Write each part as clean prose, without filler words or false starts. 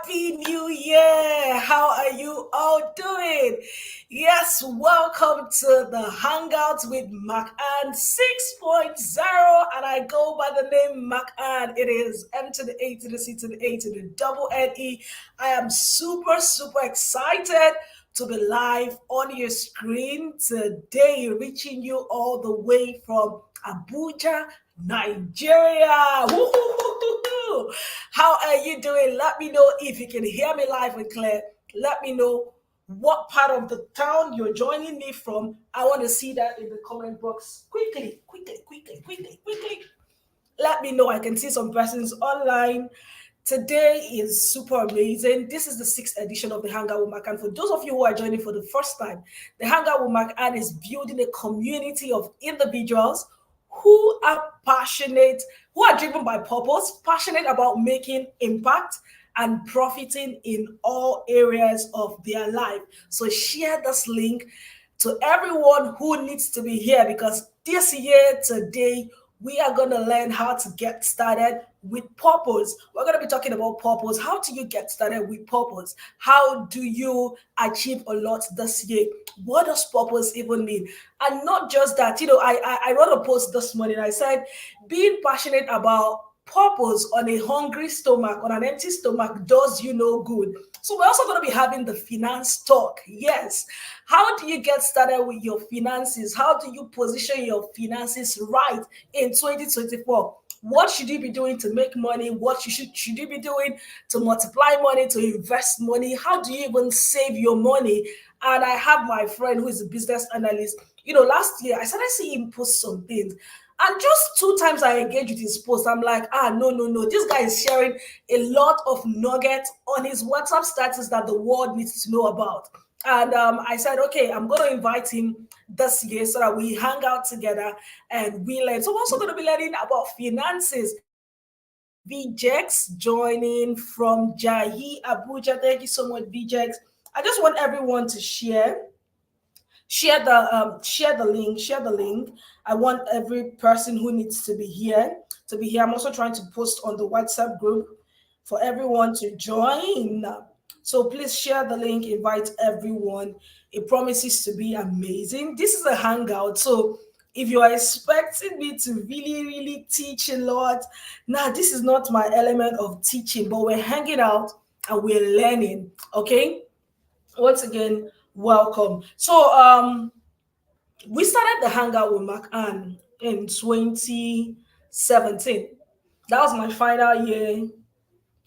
Happy New Year! How are you all doing? Yes, welcome to the Hangout with MacAnne 6.0, and I go by the name MacAnne. It is M to the A to the C to the A to the double N-E. I am super excited to be live on your screen today, reaching you all the way from Abuja, Nigeria. Woo-hoo-hoo-hoo-hoo. How are you doing? Let me know if you can hear me live and clear. Let me know what part of the town you're joining me from. I want to see that in the comment box quickly. Let me know. I can see some persons online. Today is super amazing. This is the sixth edition of the Hangout with MacAnne. For those of you who are joining for the first time, the Hangout with MacAnne is building a community of individuals who are passionate, who are driven by purpose, passionate about making impact and profiting in all areas of their life. So share this link to everyone who needs to be here because this year, today, we are going to learn how to get started with purpose. We're going to be talking about purpose. How do you get started with purpose? How do you achieve a lot this year? What does purpose even mean? And not just that, I wrote a post this morning. I said, being passionate about purpose on a hungry stomach, on an empty stomach, does you no good. So we're also going to be having the finance talk. Yes. How do you get started with your finances? How do you position your finances right in 2024? What should you be doing to make money? What should you be doing to multiply money, to invest money? How do you even save your money? And I have my friend who is a business analyst. Last year I started seeing him post some things. And just two times I engaged with his post, I'm like, no. This guy is sharing a lot of nuggets on his WhatsApp status that the world needs to know about. And I said, okay, I'm going to invite him this year so that we hang out together and we learn. So we're also going to be learning about finances. VJX joining from Jahi, Abuja. Thank you so much, VJX. I just want everyone to share the link. I want every person who needs to be here to be here. I'm also trying to post on the WhatsApp group for everyone to join. So please share the link, invite everyone. It promises to be amazing. This is a hangout, so if you are expecting me to really teach a lot, now this is not my element of teaching, but we're hanging out and we're learning. Okay, once again, welcome. So we started the hangout with MacAnne in 2017. That was my final year.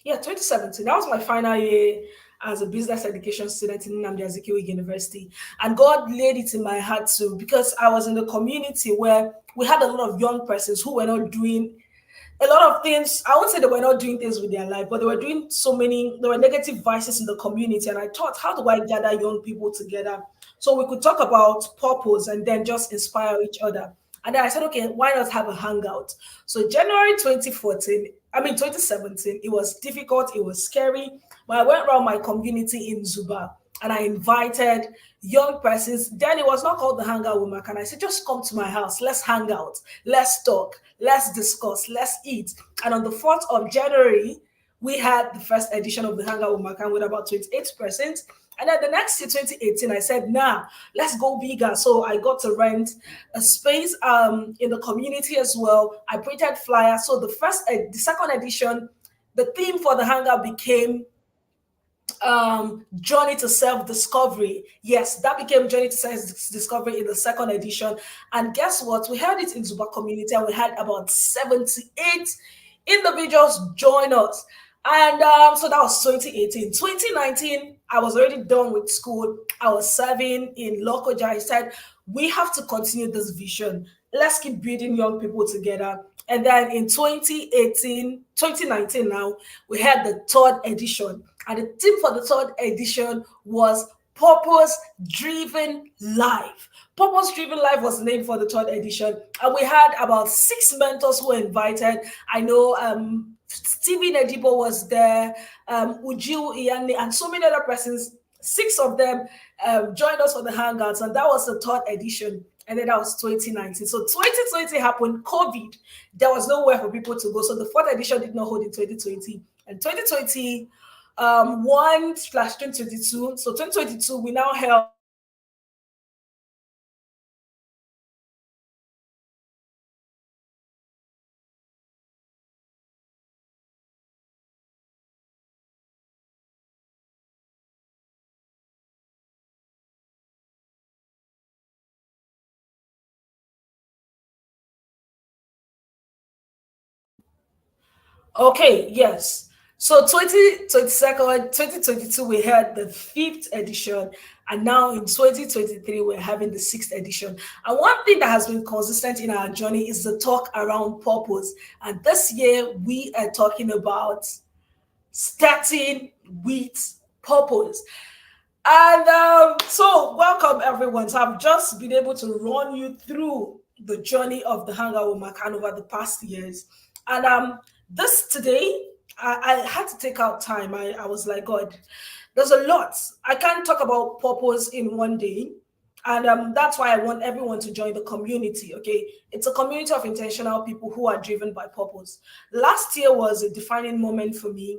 Yeah, 2017. That was my final year as a business education student in Nnamdi Azikiwe University. And God laid it in my heart too, because I was in the community where we had a lot of young persons who were not doing a lot of things. I won't say they were not doing things with their life, but they were doing there were negative vices in the community. And I thought, how do I gather young people together so we could talk about purpose and then just inspire each other? And then I said, okay, why not have a hangout? So January 2017, it was difficult, it was scary. But I went around my community in Zuba and I invited young persons. Then it was not called the hangout with MacAnne. I said, just come to my house. Let's hang out. Let's talk. Let's discuss. Let's eat. And on the 4th of January, we had the first edition of the hangout with MacAnne with about 28%. And then the next year, 2018, I said, nah, let's go bigger. So I got to rent a space in the community as well. I printed flyers. So the second edition, the theme for the hangout became journey to self-discovery. Yes, that became journey to self-discovery in the second edition. And guess what? We had it in Zuba community and we had about 78 individuals join us. And so that was 2018. 2019, I was already done with school. I was serving in Lokoja. I said, we have to continue this vision. Let's keep building young people together. And then in 2019 now, we had the third edition. And the theme for the third edition was Purpose Driven Life. Purpose Driven Life was the name for the third edition. And we had about 6 mentors who were invited. I know Stevie Nedibo was there, Ujiu Iyane, and so many other persons. 6 of them joined us for the Hangouts, and that was the third edition. And then that was 2019. So 2020 happened, COVID. There was nowhere for people to go. So the fourth edition did not hold in 2020. And 2020, 1 slash 2022. So 2022, we now held Okay, yes. So 2022, we had the fifth edition, and now in 2023, we're having the sixth edition. And one thing that has been consistent in our journey is the talk around purpose. And this year, we are talking about starting with purpose. And so, welcome everyone. So, I've just been able to run you through the journey of the Hangout with MacAnne over the past years. And this today, I had to take out time. I was like, God, there's a lot. I can't talk about purpose in one day. And that's why I want everyone to join the community. Okay. It's a community of intentional people who are driven by purpose. Last year was a defining moment for me.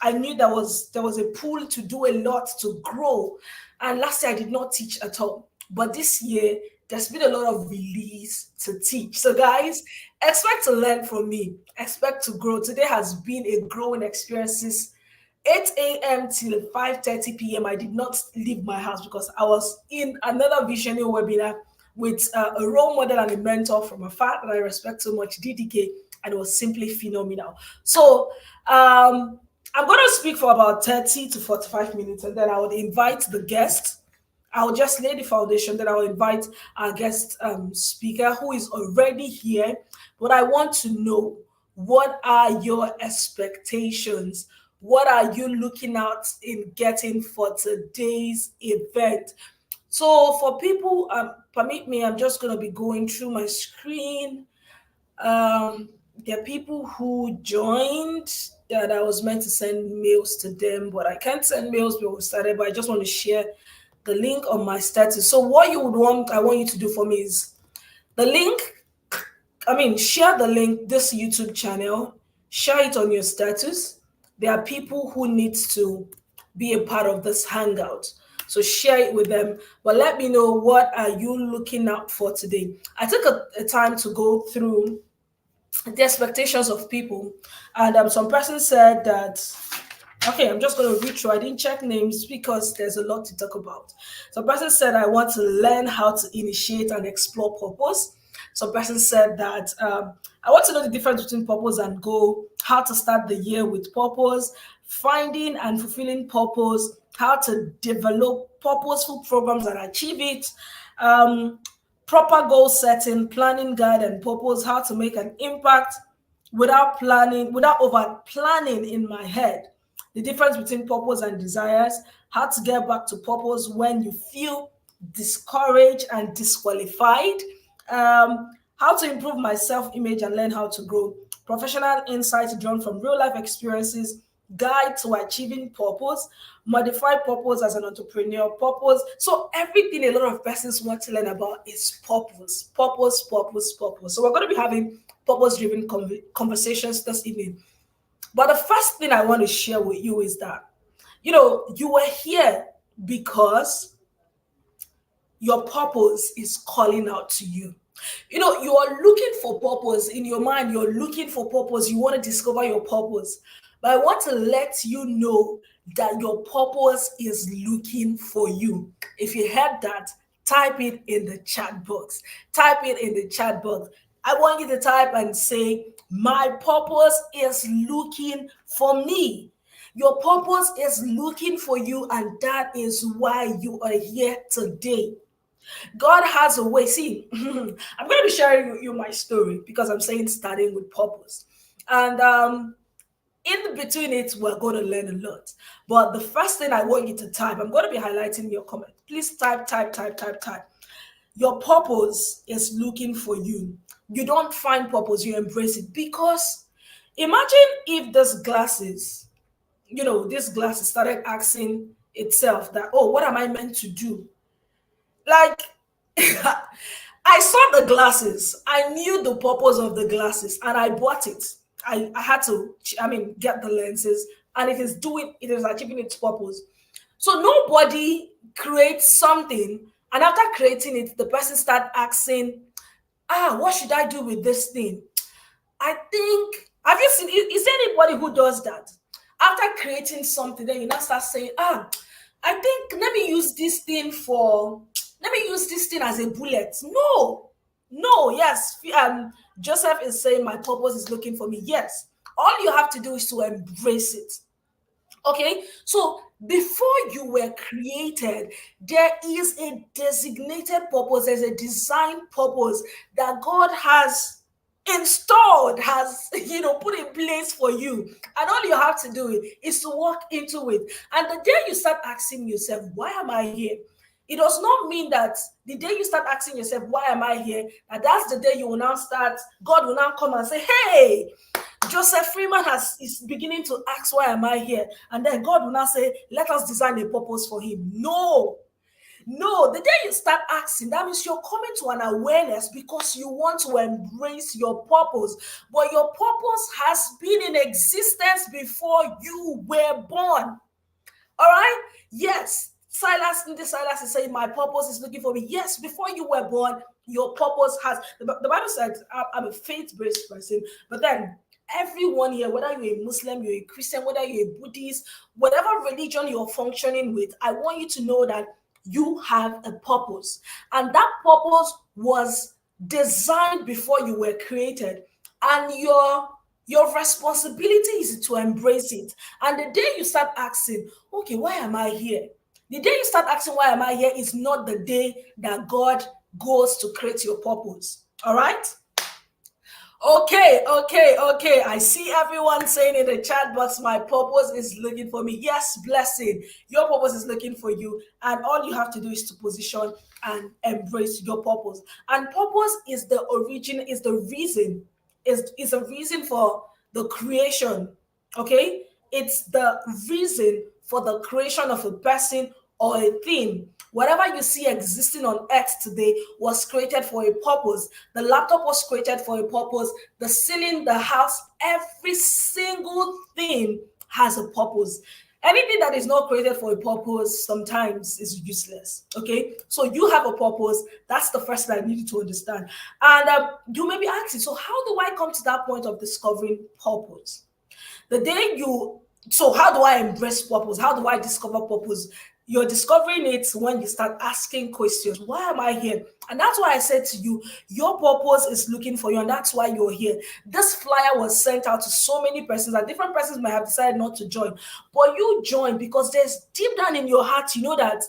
I knew there was a pull to do a lot to grow. And last year I did not teach at all. But this year there's been a lot of release to teach. So guys, expect to learn from me. Expect to grow. Today has been a growing experience. 8 a.m. till 5:30 p.m. I did not leave my house because I was in another visionary webinar with a role model and a mentor from afar that I respect so much, DDK, and it was simply phenomenal. So I'm going to speak for about 30 to 45 minutes, and then I would invite the guest. I'll just lay the foundation, then I'll invite our guest speaker who is already here. But I want to know, what are your expectations? What are you looking out in getting for today's event? So, for people, permit me, I'm just going to be going through my screen. There are people who joined that I was meant to send mails to them, but I can't send mails before we started. But I just want to share the link on my status. So what you would want, I want you to do for me is the link. I mean, share the link, this YouTube channel, share it on your status. There are people who need to be a part of this hangout. So share it with them. But let me know, what are you looking out for today? I took a time to go through the expectations of people. And some person said that, okay, I'm just going to read through. I didn't check names because there's a lot to talk about. Some person said, I want to learn how to initiate and explore purpose. Some person said that I want to know the difference between purpose and goal, how to start the year with purpose, finding and fulfilling purpose, how to develop purposeful programs and achieve it, um, proper goal setting, planning guide and purpose, how to make an impact without planning, without over planning in my head, the difference between purpose and desires, how to get back to purpose when you feel discouraged and disqualified, how to improve my self image and learn how to grow, professional insights drawn from real life experiences, guide to achieving purpose, modify purpose as an entrepreneur, purpose. So, everything a lot of persons want to learn about is purpose, purpose, purpose, purpose. So, we're going to be having purpose driven conversations this evening. But the first thing I want to share with you is that, you were here because your purpose is calling out to you. You are looking for purpose in your mind, you're looking for purpose, you want to discover your purpose. But I want to let you know that your purpose is looking for you. If you heard that, type it in the chat box. Type it in the chat box. I want you to type and say, my purpose is looking for me. Your purpose is looking for you, and that is why you are here today. God has a way. See, I'm going to be sharing with you my story because I'm saying starting with purpose. And in between it, we're going to learn a lot. But the first thing I want you to type, I'm going to be highlighting your comment. Please type, type, type, type, type. Your purpose is looking for you. You don't find purpose, you embrace it. Because imagine if this glasses started asking itself that, oh, what am I meant to do? Like, I saw the glasses. I knew the purpose of the glasses and I bought it. I had to, get the lenses, and it is achieving its purpose. So nobody creates something, and after creating it, the person start asking, what should I do with this thing? I think, have you seen, is there anybody who does that? After creating something, then you now start saying, I think let me use this thing as a bullet. No, no, yes. Joseph is saying my purpose is looking for me. Yes. All you have to do is to embrace it. Okay, so before you were created, there is a designated purpose, there's a design purpose that God has installed, has put in place for you. And all you have to do is to walk into it. And the day you start asking yourself, why am I here? It does not mean that the day you start asking yourself, why am I here? And that's the day you will now start, God will now come and say, hey, Joseph Freeman is beginning to ask, why am I here? And then God will now say, let us design a purpose for him. No, no, the day you start asking, that means you're coming to an awareness because you want to embrace your purpose. But your purpose has been in existence before you were born. All right? Yes. Silas is saying, my purpose is looking for me. Yes, before you were born, your purpose has. The Bible said, I'm a faith-based person, but then everyone here, whether you're a Muslim, you're a Christian, whether you're a Buddhist, whatever religion you're functioning with, I want you to know that you have a purpose. And that purpose was designed before you were created. And your responsibility is to embrace it. And the day you start asking, okay, why am I here? The day you start asking, why am I here, is not the day that God goes to create your purpose. All right? Okay. I see everyone saying in the chat box, my purpose is looking for me. Yes, blessing. Your purpose is looking for you. And all you have to do is to position and embrace your purpose. And purpose is the origin, is a reason for the creation. Okay? It's the reason for the creation of a person or a thing. Whatever you see existing on earth today was created for a purpose. The laptop was created for a purpose. The ceiling, the house, every single thing has a purpose. Anything that is not created for a purpose sometimes is useless. Okay, so you have a purpose. That's the first thing I need you to understand. And you may be asking, so how do I come to that point of discovering purpose? The day you So how do I embrace purpose? How do I discover purpose? You're discovering it when you start asking questions. Why am I here? And that's why I said to you, your purpose is looking for you, and that's why you're here. This flyer was sent out to so many persons, and different persons might have decided not to join. But you join because there's deep down in your heart, you know that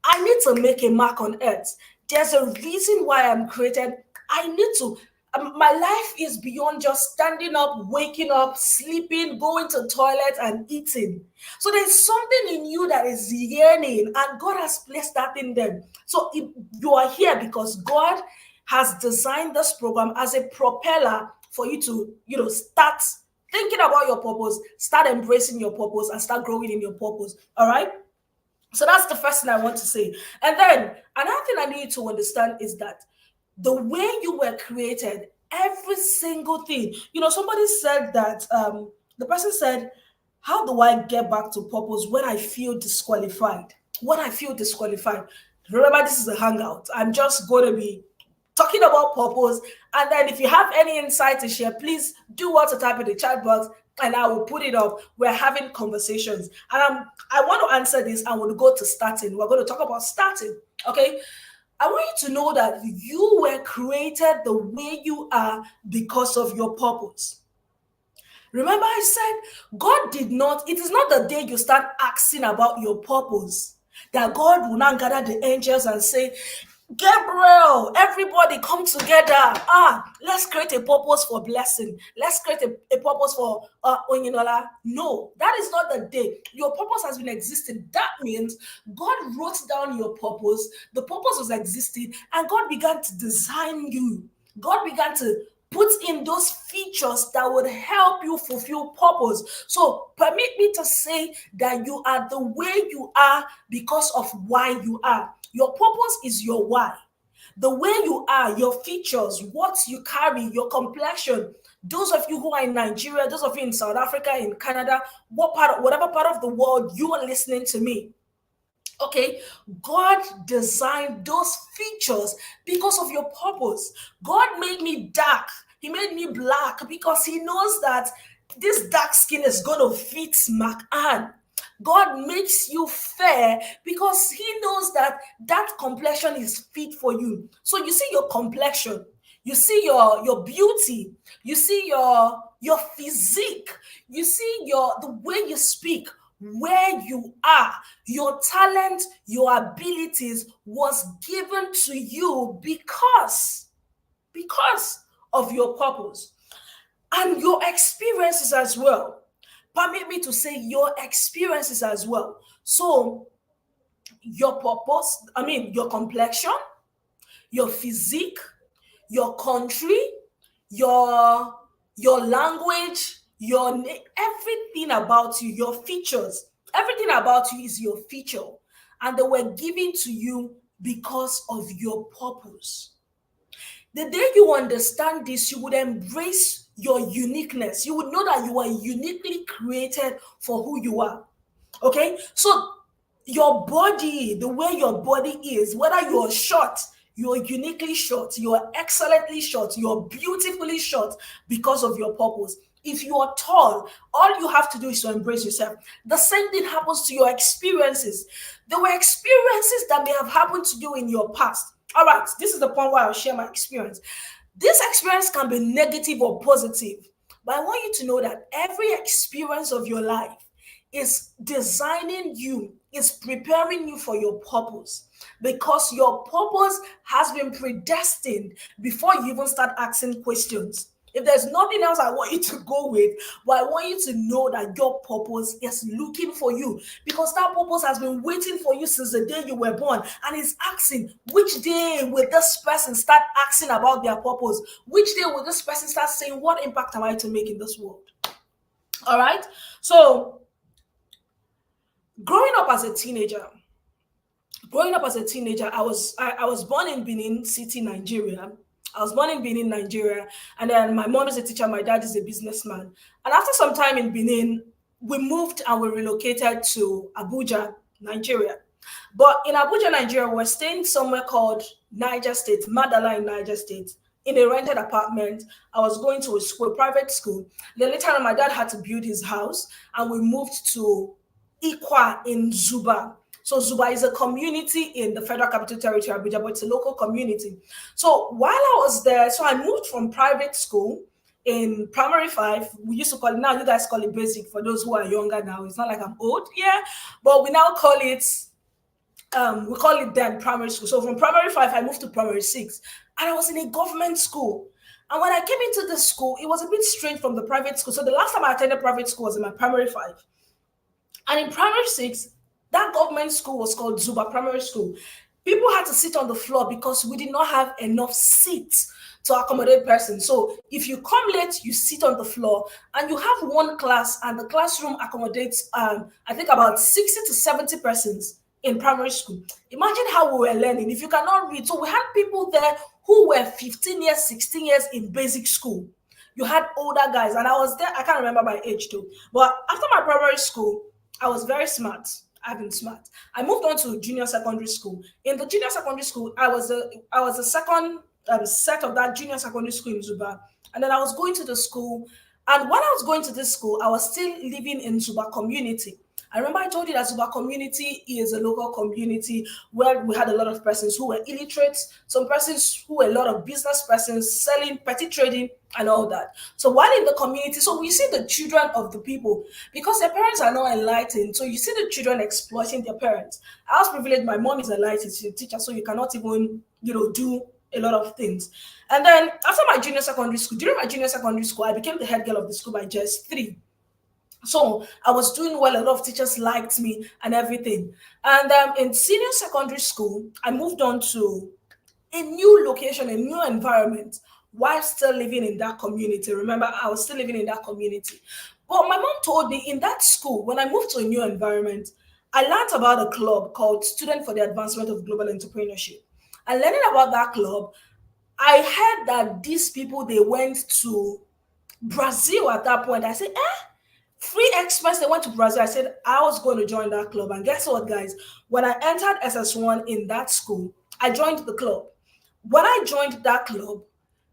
I need to make a mark on earth. There's a reason why I'm created. I need to. My life is beyond just standing up, waking up, sleeping, going to toilet, and eating. So there's something in you that is yearning, and God has placed that in them. So if you are here because God has designed this program as a propeller for you to, start thinking about your purpose, start embracing your purpose, and start growing in your purpose. All right. So that's the first thing I want to say. And then another thing I need to understand is that the way you were created, every single thing, somebody said that the person said, how do I get back to purpose when I feel disqualified? When I feel disqualified. Remember, this is a hangout. I'm just going to be talking about purpose. And then if you have any insight to share, please do what to type in the chat box and I will put it up. We're having conversations. And I want to answer this. I want to go to starting. We're going to talk about starting. Okay. I want you to know that you were created the way you are because of your purpose. Remember, I said, God did not, it is not the day you start asking about your purpose that God will now gather the angels and say, Gabriel, everybody come together. Let's create a purpose for blessing. Let's create a purpose for Onyinola. No, that is not the day. Your purpose has been existing. That means God wrote down your purpose. The purpose was existing, and God began to design you. God began to put in those features that would help you fulfill purpose. So permit me to say that you are the way you are because of why you are. Your purpose is your why. The way you are, your features, what you carry, your complexion, Those of you who are in Nigeria, those of you in South Africa, in Canada, whatever part of the world you are listening to me, okay, God designed those features because of your purpose. God made me dark, He made me black because He knows that this dark skin is going to fit MacAnne. God makes you fair because He knows that that complexion is fit for you. So you see your complexion, you see your beauty, you see your physique, you see the way you speak, where you are, your talent, your abilities was given to you because of your purpose and your experiences as well. Permit me to say your experiences as well. So your purpose, I mean your complexion, your physique, your country, your your language, everything about you, your features, everything about you is your feature, and they were given to you because of your purpose. The day you understand this, you would embrace your uniqueness. You would know that you are uniquely created for who you are. Okay, so your body, the way your body is, whether you're short, you're uniquely short, you're excellently short, you're beautifully short because of your purpose. If you are tall, all you have to do is to embrace yourself. The same thing happens to your experiences. There were experiences that may have happened to you in your past. All right, this is the point where I'll share my experience. This experience can be negative or positive, but I want you to know that every experience of your life is designing you, is preparing you for your purpose, because your purpose has been predestined before you even start asking questions. If there's nothing else I want you to go with, but I want you to know that your purpose is looking for you, because that purpose has been waiting for you since the day you were born, and is asking, which day will this person start asking about their purpose? Which day will this person start saying, what impact am I to make in this world? All right. So growing up as a teenager, I was born in Benin City, Nigeria. I was born in Benin, Nigeria, and then my mom is a teacher, my dad is a businessman. And after some time in Benin, we moved and we relocated to Abuja, Nigeria. But in Abuja, Nigeria, we're staying somewhere called Niger State, Madala in Niger State, in a rented apartment. I was going to a school, private school. Then later on, my dad had to build his house, and we moved to Ikwa in Zuba. So Zuba is a community in the Federal Capital Territory, Abuja, but it's a local community. So while I was there, so I moved from private school in primary five. We used to call it, now you guys call it basic for those who are younger now. It's not like I'm old, yeah, but we now call it we call it then primary school. So from primary five, I moved to primary six, and I was in a government school. And when I came into the school, it was a bit strange from the private school. So the last time I attended private school was in my primary five. And in primary six, that government school was called Zuba Primary School. People had to sit on the floor because we did not have enough seats to accommodate persons. So if you come late, you sit on the floor, and you have one class, and the classroom accommodates, I think, about 60 to 70 persons in primary school. Imagine how we were learning. If you cannot read, so we had people there who were 15 years, 16 years in basic school. You had older guys, and I was there. I can't remember my age too. But after my primary school, I was very smart. I've been smart. I moved on to junior secondary school. In the junior secondary school, I was the second set of that junior secondary school in Zuba, and then I was going to the school. And when I was going to this school, I was still living in Zuba community. I remember I told you that Zuba community is a local community where we had a lot of persons who were illiterate, some persons who were a lot of business persons selling, petty trading, and all that. So while in the community, so we see the children of the people, because their parents are not enlightened. So you see the children exploiting their parents. I was privileged, my mom is enlightened, she's a teacher, so you cannot even, do a lot of things. And then after my junior secondary school, during my junior secondary school, I became the head girl of the school by just three. So I was doing well. A lot of teachers liked me and everything. And in senior secondary school, I moved on to a new location, a new environment, while still living in that community. Remember, I was still living in that community. But my mom told me in that school, when I moved to a new environment, I learned about a club called Student for the Advancement of Global Entrepreneurship. And learning about that club, I heard that these people, Brazil at that point. I said, free express. They went to Brazil. I said I was going to join that club. And guess what, guys? When I entered SS1 in that school, I joined the club. When I joined that club,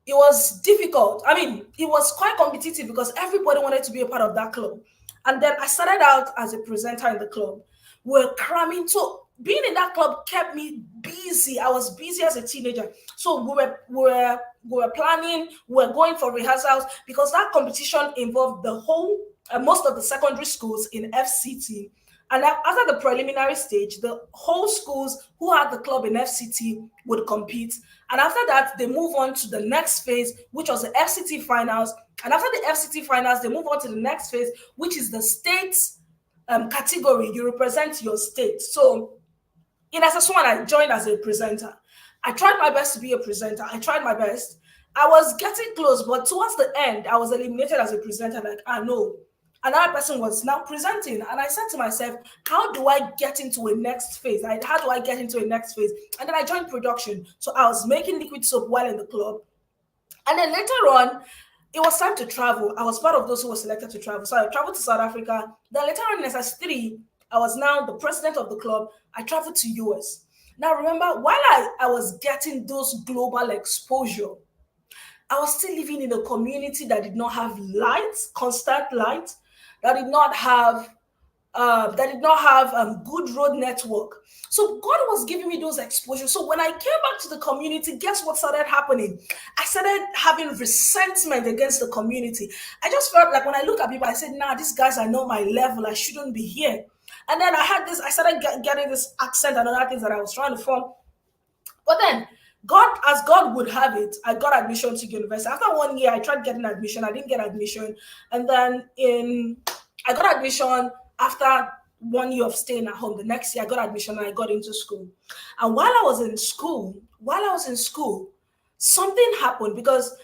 it was difficult. I mean, it was quite competitive because everybody wanted to be a part of that club. And then I started out as a presenter in the club. We're cramming. So being in that club kept me busy. I was busy as a teenager. So we were planning, we were going for rehearsals because that competition involved the whole most of the secondary schools in FCT. And after the preliminary stage, the whole schools who had the club in FCT would compete. And after that, they move on to the next phase, which was the FCT finals. And after the FCT finals, they move on to the next phase, which is the state category. You represent your state. So in SS1, I joined as a presenter. I tried my best to be a presenter. I tried my best. I was getting close, but towards the end, I was eliminated as a presenter. Like, I know. Another person was now presenting. And I said to myself, how do I get into a next phase? How do I get into a next phase? And then I joined production. So I was making liquid soap while in the club. And then later on, it was time to travel. I was part of those who were selected to travel. So I traveled to South Africa. Then later on in SS3, I was now the president of the club. I traveled to US. Now remember, while I was getting those global exposure, I was still living in a community that did not have light, constant light, that did not have good road network. So God was giving me those exposures. So when I came back to the community, guess what started happening? I started having resentment against the community. I just felt like when I look at people, I said, nah, these guys are not my level. I shouldn't be here. And then I started getting this accent and other things that I was trying to form. But then as God would have it, I got admission to university. After 1 year, I tried getting admission. I didn't get admission. And then I got admission after 1 year of staying at home. The next year I got admission and I got into school. And while I was in school, something happened because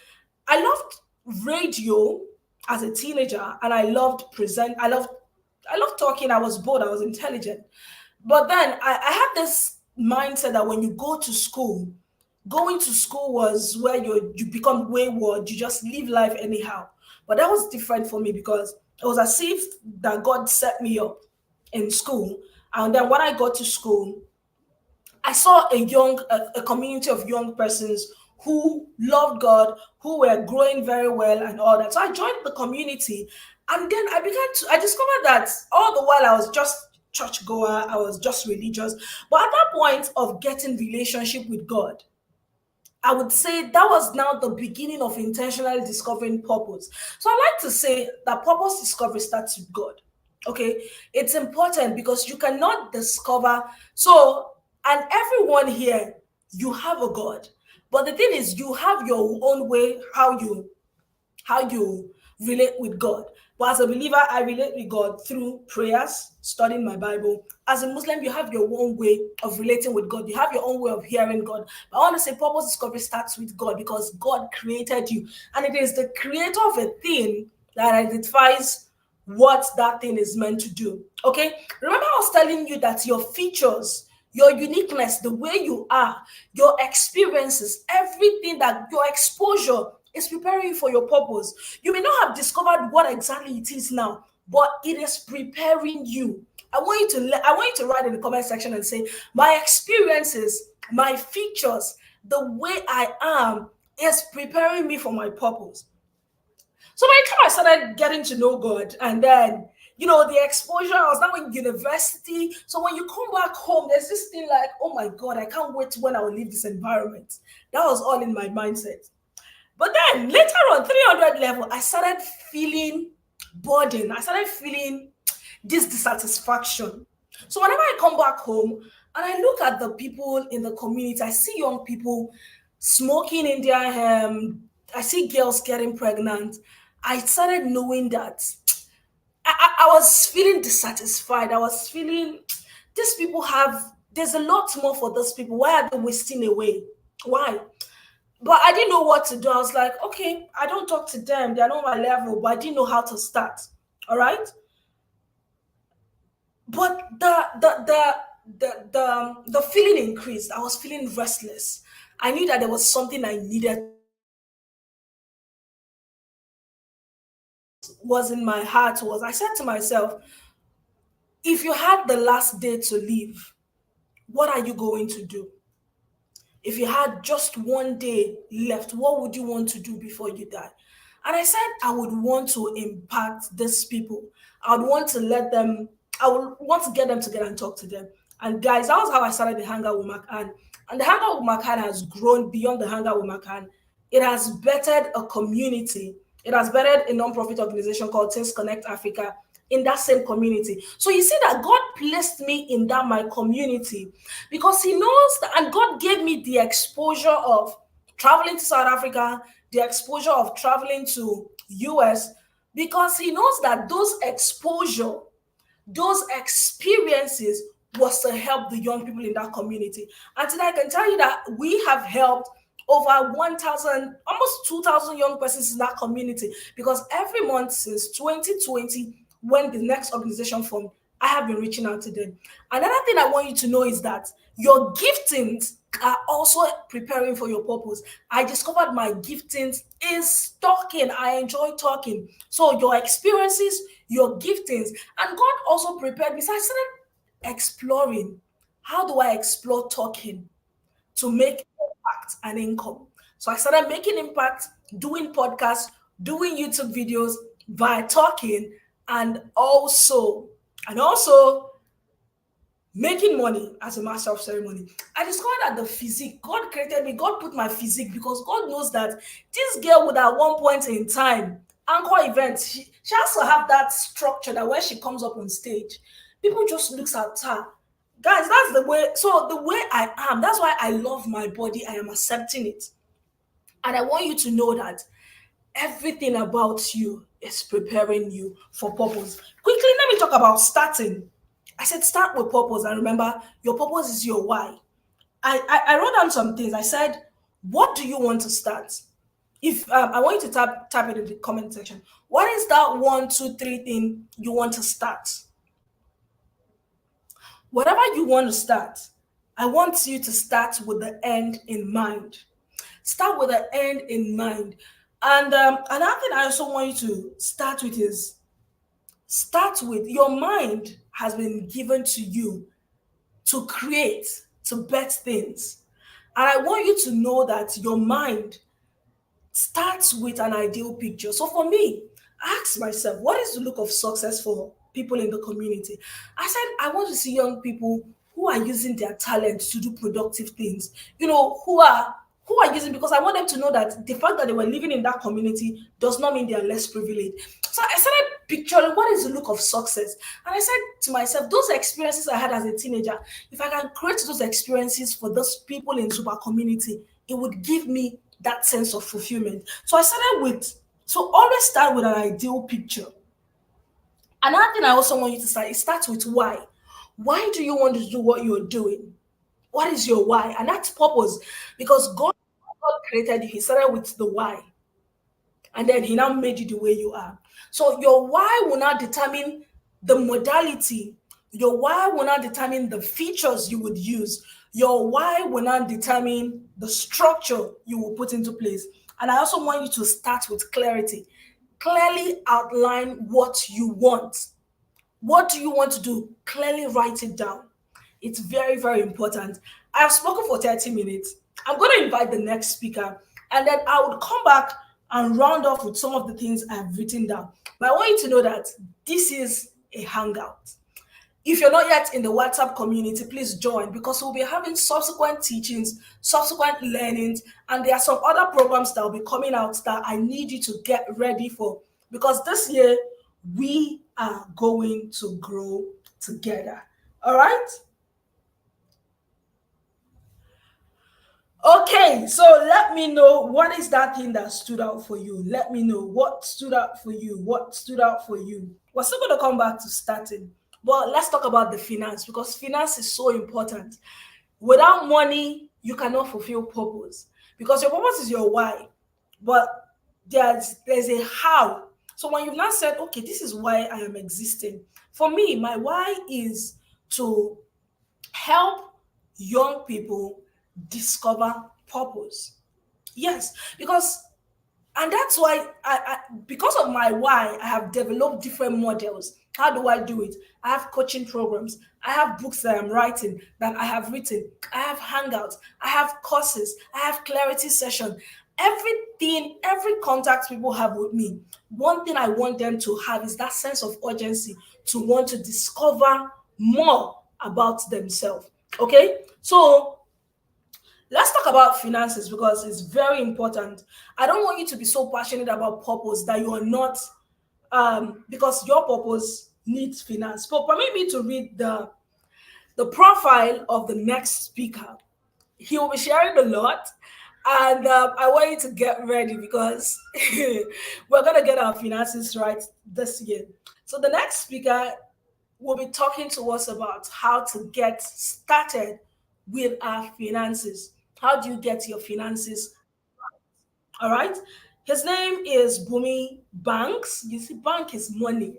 I loved radio as a teenager and I loved talking. I was bored, I was intelligent. But then I had this mindset that when you go to school, going to school was where you become wayward, you just live life anyhow. But that was different for me because it was as if that God set me up in school. And then when I got to school, I saw a community of young persons who loved God, who were growing very well and all that. So I joined the community, and then I discovered that all the while I was just church goer, I was just religious. But at that point of getting relationship with God, I would say that was now the beginning of intentionally discovering purpose. So I like to say that purpose discovery starts with God. Okay, it's important because you cannot discover. So, and everyone here, you have a God, but the thing is, you have your own way how you relate with God. But as a believer, I relate with God through prayers, studying my Bible. As a Muslim, you have your own way of relating with God. You have your own way of hearing God. But I want to say purpose discovery starts with God because God created you. And it is the creator of a thing that identifies what that thing is meant to do. Okay? Remember, I was telling you that your features, your uniqueness, the way you are, your experiences, everything that your exposure is preparing you for your purpose. You may not have discovered what exactly it is now, but it is preparing you. I want you to write in the comment section and say, my experiences, my features, the way I am is preparing me for my purpose. So by the time I started getting to know God, and then the exposure, I was now in university. So when you come back home, there's this thing like, oh my God, I can't wait when I will leave this environment. That was all in my mindset. But then later on, 300 level, I started feeling burden. I started feeling this dissatisfaction. So whenever I come back home and I look at the people in the community, I see young people smoking in their I see girls getting pregnant. I started knowing that I was feeling dissatisfied. I was feeling these people there's a lot more for those people. Why are they wasting away? Why? But I didn't know what to do. I was like, okay, I don't talk to them. They're not my level, but I didn't know how to start. All right. But the feeling increased. I was feeling restless. I knew that there was something I needed was in my heart was I said to myself, if you had the last day to live, what are you going to do? If you had just one day left, what would you want to do before you die? And I said, I would want to impact these people. I would want to let them, I would want to get them together and talk to them. And guys, that was how I started the Hangout with MacAnne. And the Hangout with MacAnne has grown beyond the Hangout with MacAnne. It has bettered a community. It has bettered a non-profit organization called Things Connect Africa in that same community. So you see that God placed me in that my community because He knows that, and God gave me the exposure of traveling to South Africa, the exposure of traveling to US, because He knows that those experiences was to help the young people in that community. And today I can tell you that we have helped over 1,000, almost 2,000 young persons in that community because every month since 2020, when the next organization formed, I have been reaching out to them. Another thing I want you to know is that your giftings are also preparing for your purpose. I discovered my giftings is talking. I enjoy talking. So your experiences, your giftings, and God also prepared me. So I started exploring. How do I explore talking to make impact and income? So I started making impact, doing podcasts, doing YouTube videos by talking, and also making money as a master of ceremony. I discovered that the physique, God created me, God put my physique because God knows that this girl would at one point in time anchor events. She has to have that structure that when she comes up on stage, people just looks at her. Guys, that's the way. So the way I am, that's why I love my body. I am accepting it. And I want you to know that everything about you is preparing you for purpose. Quickly, let me talk about starting. I said start with purpose, and remember, your purpose is your why. I wrote down some things. I said, what do you want to start? If I want you to type it in the comment section. What is that one, two, three thing you want to start? Whatever you want to start, I want you to start with the end in mind. Start with the end in mind. And another thing I also want you to start with is start with your mind has been given to you to create, to bet things. And I want you to know that your mind starts with an ideal picture. So for me, I asked myself, what is the look of success for people in the community? I said, I want to see young people who are using their talent to do productive things, who are using, because I want them to know that the fact that they were living in that community does not mean they are less privileged. So I started picturing what is the look of success. And I said to myself, those experiences I had as a teenager, if I can create those experiences for those people in super community, it would give me that sense of fulfillment. So I started with, so always start with an ideal picture. Another thing I also want you to start is start with why. Why do you want to do what you're doing? What is your why? And that's purpose. Because God created you. He started with the why. And then he now made you the way you are. So your why will now determine the modality. Your why will now determine the features you would use. Your why will now determine the structure you will put into place. And I also want you to start with clarity. Clearly outline what you want. What do you want to do? Clearly write it down. It's very, very important. I have spoken for 30 minutes. I'm going to invite the next speaker, and then I would come back and round off with some of the things I've written down. But I want you to know that this is a hangout. If you're not yet in the WhatsApp community, please join because we'll be having subsequent teachings, subsequent learnings, and there are some other programs that will be coming out that I need you to get ready for because this year we are going to grow together. All right? Okay, so let me know what is that thing that stood out for you. Let me know what stood out for you. What stood out for you. We're still going to come back to starting, but let's talk about the finance because finance is so important. Without money, you cannot fulfill purpose because your purpose is your why, but there's a how. So when you've now said, okay, this is why I am existing. For me, my why is to help young people discover purpose. Yes, because And that's why because of my why, I have developed different models. How do I do it? I have coaching programs, I have books that I'm writing, that I have written, I have hangouts, I have courses, I have clarity session. Everything, every contact people have with me, one thing I want them to have is that sense of urgency to want to discover more about themselves. Okay, so let's talk about finances because it's very important. I don't want you to be so passionate about purpose that you are not, because your purpose needs finance. But permit me to read the profile of the next speaker. He will be sharing a lot, and I want you to get ready because we're gonna get our finances right this year. So the next speaker will be talking to us about how to get started with our finances. How do you get your finances? All right. His name is Bumi Banks. You see, bank is money.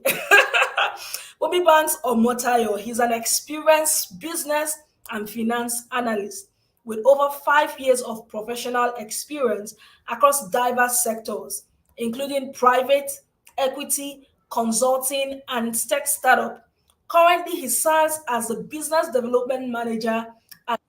Bumi Banks or Motayo. He's an experienced business and finance analyst with over 5 years of professional experience across diverse sectors, including private, equity, consulting, and tech startup. Currently, he serves as the business development manager at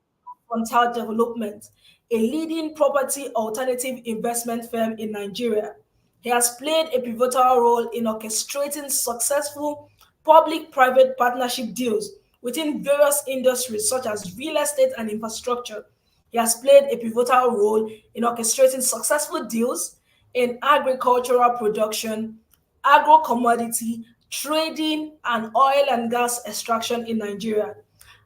Frontal Development, a leading property alternative investment firm in Nigeria. He has played a pivotal role in orchestrating successful public private partnership deals within various industries such as real estate and infrastructure. He has played a pivotal role in orchestrating successful deals in agricultural production, agro commodity, trading, and oil and gas extraction in Nigeria.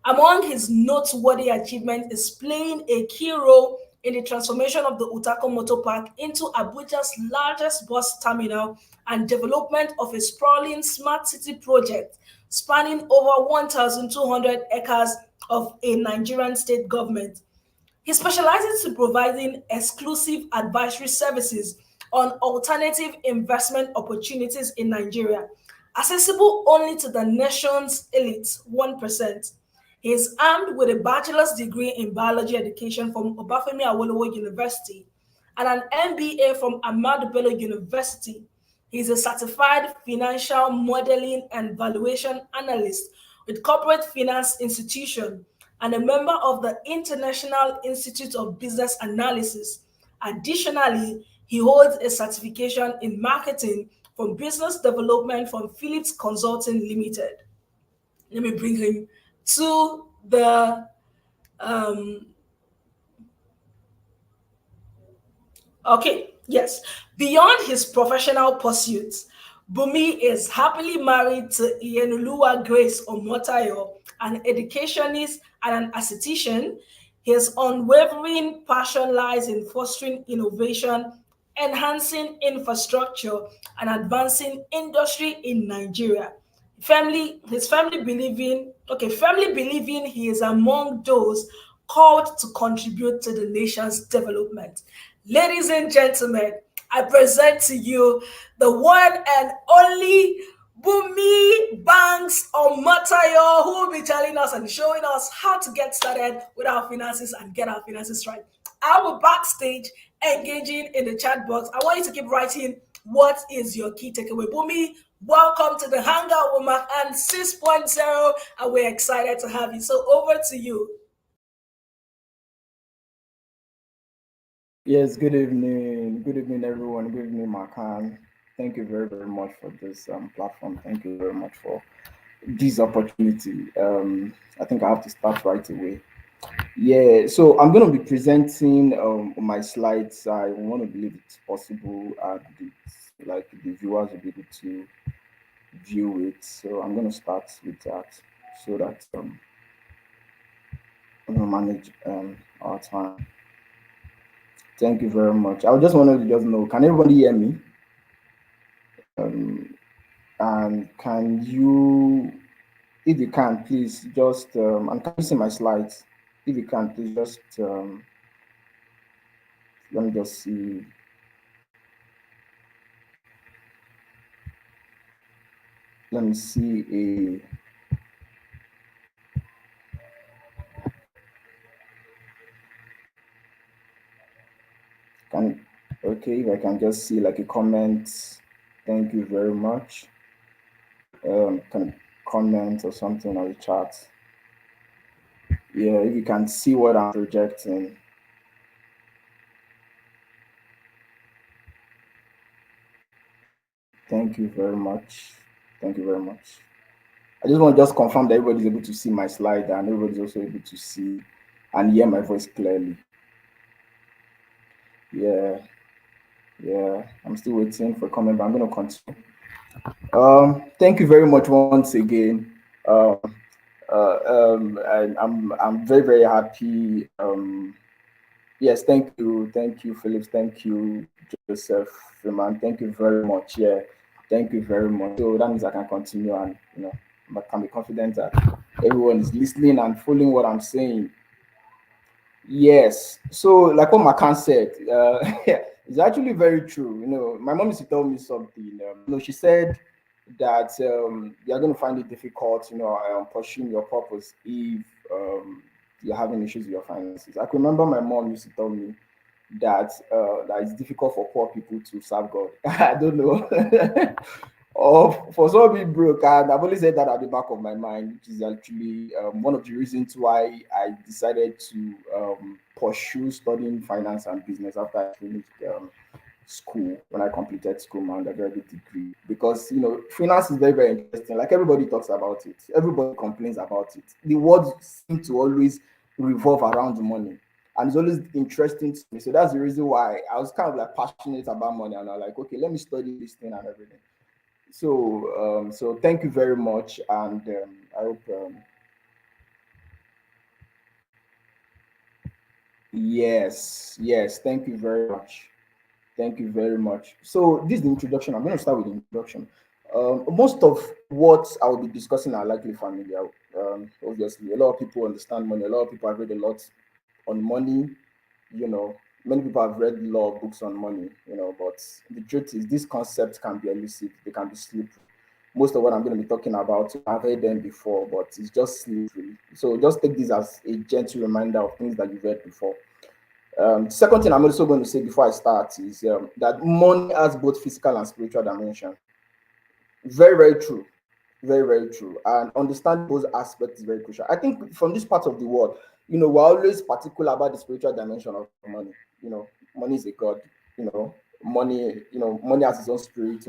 Among his noteworthy achievements is playing a key role in the transformation of the Utako Motor Park into Abuja's largest bus terminal and development of a sprawling smart city project spanning over 1,200 acres of a Nigerian state government. He specializes in providing exclusive advisory services on alternative investment opportunities in Nigeria, accessible only to the nation's elite 1%. He is armed with a bachelor's degree in biology education from Obafemi Awolowo University and an MBA from Ahmadu Bello University. He is a certified financial modeling and valuation analyst with Corporate Finance Institution and a member of the International Institute of Business Analysis. Additionally, he holds a certification in marketing from business development from Philips Consulting Limited. Let me bring him to the um, okay, yes. Beyond his professional pursuits, Bumi is happily married to Iyenuluwa Grace Omotayo, an educationist and an esthetician. His unwavering passion lies in fostering innovation, enhancing infrastructure, and advancing industry in Nigeria. Family believing he is among those called to contribute to the nation's development. Ladies and gentlemen, I present to you the one and only Bumi Banks Omatayo, who will be telling us and showing us how to get started with our finances and get our finances right. I will backstage engaging in the chat box. I want you to keep writing what is your key takeaway. Bumi, welcome to the Hangout with MacAnne 6.0, and we're excited to have you. So over to you. Yes, good evening. Good evening, everyone. Good evening, MacAnne. Thank you very, very much for this platform. Thank you very much for this opportunity. I think I have to start right away. Yeah, so I'm going to be presenting my slides. I want to believe it's possible and like the viewers will be able to view it. So I'm going to start with that so that I'm going to manage our time. Thank you very much. I just wanted to just know, can everybody hear me? Um, and can you, if you can, please just, and can you see my slides? If you can, please just, let me just see. Let me see can, Okay, if I can just see like a comment. Thank you very much. Can comment or something on the chat. Yeah, if you can see what I'm projecting. Thank you very much. Thank you very much. I just want to just confirm that everybody's able to see my slide and everybody's also able to see and hear my voice clearly. Yeah, yeah. I'm still waiting for comment, but I'm gonna continue. Thank you very much once again. Um, I'm very very happy. Yes, thank you, Phillips, thank you, Joseph, Freeman, thank you very much. Yeah, thank you very much. So that means I can continue and I can be confident that everyone is listening and following what I'm saying. Yes. So, like what MacAnne said, it's actually very true. My mom used to tell me something. She said that you're going to find it difficult, pursuing your purpose if you're having issues with your finances. I can remember my mom used to tell me that it's difficult for poor people to serve God. I don't know. Or for some people broke, and I've always said that at the back of my mind, which is actually one of the reasons why I decided to pursue studying finance and business after I finished school, when I completed school, my undergraduate degree. Because finance is very, very interesting. Like everybody talks about it, everybody complains about it. The world seems to always revolve around money, and it's always interesting to me. So that's the reason why I was kind of like passionate about money, and I was like, okay, let me study this thing and everything. So thank you very much, and I hope. Yes, yes, thank you very much. Thank you very much. So this is the introduction. I'm going to start with the introduction. Most of what I will be discussing are likely familiar. Obviously, a lot of people understand money. A lot of people have read a lot on money. You know, Many people have read law books on money. But the truth is, these concepts can be elusive. They can be slippery. Most of what I'm going to be talking about, I've heard them before, but it's just slippery. So just take this as a gentle reminder of things that you've read before. Second thing I'm also going to say before I start is that money has both physical and spiritual dimension. Very, very true. Very, very true. And understanding those aspects is very crucial. I think from this part of the world, we're always particular about the spiritual dimension of money. Money is a god. You know, money has its own spirit.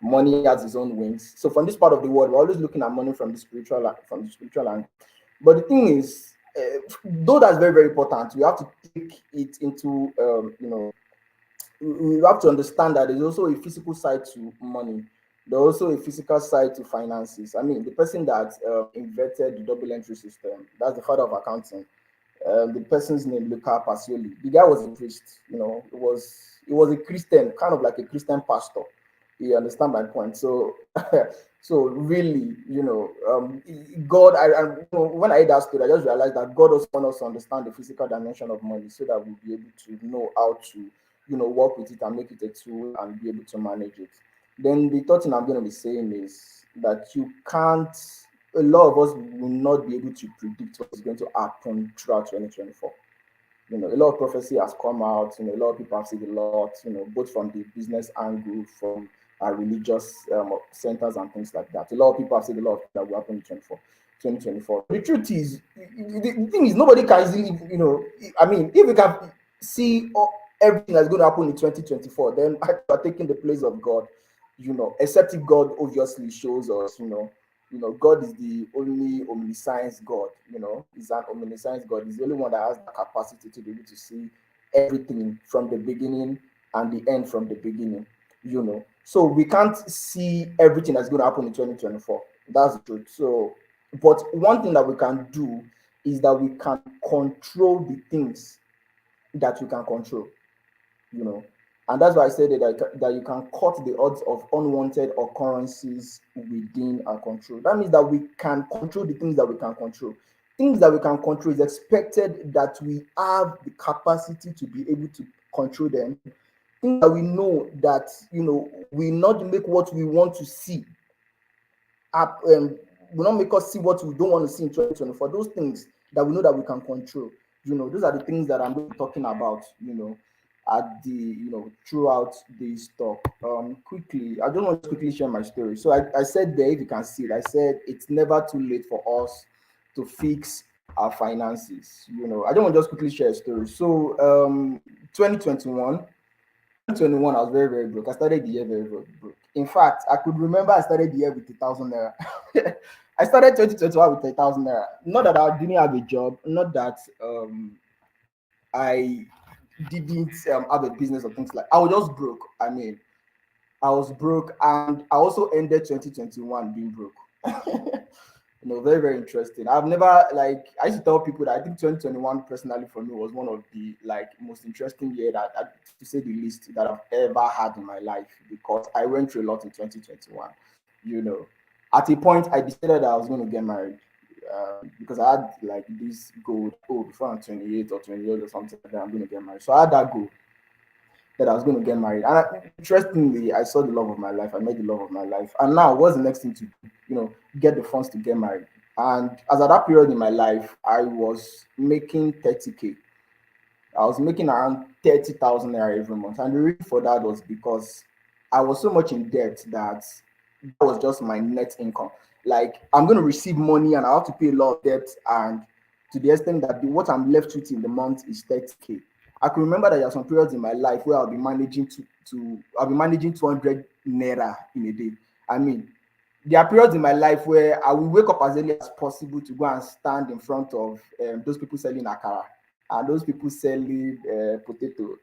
Money has its own wings. So from this part of the world, we're always looking at money from the spiritual angle. But the thing is, though that's very, very important, we have to take it into we have to understand that there's also a physical side to money. There's also a physical side to finances. I mean, the person that invented the double entry system, that's the father of accounting. The person's name, Luca Pacioli. The guy was a priest. He was a Christian, kind of like a Christian pastor. You understand my point? So, so really, God. When I heard that story, I just realized that God also wants us to understand the physical dimension of money, so that we'll be able to know how to, work with it and make it a tool and be able to manage it. Then the third thing I'm going to be saying is that you can't. A lot of us will not be able to predict what is going to happen throughout 2024. A lot of prophecy has come out. A lot of people have said a lot. Both from the business angle, from religious centers and things like that. A lot of people have said a lot of that will happen in 2024. The truth is, the thing is, nobody can easily, I mean, if we can see everything that's going to happen in 2024, then we're taking the place of God. Except if God obviously shows us, God is the only omniscience God. He's an omniscience God. He's the only one that has the capacity to be able to see everything from the beginning and the end from the beginning. So we can't see everything that's going to happen in 2024. That's the truth. So, but one thing that we can do is that we can control the things that we can control. you know. And that's why I said that you can cut the odds of unwanted occurrences within our control. That means that we can control the things that we can control. Things that we can control is expected that we have the capacity to be able to control them. Things that we know that will not make what we want to see up will not make us see what we don't want to see in 2024. Those things that we know that we can control. Those are the things that I'm talking about. at the throughout this talk. Quickly, I just want to quickly share my story. So I said there, if you can see it, I said it's never too late for us to fix our finances. I don't want to just quickly share a story. So 2021, 2021, I was very, very broke. I started the year very, very broke. In fact, I could remember I started the year with 1,000 naira. I started 2021 with 1,000 naira. Not that I didn't have a job, not that I didn't have a business or things like. I was just broke. I mean, I was broke, and I also ended 2021 being broke. Very, very interesting. I've never, like, I used to tell people that I think 2021 personally for me was one of the like most interesting year that, to say the least, that I've ever had in my life, because I went through a lot in 2021. You know, at a point I decided that I was going to get married, because I had like this goal. Oh, before I'm 28 or 28 or something like that, I'm going to get married. So I had that goal that I was going to get married. And interestingly, I saw the love of my life. I met the love of my life. And now, what's the next thing to do? Get the funds to get married. And as at that period in my life, I was making 30K. I was making around 30,000 naira every month. And the reason for that was because I was so much in debt that that was just my net income. Like, I'm going to receive money and I have to pay a lot of debt. And to the extent that what I'm left with in the month is 30K. I can remember that there are some periods in my life where I'll be managing 200 naira in a day. I mean, there are periods in my life where I will wake up as early as possible to go and stand in front of those people selling akara and those people selling potato,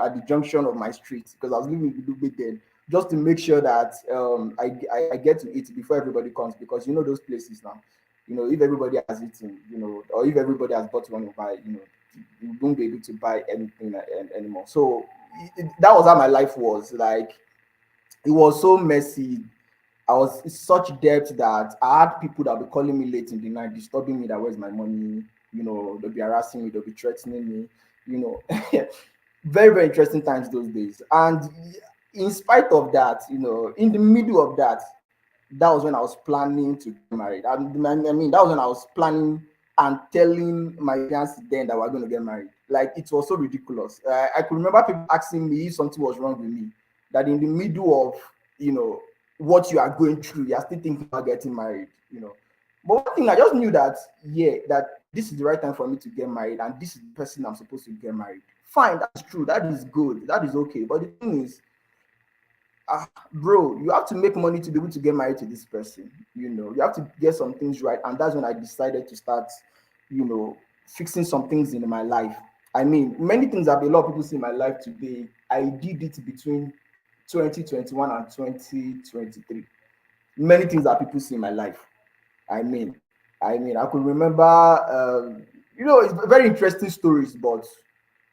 at the junction of my street, because I was living in Dugbe then, just to make sure that I get to eat before everybody comes, because those places now, if everybody has eaten, or if everybody has bought one to buy, you won't be able to buy anything anymore. So that was how my life was. Like, it was so messy. I was in such debt that I had people that would be calling me late in the night, disturbing me that where's my money, they'll be harassing me, they'll be threatening me, you know. Very, very interesting times those days. And in spite of that, in the middle of that, that was when I was planning to get married. I mean, that was when I was planning and telling my fiance then that we're going to get married. Like, it was so ridiculous. I could remember people asking me if something was wrong with me. That in the middle of, what you are going through, you're still thinking about getting married. But one thing, I just knew that, yeah, that this is the right time for me to get married, and this is the person I'm supposed to get married. Fine, that's true. That is good. That is okay. But the thing is, bro, you have to make money to be able to get married to this person. You have to get some things right. And that's when I decided to start, fixing some things in my life. I mean, many things that a lot of people see in my life today, I did it between 2021 and 2023. Many things that people see in my life. I mean, I could remember, it's very interesting stories, but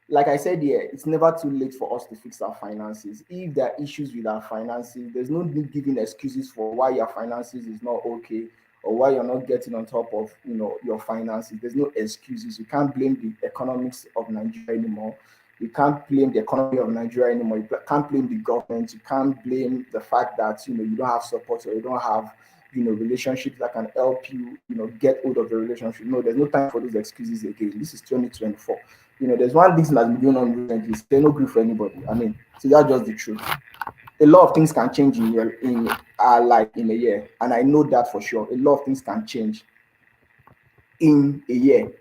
like I said here, it's never too late for us to fix our finances. If there are issues with our finances, there's no need giving excuses for why your finances is not okay, or why you're not getting on top of your finances. There's no excuses. You can't blame the economics of Nigeria anymore. You can't blame the economy of Nigeria anymore. You can't blame the government. You can't blame the fact that you don't have support, or you don't have relationships that can help you get hold of the relationship. No, there's no time for those excuses again. This is 2024. There's one thing that's been going on recently. There's no grief for anybody. I mean, so that's just the truth. A lot of things can change in our life in a year, and I know that for sure. A lot of things can change in a year.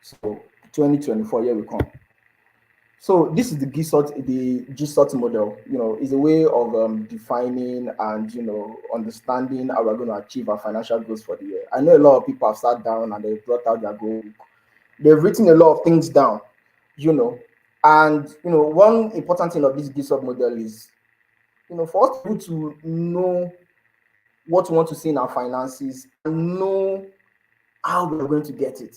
So 2024, here we come. So this is the GSOT model. Is a way of defining and understanding how we're going to achieve our financial goals for the year. I know a lot of people have sat down and they've brought out their goal. They've written a lot of things down, and one important thing of this GSOT model is, for us to be able to know what we want to see in our finances and know how we're going to get it.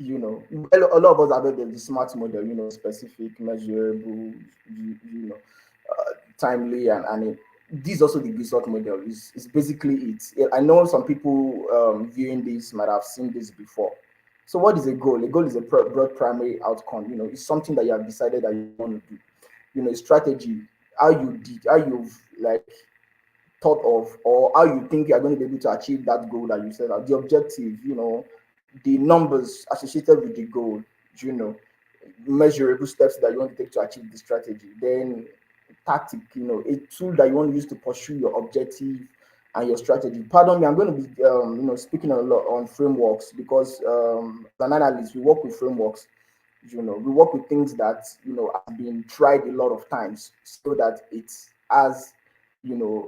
A lot of us have the SMART model, specific, measurable, timely, and this also the GSOT model is basically it. I know some people viewing this might have seen this before. So what is a goal? A goal is a broad primary outcome. It's something that you have decided that you want to do. A strategy, how you've like thought of, or how you think you're going to be able to achieve that goal that you set out. The objective, the numbers associated with the goal, you know, measurable steps that you want to take to achieve the strategy. Then tactic, a tool that you want to use to pursue your objective and your strategy. Pardon me, I'm going to be speaking a lot on frameworks because as an analyst, we work with frameworks. We work with things that have been tried a lot of times so that it has a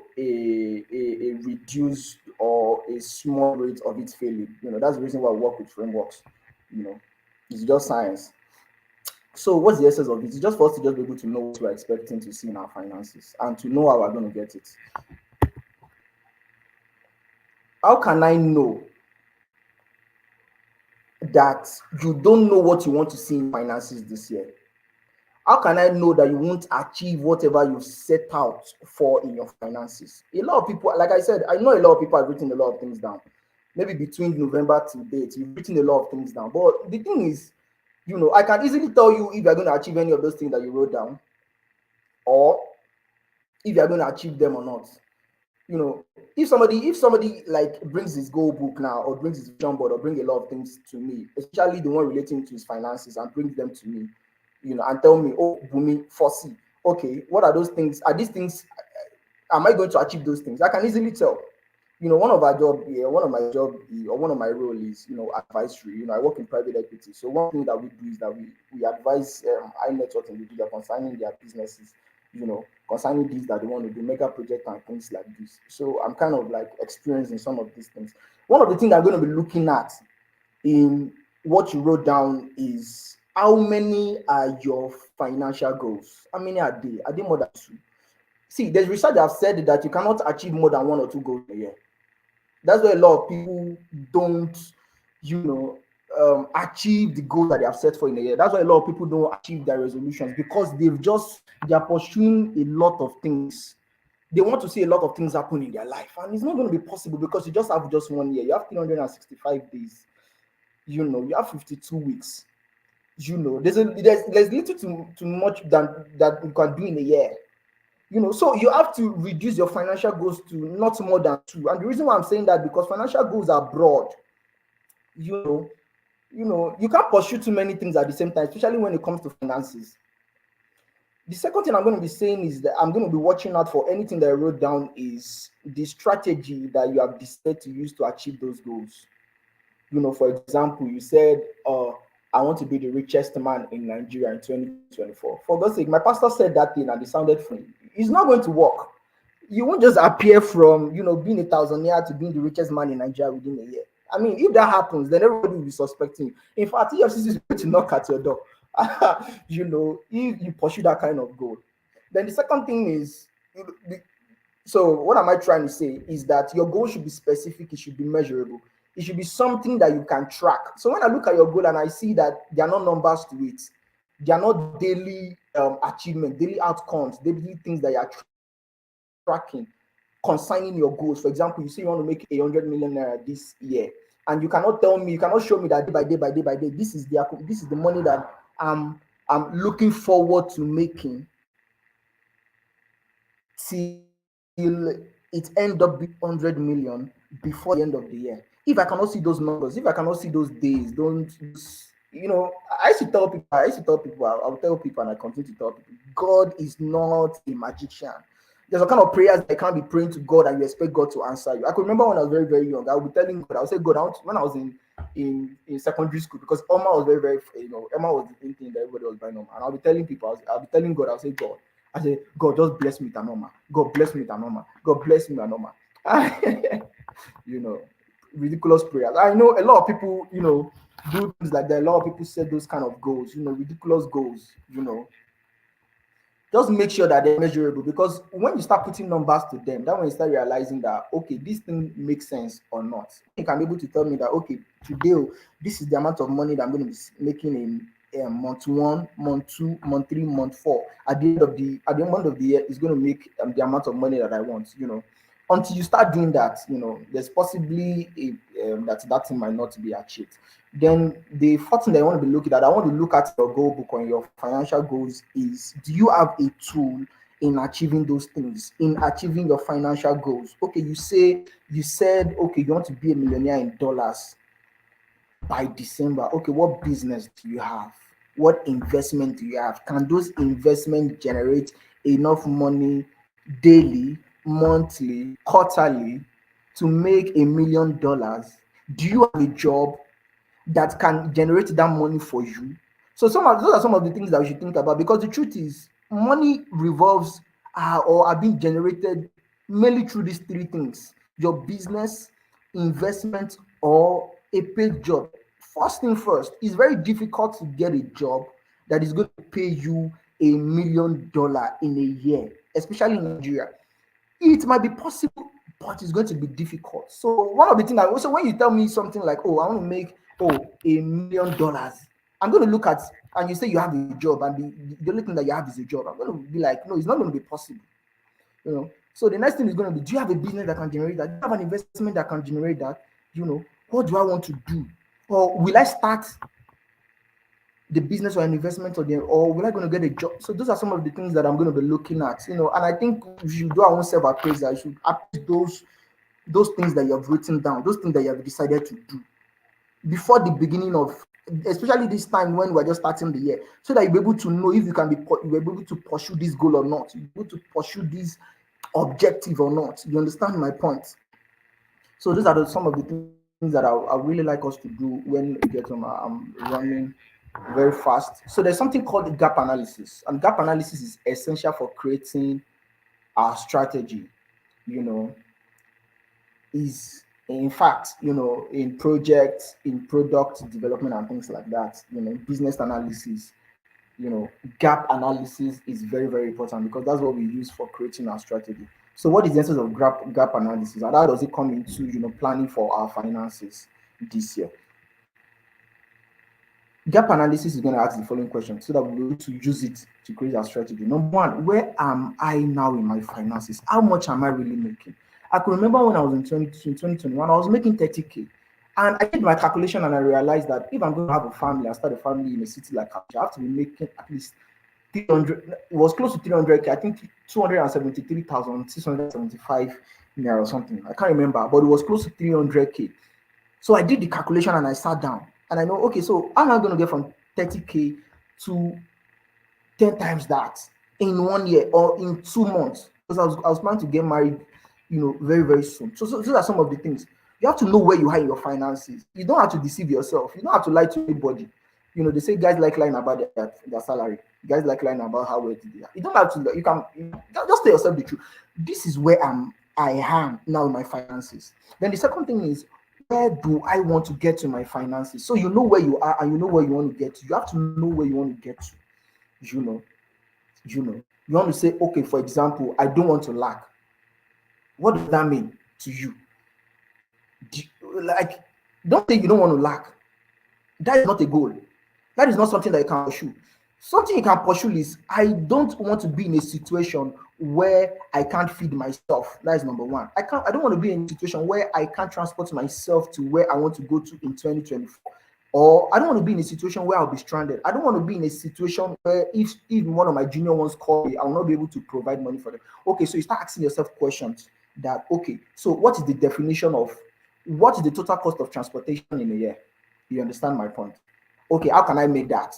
reduced or a small rate of it failing. That's the reason why we work with frameworks. you know it's just science. So what's the essence of it? It's just for us to just be able to know what we're expecting to see in our finances and to know how we're going to get it. How can I know that you don't know what you want to see in finances this year? How can I know that you won't achieve whatever you set out for in your finances? A lot of people, like I said, I know a lot of people have written a lot of things down. Maybe between November to date, you've written a lot of things down. But the thing is, I can easily tell you if you're going to achieve any of those things that you wrote down, or if you're going to achieve them or not. If somebody like brings his goal book now, or brings his vision board, or bring a lot of things to me, especially the one relating to his finances, and brings them to me, and tell me, oh, Bumi, foresee, okay, what are those things? Are these things, am I going to achieve those things? I can easily tell. One of our job here, one of my job or one of my role is, advisory. I work in private equity. So one thing that we do is that we advise high net worth individuals concerning their businesses, concerning these that they want to do, mega project and things like this. So I'm kind of like experiencing some of these things. One of the things I'm going to be looking at in what you wrote down is how many are your financial goals? How many are they? Are they more than two? See, there's research that have said that you cannot achieve more than one or two goals a year. That's why a lot of people don't, achieve the goals that they have set for in a year. That's why a lot of people don't achieve their resolutions, because they are pursuing a lot of things. They want to see a lot of things happen in their life, and it's not going to be possible because you just have just 1 year. You have 365 days. You have 52 weeks. There's little to much that you can do in a year. So you have to reduce your financial goals to not more than two. And the reason why I'm saying that, because financial goals are broad. You can't pursue too many things at the same time, especially when it comes to finances. The second thing I'm going to be saying is that I'm going to be watching out for anything that I wrote down is the strategy that you have decided to use to achieve those goals. For example, you said, I want to be the richest man in Nigeria in 2024. For God's sake, my pastor said that thing and it sounded funny. It's not going to work. You won't just appear from, being a thousandaire to being the richest man in Nigeria within a year. I mean, if that happens, then everybody will be suspecting you. In fact, EFCC is going to knock at your door, if you pursue that kind of goal. Then the second thing is, so what am I trying to say is that your goal should be specific, it should be measurable. It should be something that you can track. So when I look at your goal and I see that there are no numbers to it, there are not daily achievement, daily outcomes, daily things that you are tracking concerning your goals. For example, you say you want to make 100 million naira this year, and you cannot show me that day by day by day by day, this is the money that I'm looking forward to making till it end up being 100 million before the end of the year. If I cannot see those numbers, if I cannot see those days, don't I used to tell people, I'll tell people, and I continue to tell people, God is not a magician. There's a kind of prayers that you can't be praying to God and you expect God to answer you. I could remember when I was very, very young, I would be telling God, I would say, God, when I was in secondary school, because Emma was very, very, Emma was the thing that everybody was buying on. And I'll be telling people, I'll be telling God, I'll say, God, I say, God, just bless me with an Norma. God bless me with an Norma. God bless me with an Norma. Ridiculous prayers. I know a lot of people, do things like that. A lot of people set those kind of goals, ridiculous goals, Just make sure that they're measurable, because when you start putting numbers to them, then when you start realizing that, okay, this thing makes sense or not. You can be able to tell me that, okay, today, this is the amount of money that I'm going to be making in month 1, month 2, month 3, month 4. At the end of the year, it's going to make the amount of money that I want, Until you start doing that, there's possibly that thing might not be achieved. Then the fourth thing that I want to be looking at, I want to look at your goal book on your financial goals is, do you have a tool in achieving those things, in achieving your financial goals? Okay, you said, okay, you want to be a millionaire in dollars by December. Okay, what business do you have? What investment do you have? Can those investments generate enough money daily, monthly, quarterly to make $1 million? Do you have a job that can generate that money for you? So those are some of the things that we should think about, because the truth is money revolves or are being generated mainly through these three things: your business, investment, or a paid job. First thing first, it's very difficult to get a job that is going to pay you $1 million in a year, especially in Nigeria. It might be possible, but it's going to be difficult. So one of the things that also, when you tell me something like, oh, I want to make $1 million, I'm going to look at, and you say you have a job, and the only thing that you have is a job. I'm going to be like, no, it's not going to be possible. So the next thing is going to be, do you have a business that can generate that? Do you have an investment that can generate that? What do I want to do? Or will I start the business or an investment, or will I going to get a job? So those are some of the things that I'm going to be looking at. And I think we should do our own self appraisal. I should appraise those things that you have written down, those things that you have decided to do before the beginning of, especially this time when we're just starting the year, so that you'll be able to know if you'll be able to pursue this goal or not, you'll be able to pursue this objective or not. You understand my point? So those are some of the things that I really like us to do when we get running very fast. So there's something called the gap analysis, and gap analysis is essential for creating our strategy. You know, is in fact, in projects, in product development and things like that, business analysis, gap analysis is very, very important, because that's what we use for creating our strategy. So what is the essence of gap analysis, and how does it come into planning for our finances this year? Gap analysis is going to ask the following question so that we'll be able to use it to create our strategy. Number one, where am I now in my finances? How much am I really making? I could remember when I was in 2021, I was making 30K. And I did my calculation and I realized that if I'm going to have a family, I start a family in a city like Abuja, I have to be making at least 300. It was close to 300K. I think 273,675 naira or something. I can't remember, but it was close to 300K. So I did the calculation and I sat down and I know, okay, so how am I going to get from 30K to 10 times that in 1 year or in 2 months? Because I was planning to get married, very, very soon. So those are some of the things. You have to know where you are in your finances. You don't have to deceive yourself. You don't have to lie to anybody. They say guys like lying about their salary. Guys like lying about how wealthy they are. You don't have to. You can just tell yourself the truth. This is where I am now in my finances. Then the second thing is, where do I want to get to my finances? So you know where you are and you know where you want to get to. You have to know where you want to get to. You know, you want to say, okay, for example, I don't want to lack. What does that mean to you? Like, don't say you don't want to lack. That is not a goal. That is not something that you can pursue. Something you can pursue is, I don't want to be in a situation where I can't feed myself. That is number one. I don't want to be in a situation where I can't transport myself to where I want to go to in 2024. Or I don't want to be in a situation where I'll be stranded. I don't want to be in a situation where if even one of my junior ones call me, I will not be able to provide money for them. Okay, so you start asking yourself questions that, okay, so what is the definition of, what is the total cost of transportation in a year? You understand my point? Okay, how can I make that?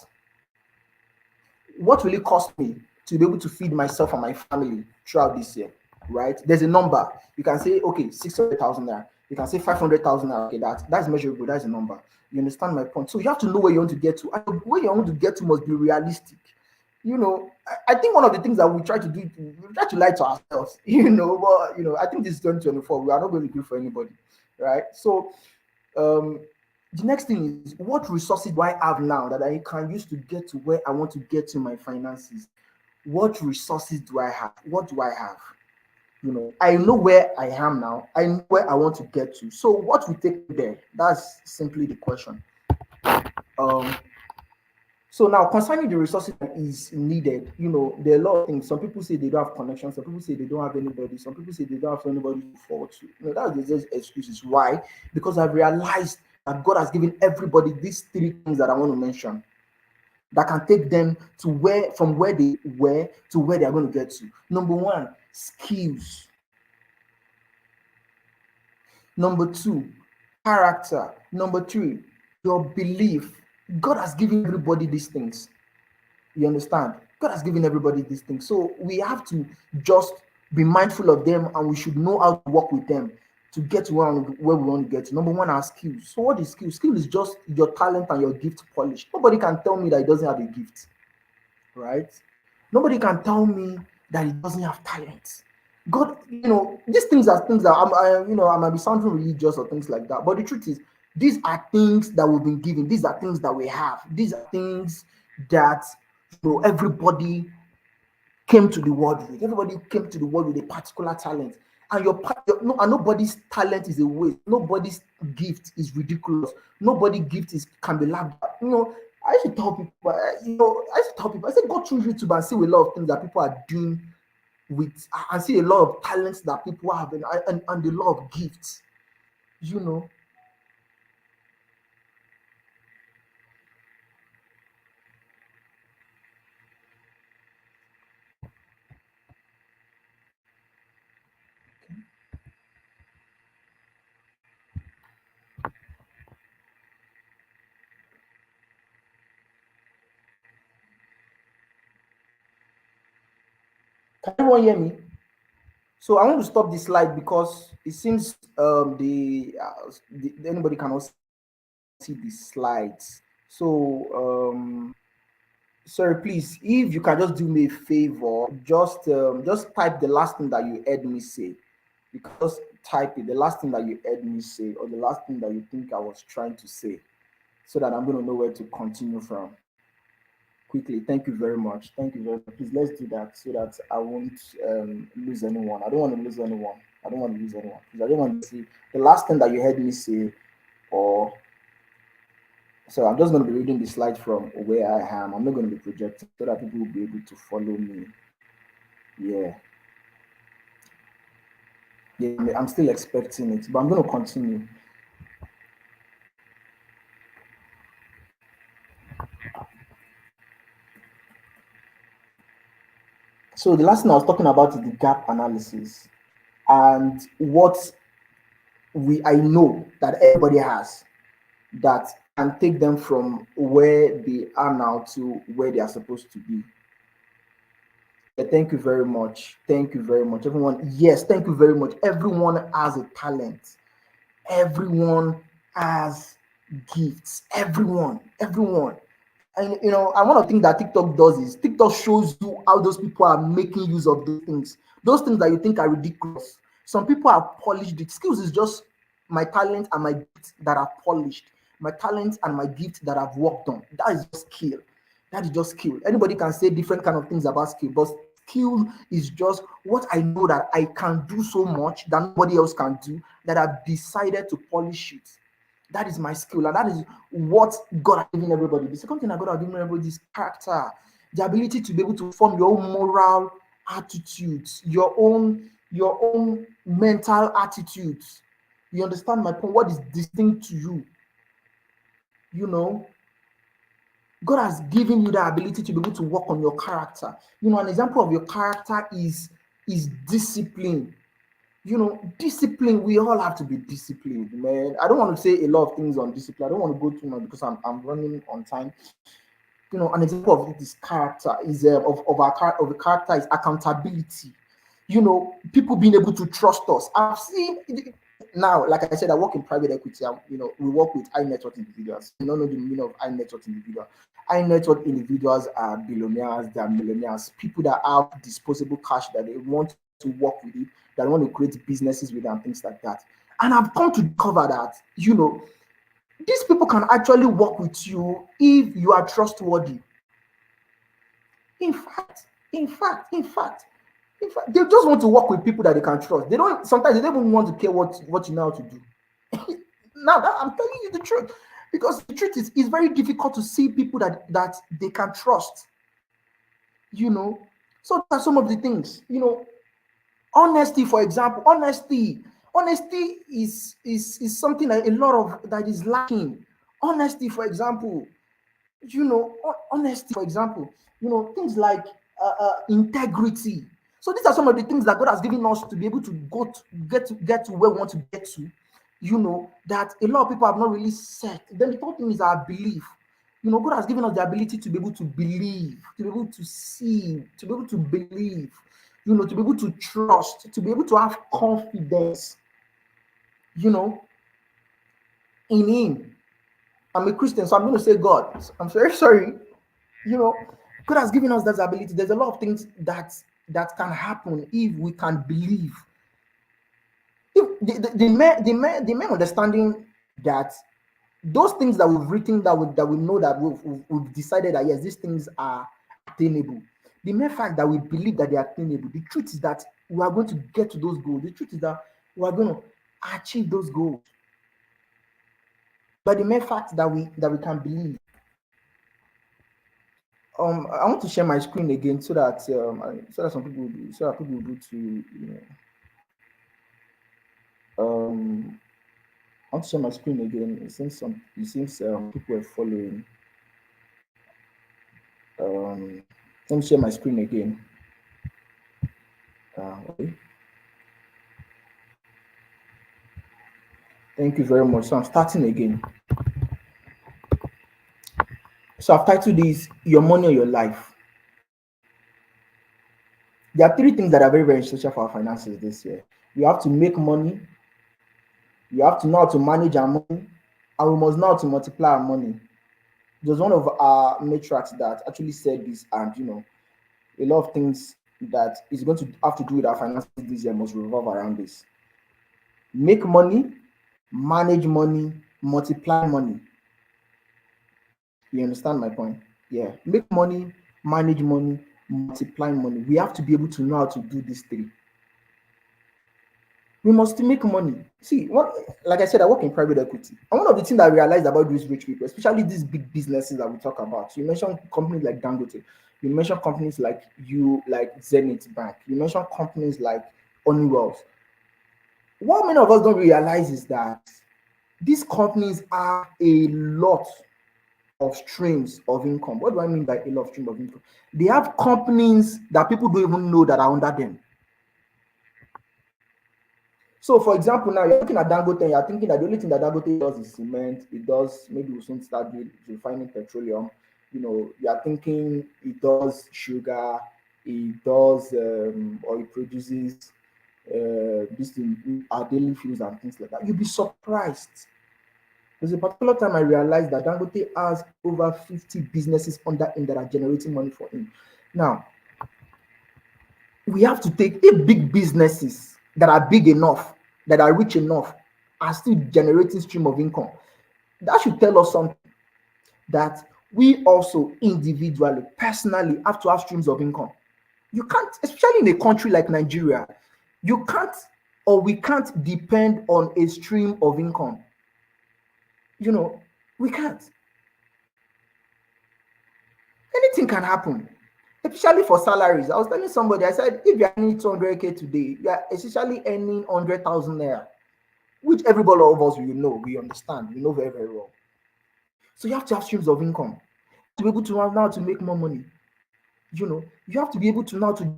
What will it cost me to be able to feed myself and my family throughout this year? Right? There's a number. You can say, okay, 600,000 naira. You can say 500,000 naira. Okay, that's measurable. That's a number. You understand my point? So you have to know where you want to get to. And where you want to get to must be realistic. I think one of the things that we try to do, we try to lie to ourselves. But I think this is 2024. We are not going to do for anybody, right? So, the next thing is, what resources do I have now that I can use to get to where I want to get to my finances? What resources do I have? What do I have? I know where I am now. I know where I want to get to. So what will take me there? That's simply the question. Um, so now, concerning the resources that is needed, there are a lot of things. Some people say they don't have connections. Some people say they don't have anybody. Some people say they don't have anybody to forward to. That's just excuses. Why? Because I've realized that God has given everybody these three things that I want to mention that can take them to from where they were to where they are going to get to. Number one, skills. Number two, character. Number three, your belief. God has given everybody these things. You understand? God has given everybody these things. So we have to just be mindful of them, and we should know how to work with them to get to where we want to get to. Number one, our skills. So what is skill? Skill is just your talent and your gift polished. Nobody can tell me that he doesn't have a gift, right? Nobody can tell me that he doesn't have talent. God, these things are things that I might be sounding religious or things like that. But the truth is, these are things that we've been given. These are things that we have. These are things that everybody came to the world with. Everybody came to the world with a particular talent. And no, and nobody's talent is a waste. Nobody's gift is ridiculous. Nobody's gift is can be laughed at. I should tell people. I said go through YouTube and see a lot of things that people are doing with, and see a lot of talents that people have, and a lot of gifts. You know. Can everyone hear me? So I want to stop this slide because it seems anybody cannot see the slides. Sorry, please, if you can just do me a favor, just type the last thing that you heard me say. You can just type it, the last thing that you heard me say, or the last thing that you think I was trying to say, so that I'm going to know where to continue from quickly. Thank you very much. Thank you very much. Please, let's do that so that I won't lose anyone. I don't want to lose anyone. I don't want to lose anyone. Please, I don't want to see the last thing that you heard me say, or so I'm just going to be reading the slide from where I am. I'm not going to be projecting so that people will be able to follow me. Yeah. Yeah, I'm still expecting it, but I'm going to continue. So the last thing I was talking about is the gap analysis and what I know that everybody has that can take them from where they are now to where they are supposed to be. Yeah, thank you very much. Thank you very much, everyone. Yes, thank you very much. Everyone has a talent. Everyone has gifts. Everyone. And and one of the things that TikTok does is TikTok shows you how those people are making use of those things that you think are ridiculous. Some people are polished. The skills is just my talent and my gift that are polished, my talent and my gift that I've worked on. That is just skill. That is just skill. Anybody can say different kind of things about skill, but skill is just what I know that I can do so much that nobody else can do, that I've decided to polish it. That is my skill, and that is what God has given everybody. The second thing that God has given everybody is character, the ability to be able to form your own moral attitudes, your own mental attitudes. You understand my point? What is distinct to you? You know, God has given you the ability to be able to work on your character. An example of your character is discipline. Discipline, we all have to be disciplined, man. I don't want to say a lot of things on discipline. I don't want to go too much because I'm running on time. An example of this character is of a character is accountability. People being able to trust us. I've seen now, like I said, I work in private equity. We work with high net worth individuals. You don't know the meaning of high net worth individual. High net worth individuals are billionaires, they are millionaires, people that have disposable cash that they want to work with it, that want to create businesses with, and things like that. And I've come to discover that, these people can actually work with you if you are trustworthy. In fact, in fact, in fact, in fact, they just want to work with people that they can trust. They don't sometimes they don't even want to care what you know how to do. Now that I'm telling you the truth, because the truth is it's very difficult to see people that they can trust. You know, so that's some of the things. Honesty, for example, honesty is something that a lot of that is lacking. Honesty, for example, honesty, for example, things like integrity. So these are some of the things that God has given us to be able to get to where we want to get to. That a lot of people have not really set. Then the third thing is our belief. God has given us the ability to be able to believe, to be able to see, to be able to believe, to be able to trust, to be able to have confidence, you know, in Him. I'm a Christian, so I'm going to say God. I'm very sorry. You know, God has given us that ability. There's a lot of things that can happen if we can believe. If the main understanding that those things that we've written, that we know, that we've decided that yes, these things are attainable. The mere fact that we believe that they are attainable, the truth is that we are going to get to those goals. The truth is that we are going to achieve those goals. But the mere fact that we can believe. I want to share my screen again so that people will be able to, I want to share my screen again. It seems people are following. Let me share my screen again. Okay. Thank you very much. So I'm starting again. So I've titled this "Your Money or Your Life." There are three things that are very, very essential for our finances this year. We have to make money, we have to know how to manage our money, and we must know how to multiply our money. There's one of our matriarchs that actually said this, and a lot of things that is going to have to do with our finances this year must revolve around this. Make money, manage money, multiply money. You understand my point? Yeah. Make money, manage money, multiply money. We have to be able to know how to do these three. We must make money. See, like I said, I work in private equity. And one of the things that I realized about these rich people, especially these big businesses that we talk about, you mentioned companies like Dangote, you mentioned companies like Zenith Bank, you mentioned companies like Honeywell. What many of us don't realize is that these companies have a lot of streams of income. What do I mean by a lot of streams of income? They have companies that people don't even know that are under them. So, for example, now you're looking at Dangote and you're thinking that the only thing that Dangote does is cement. It does, maybe we'll soon start refining petroleum. You're thinking it does sugar, it does, or it produces this thing, our daily fuels and things like that. You'll be surprised. There's a particular time I realized that Dangote has over 50 businesses under him that are generating money for him. Now, we have to take if big businesses that are big enough, that are rich enough, are still generating stream of income. That should tell us something, that we also individually, personally, have to have streams of income. You can't, especially in a country like Nigeria, you can't, or we can't depend on a stream of income. We can't. Anything can happen, especially for salaries. I was telling somebody, I said, if you're earning 200K today, you are essentially earning 100,000 naira, which everybody of us we understand, we know very, very well. So you have to have streams of income to be able to now to make more money. You have to be able to now to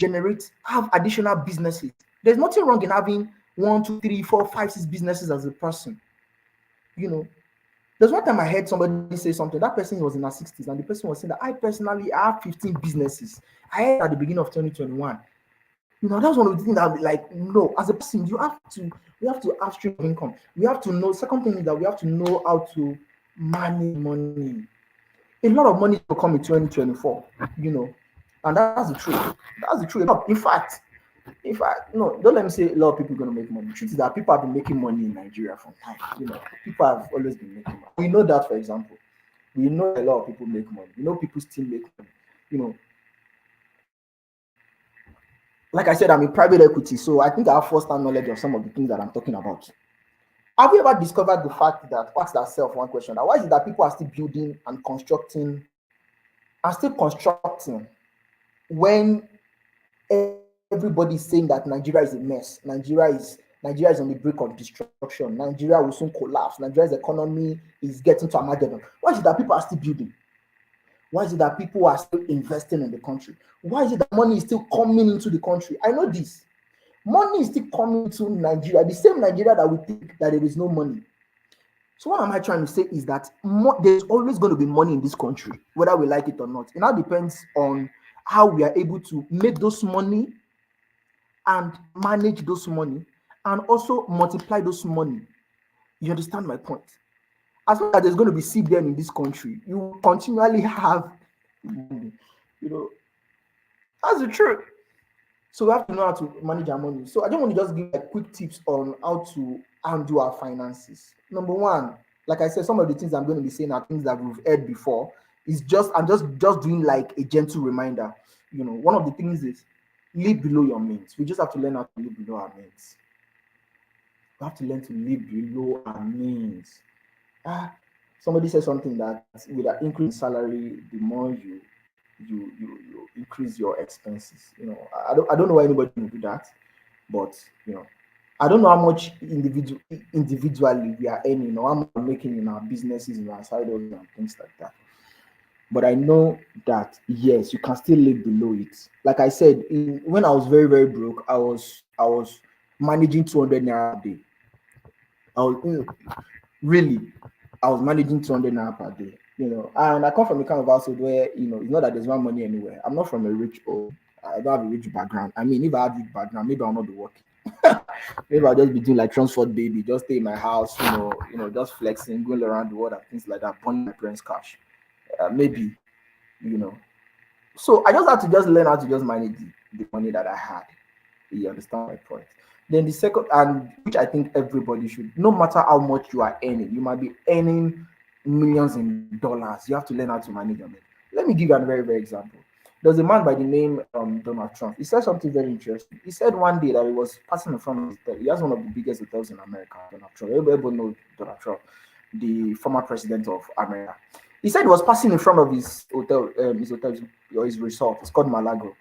have additional businesses. There's nothing wrong in having 1, 2, 3, 4, 5, 6 businesses as a person. There's one time I heard somebody say something. That person was in her 60s, and the person was saying that I personally have 15 businesses. I heard at the beginning of 2021. That's one of the things that no, as a person, we have to have stream of income. We have to know. Second thing is that we have to know how to manage money. A lot of money will come in 2024, and that's the truth. That's the truth. In fact, no, don't let me say a lot of people are going to make money. The truth is that people have been making money in Nigeria from time. People have always been making money. We know that, for example. We know a lot of people make money. People still make money. Like I said, I'm in private equity, so I think I have first-hand knowledge of some of the things that I'm talking about. Have you ever discovered the fact that, ask yourself one question, why is it that people are still building and constructing when everybody is saying that Nigeria is a mess, Nigeria is on the brink of destruction, Nigeria will soon collapse, Nigeria's economy is getting to Armageddon? Why is it that people are still building? Why is it that people are still investing in the country? Why is it that money is still coming into the country? I know this. Money is still coming to Nigeria, the same Nigeria that we think that there is no money. So what am I trying to say is that there's always going to be money in this country, whether we like it or not. It now depends on how we are able to make those money and manage those money and also multiply those money. You understand my point? As long as there's going to be CBN in this country, you will continually have money. You know, that's the truth. So we have to know how to manage our money. So I just want to just give like quick tips on how to handle our finances. Number one, like I said, some of the things I'm going to be saying are things that we've heard before. It's just I'm just doing like a gentle reminder. One of the things is live below your means. We just have to learn how to live below our means. We have to learn to live below our means. Somebody said something that with an increase in salary, the more you increase your expenses. I don't know why anybody will do that, but I don't know how much individually we are earning or how much we're making in our businesses, in our side hustles and things like that. But I know that yes, you can still live below it. Like I said, when I was very very broke, I was managing 200 naira a day. I was really I was managing 200 naira per day. And I come from a kind of household where it's not that there's no money anywhere. I'm not from a rich home. I don't have a rich background. I mean, if I had rich background, maybe I'll not be working. Maybe I'll just be doing like transport baby, just stay in my house, just flexing, going around the world and things like that, burning my parents' cash. Maybe, you know. So I just had to just learn how to just manage the money that I had. You understand my point? Then the second, and which I think everybody should, no matter how much you are earning, you might be earning millions in dollars. You have to learn how to manage your money. Let me give you a very, very example. There's a man by the name Donald Trump. He said something very interesting. He said one day that he was passing in front of his hotel. He has one of the biggest hotels in America, Donald Trump. Everybody knows Donald Trump, the former president of America. He said he was passing in front of his hotel or his resort. It's called Malago.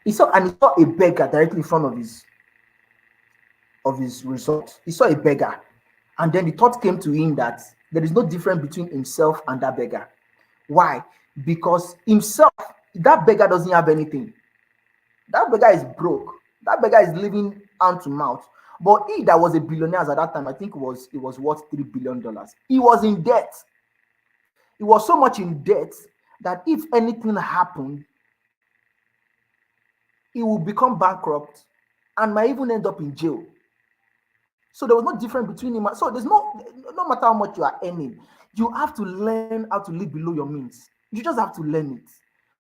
He saw a beggar directly in front of his resort. He saw a beggar, and then the thought came to him that there is no difference between himself and that beggar. Why? Because himself, that beggar doesn't have anything. That beggar is broke. That beggar is living hand to mouth. But he that was a billionaire at that time, I think it was worth $3 billion. He was in debt. He was so much in debt that if anything happened, he will become bankrupt and might even end up in jail. So there was no difference between him. So there's no matter how much you are earning, you have to learn how to live below your means. You just have to learn it.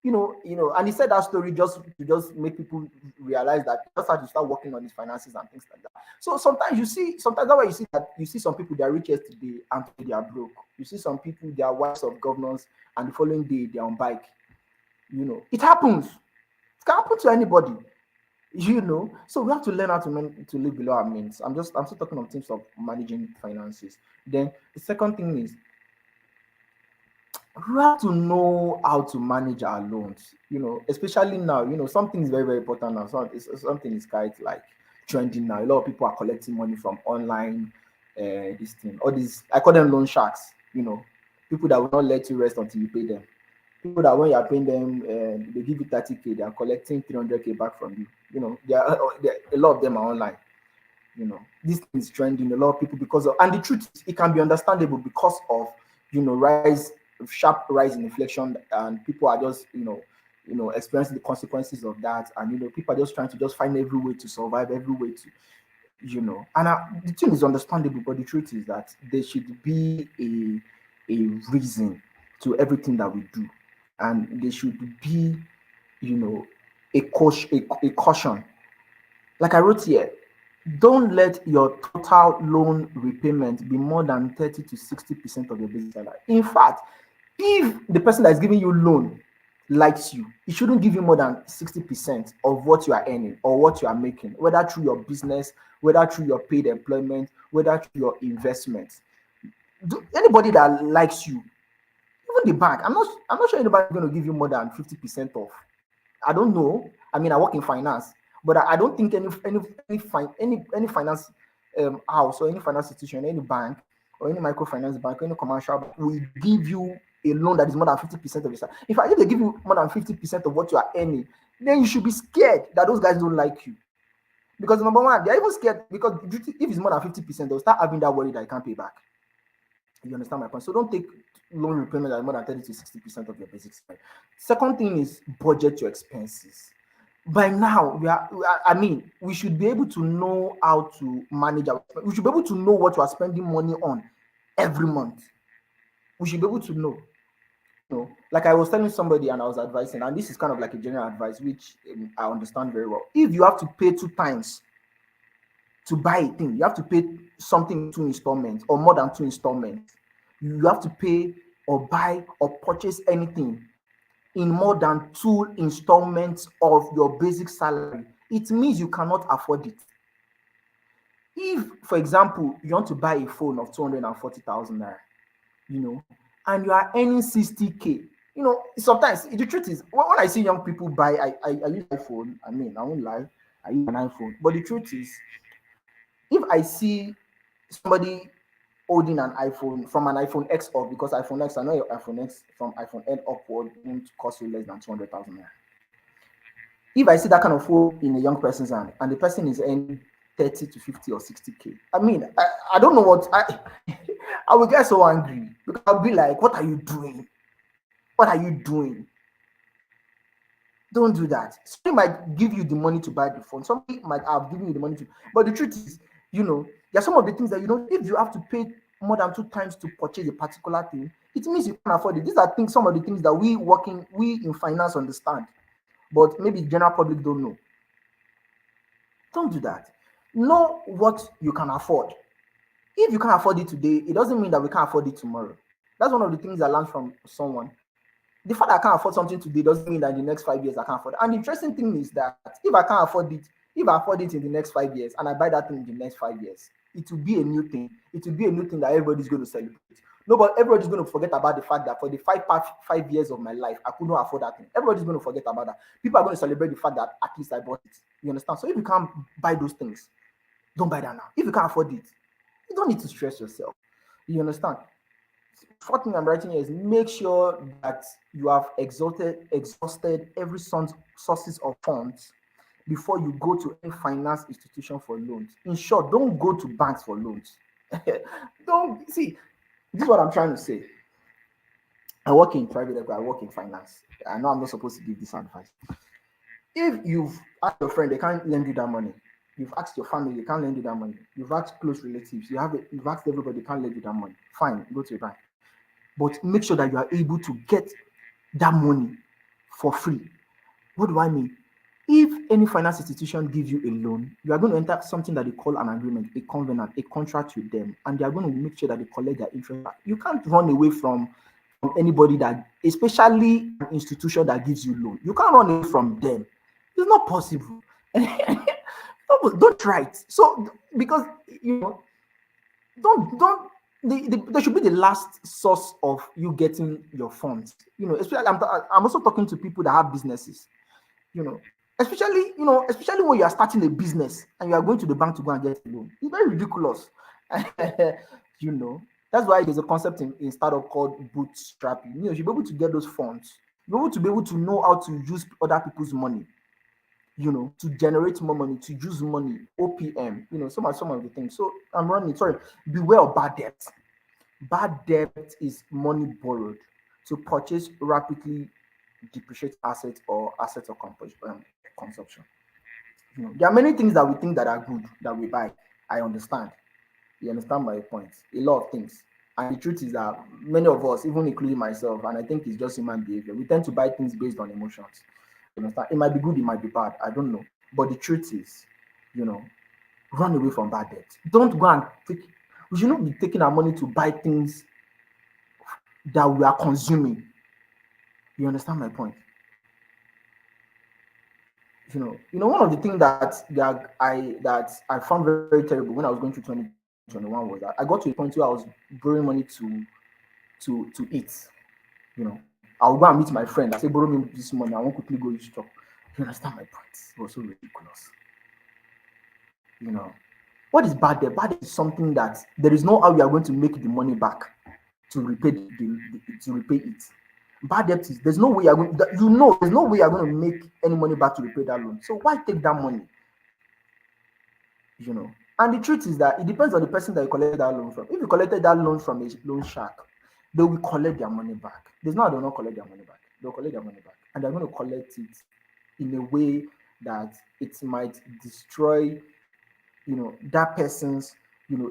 And he said that story just to just make people realize that just have to start working on his finances and things like that. So sometimes that's why you see some people they are rich yesterday and today they are broke. You see some people they are wives of governors and the following day they are on bike. It happens. It can happen to anybody. So we have to learn how to live below our means. I'm still talking on things of managing finances. Then the second thing is we have to know how to manage our loans. Especially now. Something is very very important now. Something is quite like trending now. A lot of people are collecting money from online. This thing, all these I call them loan sharks. People that will not let you rest until you pay them. People that when you are paying them, they give you 30K, they are collecting 300K back from you. A lot of them are online. This thing is trending. A lot of people and the truth is, it can be understandable because of sharp rise in inflation, and people are just experiencing the consequences of that, and people are just trying to just find every way to survive, every way to and the thing is understandable, but the truth is that there should be a reason to everything that we do, and there should be a caution. Like I wrote here, don't let your total loan repayment be more than 30 to 60% of your basic salary. In fact, if the person that is giving you loan likes you, it shouldn't give you more than 60% of what you are earning or what you are making, whether through your business, whether through your paid employment, whether through your investments. Anybody that likes you, even the bank, I'm not sure anybody's going to give you more than 50% off. I don't know. I mean, I work in finance, but I don't think any finance house or any finance institution, any bank or any microfinance bank, or any commercial bank will give you a loan that is more than 50% of your salary. In fact, if they give you more than 50% of what you are earning, then you should be scared that those guys don't like you. Because number one, they're even scared because if it's more than 50%, they'll start having that worry that you can't pay back. You understand my point? So don't take loan repayment as more than 30 to 60% of your basic salary. Second thing is budget your expenses. By now, I mean, we should be able to know how to manage our. We should be able to know what we are spending money on every month. We should be able to know. Like I was telling somebody and I was advising, and this is kind of like a general advice, which I understand very well. If you have to pay 2 times to buy a thing, you have to pay something in 2 installments or more than 2 installments. You have to pay or buy or purchase anything in more than 2 installments of your basic salary. It means you cannot afford it. If, for example, you want to buy a phone of 240,000 naira, and you are earning 60K, sometimes the truth is, when I see young people buy, I use iPhone. I mean, I won't lie, I use an iPhone. But the truth is, if I see somebody holding an iPhone from an iPhone X up, because iPhone X, I know your iPhone X from iPhone N upward won't cost you less than 200,000 naira. If I see that kind of phone in a young person's hand and the person is earning 30 to 50 or 60K, I mean, I don't know what I will get so angry because I'll be like, what are you doing? What are you doing? Don't do that. Somebody might give you the money to buy the phone. Somebody might have given you the money to, but the truth is, there are some of the things that if you have to pay more than 2 times to purchase a particular thing, it means you can't afford it. These are some of the things that we in finance understand, but maybe the general public don't know. Don't do that. Know what you can afford. If you can't afford it today, it doesn't mean that we can't afford it tomorrow. That's one of the things I learned from someone. The fact that I can't afford something today doesn't mean that in the next 5 years I can't afford it. And the interesting thing is that if I can't afford it, if I afford it in the next 5 years and I buy that thing in the next 5 years, it will be a new thing. It will be a new thing that everybody's going to celebrate. No, but everybody's going to forget about the fact that for the 5 years of my life, I could not afford that thing. Everybody's going to forget about that. People are going to celebrate the fact that at least I bought it. You understand? So if you can't buy those things, don't buy that now. If you can't afford it, you don't need to stress yourself. You understand? Fourth thing I'm writing here is make sure that you have exhausted every sources of funds before you go to any finance institution for loans. In short, don't go to banks for loans. Don't see. This is what I'm trying to say. I work in private equity. I work in finance. I know I'm not supposed to give this advice. If you've asked your friend, they can't lend you that money. You've asked your family, they can't lend you that money. You've asked close relatives, you've asked everybody, they can't lend you that money. Fine, go to a bank. But make sure that you are able to get that money for free. What do I mean? If any finance institution gives you a loan, you are going to enter something that they call an agreement, a covenant, a contract with them, and they are going to make sure that they collect their interest back. You can't run away from anybody that, especially an institution that gives you loan. You can't run away from them. It's not possible. Don't try it. So because don't they should be the last source of you getting your funds. Especially I'm also talking to people that have businesses. Especially when you are starting a business and you are going to the bank to go and get a loan. It's very ridiculous. That's why there's a concept in startup called bootstrapping. You should be able to get those funds. You're be able to know how to use other people's money. To generate more money, to use money, OPM, some of the things. So I'm running, sorry, beware of bad debt. Bad debt is money borrowed to purchase rapidly depreciate assets or assets of consumption. There are many things that we think that are good that we buy. I understand. You understand my point? A lot of things. And the truth is that many of us, even including myself, and I think it's just human behavior, we tend to buy things based on emotions. You understand? It might be good, it might be bad. I don't know. But the truth is, run away from bad debt. Don't go and take. We should not be taking our money to buy things that we are consuming. You understand my point? One of the things that I found very, very terrible when I was going through 2021 was that I got to a point where I was borrowing money to eat. I'll go and meet my friend. I say, borrow me this money. I want quickly go to shop. You understand my point? It was so ridiculous. What is bad debt? Bad debt is something that there is no how you are going to make the money back to repay to repay it. Bad debt is there's no way you're going. There's no way you're going to make any money back to repay that loan. So why take that money? And the truth is that it depends on the person that you collected that loan from. If you collected that loan from a loan shark, they will collect their money back. There's no how they will not collect their money back. They'll collect their money back. And they're going to collect it in a way that it might destroy, that person's,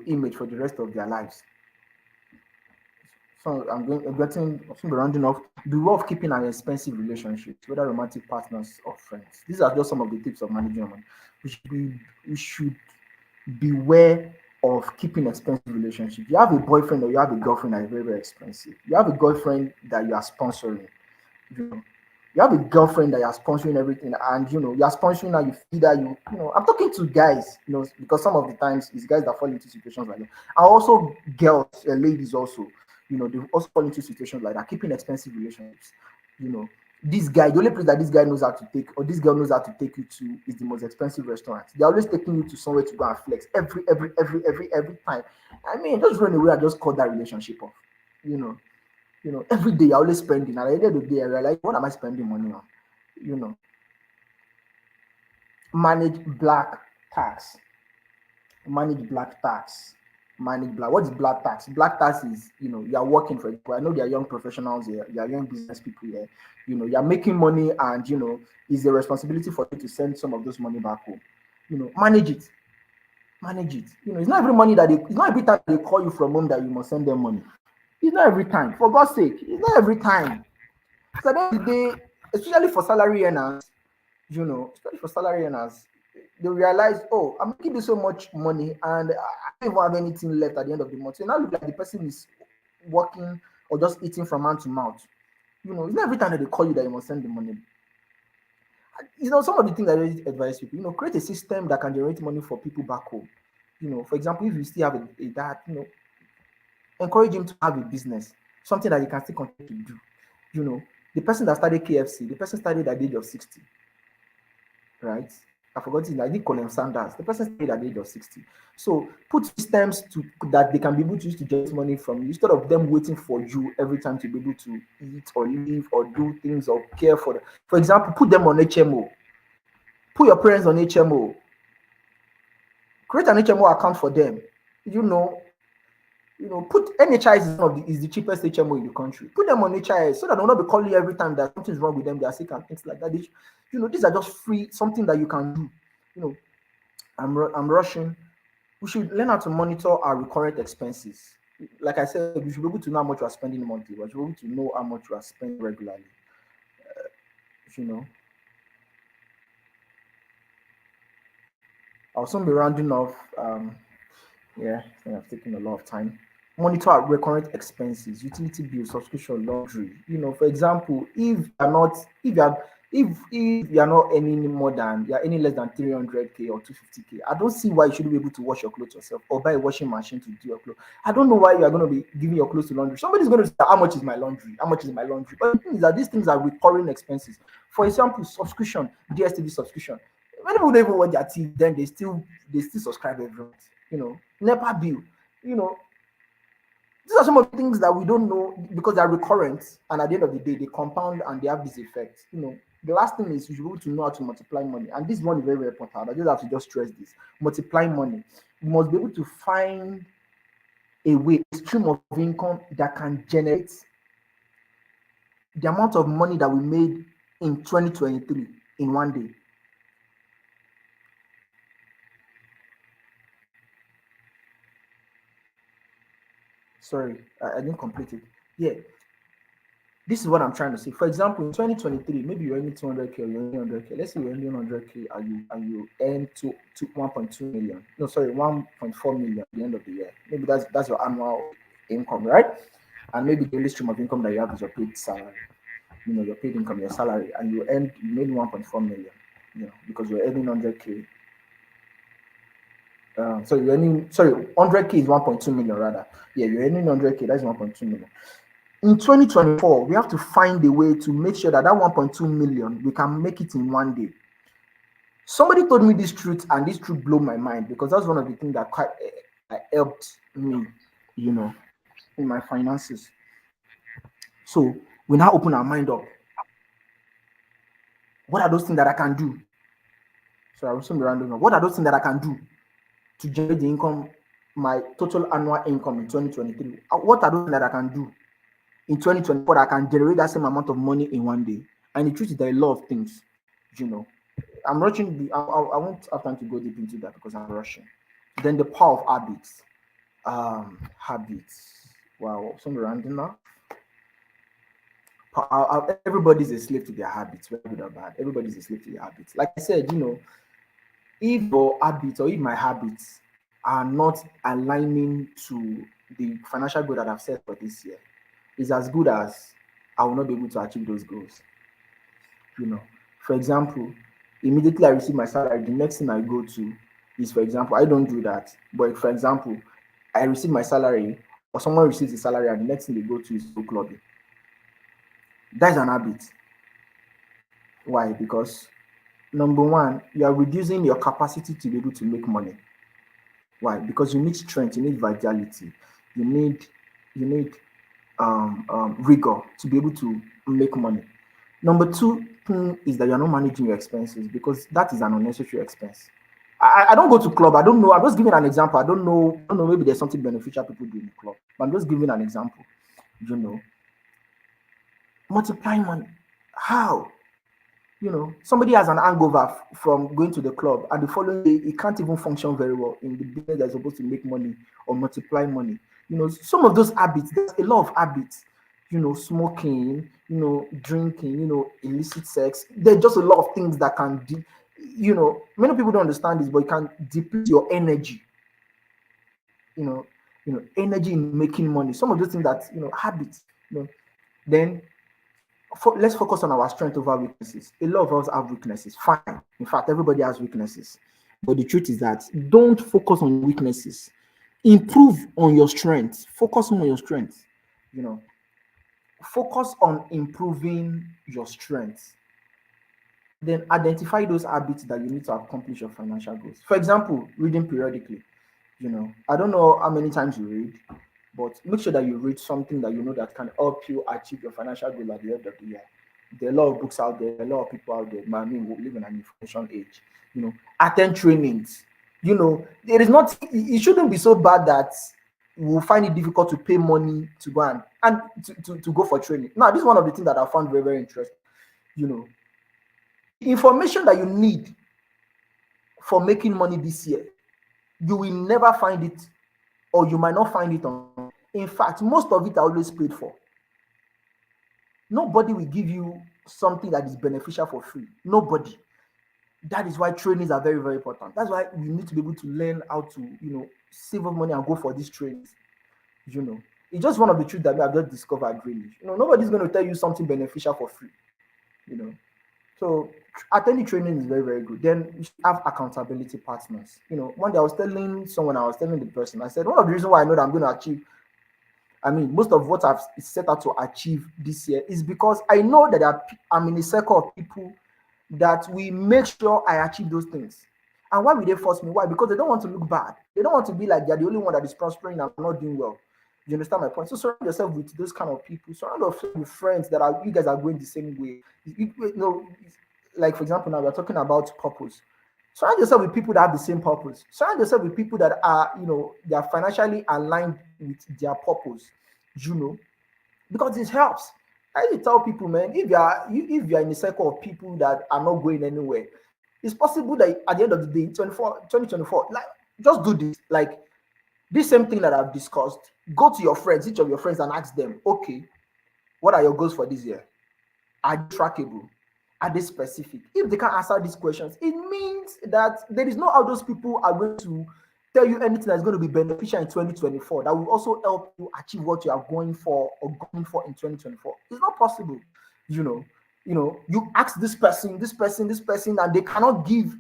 image for the rest of their lives. So I'm soon be rounding off. Beware of keeping an expensive relationships, whether romantic partners or friends. These are just some of the tips of managing your money. We should beware of keeping expensive relationships. You have a boyfriend or you have a girlfriend that is very, very expensive. You have a girlfriend that you are sponsoring. You know, you have a girlfriend that you are sponsoring everything, and you are sponsoring and you feel that I'm talking to guys, because some of the times it's guys that fall into situations like that. And also girls, ladies also, they also fall into situations like that, keeping expensive relationships. You know, this guy, the only place that this guy knows how to take, or this girl knows how to take you to, is the most expensive restaurant. They're always taking you to somewhere to go and flex every time. I mean, just run away and just cut that relationship off. You know, every day you're always spending. And at the end of the day, I realize, what am I spending money on? You know, manage black tax. Manage black tax. Manage black. What is black tax? Black tax is, you are working, for example. I know there are young professionals here, there are young business people here. You're making money, and it's a responsibility for you to send some of those money back home. Manage it. Manage it. It's not every money it's not every time they call you from home that you must send them money. It's not every time. For God's sake, it's not every time. So at the end of the day, especially for salary earners, they realize, oh, I'm making this so much money and I don't even have anything left at the end of the month. So now look like the person is working or just eating from hand to mouth. It's not every time that they call you that you must send the money. Some of the things I really advise people, create a system that can generate money for people back home. For example, if you still have a dad, encourage him to have a business, something that he can still continue to do. The person that started KFC, the person started at the age of 60, right? I forgot his name. I think Colin Sanders. The person started at the age of 60. So put systems that they can be able to use to generate money from you, instead of them waiting for you every time to be able to eat or live or do things or care for them. For example, put them on HMO. Put your parents on HMO. Create an HMO account for them. Put NHIS is the cheapest HMO in the country. Put them on HIS so that they'll not be calling you every time that something's wrong with them, they are sick and things like that. These are just free, something that you can do. I'm rushing. We should learn how to monitor our recurrent expenses. Like I said, we should be able to know how much we are spending monthly, but we should be able to know how much we are spending regularly. You know, I'll soon be rounding off. Yeah, I've taken a lot of time. Monitor our recurrent expenses, utility bills, subscription, laundry. For example, if you're not earning you're earning less than 300K or 250K, I don't see why you shouldn't be able to wash your clothes yourself or buy a washing machine to do your clothes. I don't know why you are going to be giving your clothes to laundry. Somebody's going to say, how much is my laundry? How much is my laundry? But the thing is that these things are recurring expenses. For example, subscription, DSTV subscription. When people don't even want their TV, then they still subscribe every month. NEPA bill. These are some of the things that we don't know because they're recurrent, and at the end of the day, they compound and they have this effect. The last thing is you should be able to know how to multiply money, and this one is very, very important. I just have to just stress this: multiply money. You must be able to find a way, a stream of income that can generate the amount of money that we made in 2023 in one day. Sorry, I didn't complete it. Yeah, this is what I'm trying to say. For example, in 2023, maybe you're earning 200K or you're earning 100K. Let's say you're earning 100K and you earn 1.2 million. No, sorry, 1.4 million at the end of the year. Maybe that's your annual income, right? And maybe the only stream of income that you have is your paid salary. Your paid income, your salary, and you made 1.4 million. Because you're earning 100K. So you're earning, 100K is 1.2 million rather. Yeah, you're earning 100K, that's 1.2 million. In 2024, we have to find a way to make sure that 1.2 million, we can make it in one day. Somebody told me this truth, and this truth blew my mind, because that's one of the things that helped me, in my finances. So we now open our mind up. What are those things that I can do? So I will soon be rounding up. What are those things that I can do? to generate the income, my total annual income in 2023. What are those things that I can do in 2024 that I can generate that same amount of money in one day? And the truth is, there are a lot of things, you know. I'm rushing. I won't have time to go deep into that because I'm rushing. Then the power of habits. Habits. Wow, some random now. Everybody's a slave to their habits, whether good or bad. Everybody's a slave to their habits. Like I said, if your habits or if my habits are not aligning to the financial goal that I've set for this year, is as good as I will not be able to achieve those goals. For example, immediately I receive my salary, the next thing I go to is, for example, I don't do that, but for example, I receive my salary or someone receives the salary and the next thing they go to is go clubbing. That's an habit. Why? Because number one, you are reducing your capacity to be able to make money. Why? Because you need strength, you need vitality, you need rigor to be able to make money. Number two thing is that you're not managing your expenses, because that is an unnecessary expense. I don't go to club. I don't know. I'm just giving an example. I don't know. Maybe there's something beneficial people do in the club, but I'm just giving an example. Multiplying money. How? Somebody has an hangover from going to the club, and the following day he can't even function very well in the business that's supposed to make money or multiply money. Some of those habits, there's a lot of habits, smoking, drinking, illicit sex. There's just a lot of things that can many people don't understand this, but it can deplete your energy, energy in making money. Some of those things that, habits, then let's focus on our strength over weaknesses. A lot of us have weaknesses. Fine. In fact, everybody has weaknesses. But the truth is that don't focus on weaknesses. Improve on your strengths. Focus on your strengths. Focus on improving your strengths. Then identify those habits that you need to accomplish your financial goals. For example, reading periodically. I don't know how many times you read, but make sure that you read something that you know that can help you achieve your financial goal at the end of the year. There are a lot of books out there, a lot of people out there. I mean, we live in an information age. Attend trainings. There is not. It shouldn't be so bad that we'll find it difficult to pay money to go and to go for training. Now, this is one of the things that I found very, very interesting. Information that you need for making money this year, you will never find it, or you might not find it on. In fact, most of it are always paid for. Nobody will give you something that is beneficial for free. Nobody. That is why trainings are very, very important. That's why we need to be able to learn how to, save up money and go for these trainings. It's just one of the truths that I've just discovered, really. Nobody's going to tell you something beneficial for free. So attending training is very, very good. Then you should have accountability partners. One day I was telling the person, I said, one of the reasons why I know that I'm going to achieve, most of what I've set out to achieve this year is because I know that I'm in a circle of people that we make sure I achieve those things. And why will they force me? Why? Because they don't want to look bad. They don't want to be like they're the only one that is prospering and not doing well. You understand my point? So surround yourself with those kind of people. Surround yourself with friends that you guys are going the same way. Like for example, now we're talking about purpose. Surround yourself with people that have the same purpose. Surround yourself with people that are, they are financially aligned with their purpose. Because it helps. I need to tell people, man, if you are in a circle of people that are not going anywhere, it's possible that at the end of the day, 2024, like just do this. Like this same thing that I've discussed, go to your friends, each of your friends, and ask them, okay, what are your goals for this year? Are they trackable? Are they specific? If they can't answer these questions, it means that there is no how those people are going to tell you anything that's going to be beneficial in 2024 that will also help you achieve what you are going for or going for in 2024. It's not possible. You ask this person, and they cannot give.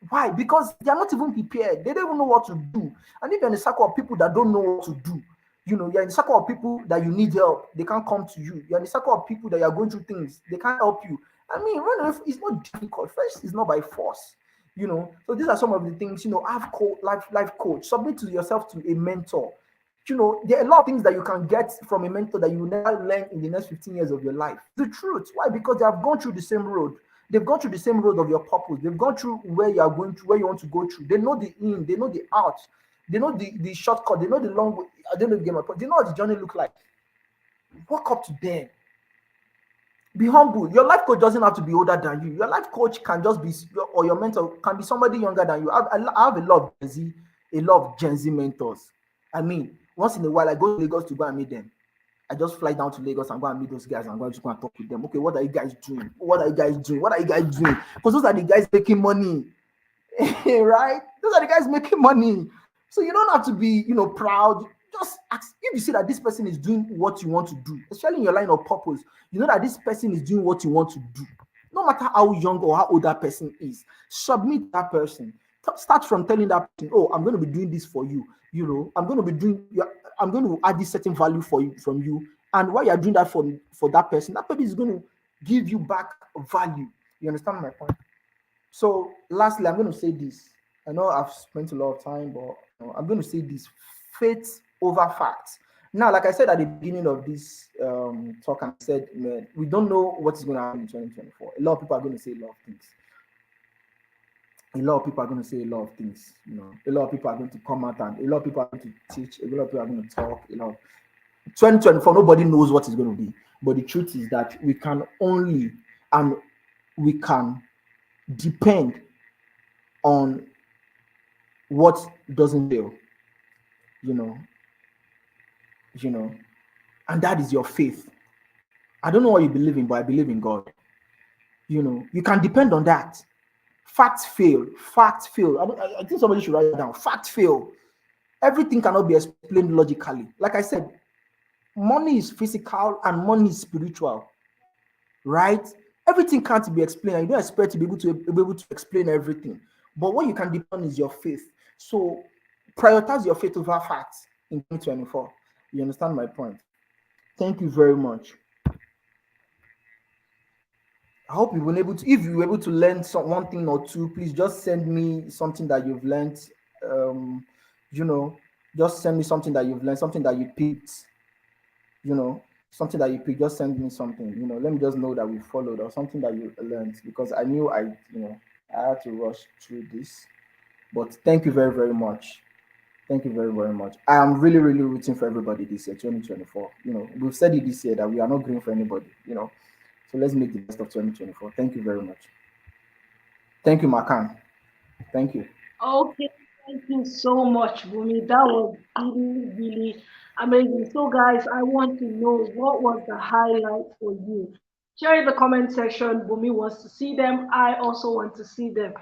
Why? Because they are not even prepared. They don't even know what to do. And if you're in a circle of people that don't know what to do, you're in a circle of people that you need help, they can't come to you. You're in a circle of people that you're going through things, they can't help you. It's not difficult. First, it's not by force. So these are some of the things. Have life coach. Submit to yourself to a mentor. There are a lot of things that you can get from a mentor that you will never learn in the next 15 years of your life. The truth. Why? Because they have gone through the same road. They've gone through the same road of your purpose. They've gone through where you are going through, where you want to go through. They know the in, they know the out, they know the shortcut, they know the long way. I don't know if you get my point. They know what the journey look like. Walk up to them. Be humble. Your life coach doesn't have to be older than you. Your life coach can just be, or your mentor can be somebody younger than you. I have a lot of Gen Z, a lot of Gen Z mentors. I mean, once in a while, I go to Lagos to go and meet them. I just fly down to Lagos and go and meet those guys and go and talk with them. Okay, what are you guys doing? What are you guys doing? What are you guys doing? Because those are the guys making money, right? Those are the guys making money. So you don't have to be, proud. Just ask. If you see that this person is doing what you want to do, especially in your line of purpose, you know that this person is doing what you want to do. No matter how young or how old that person is, submit that person. Start from telling that person, "Oh, I'm going to be doing this for you. I'm going to be doing. I'm going to add this certain value for you from you. And while you're doing that for that person is going to give you back value. You understand my point? So, lastly, I'm going to say this. I know I've spent a lot of time, but I'm going to say this: faith over facts. Now, like I said at the beginning of this talk, I said, man, we don't know what is going to happen in 2024. A lot of people are going to say a lot of things. A lot of people are going to say a lot of things. A lot of people are going to come out and a lot of people are going to teach. A lot of people are going to talk. 2024, nobody knows what it's going to be. But the truth is that we can only and we can depend on what doesn't fail, you know, and that is your faith. I don't know what you believe in, but I believe in God. You can depend on that. Facts fail. Facts fail. I think somebody should write it down. Facts fail. Everything cannot be explained logically. Like I said, money is physical and money is spiritual, right? Everything can't be explained. And you don't expect to be able to explain everything. But what you can depend on is your faith. So prioritize your faith over facts in 2024. You understand my point? Thank you very much. I hope you've been able to. If you were able to learn one thing or two, please just send me something that you've learned. Um, you know, just send me something that you've learned, something that you picked. Something that you picked. Just send me something. Let me just know that we followed or something that you learned because I knew I had to rush through this. But thank you very, very much. Thank you very, very much. I am really, really rooting for everybody this year, 2024. We've said it this year that we are not going for anybody. So let's make the best of 2024. Thank you very much. Thank you, MacAnne. Thank you. Okay, thank you so much, Bumi. That was really, really amazing. So, guys, I want to know what was the highlight for you. Share in the comment section. Bumi wants to see them. I also want to see them.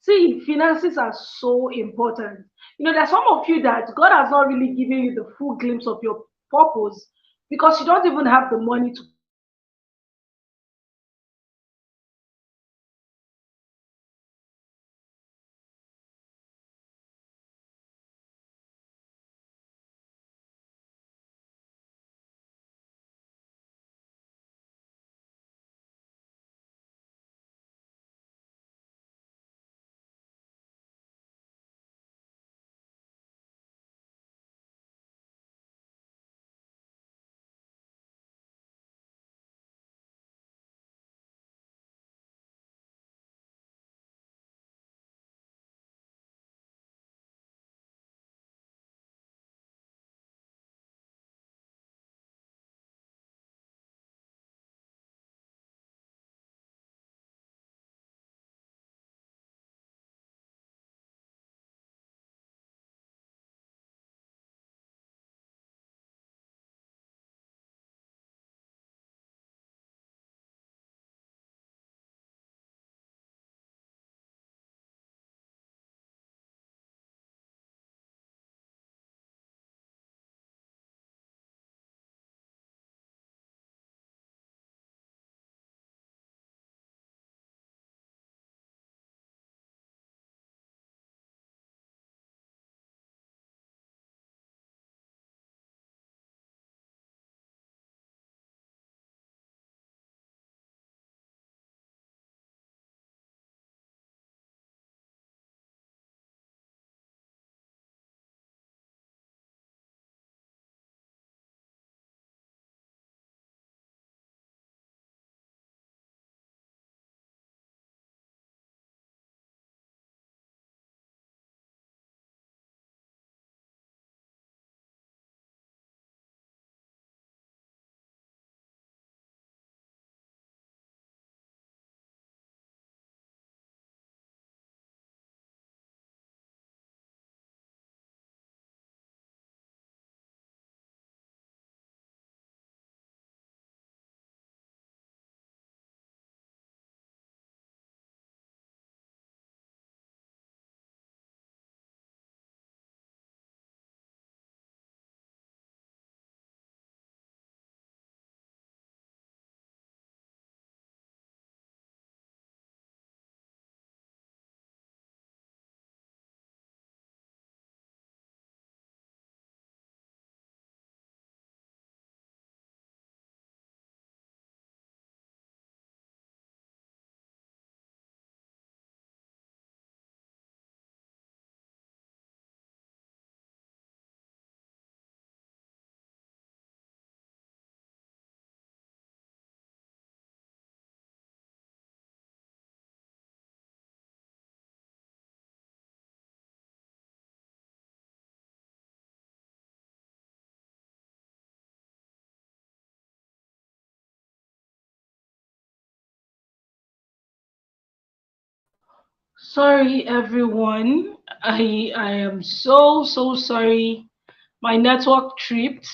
See, finances are so important. There's some of you that God has not really given you the full glimpse of your purpose because you don't even have the money to Sorry, everyone. I am so sorry. My network tripped.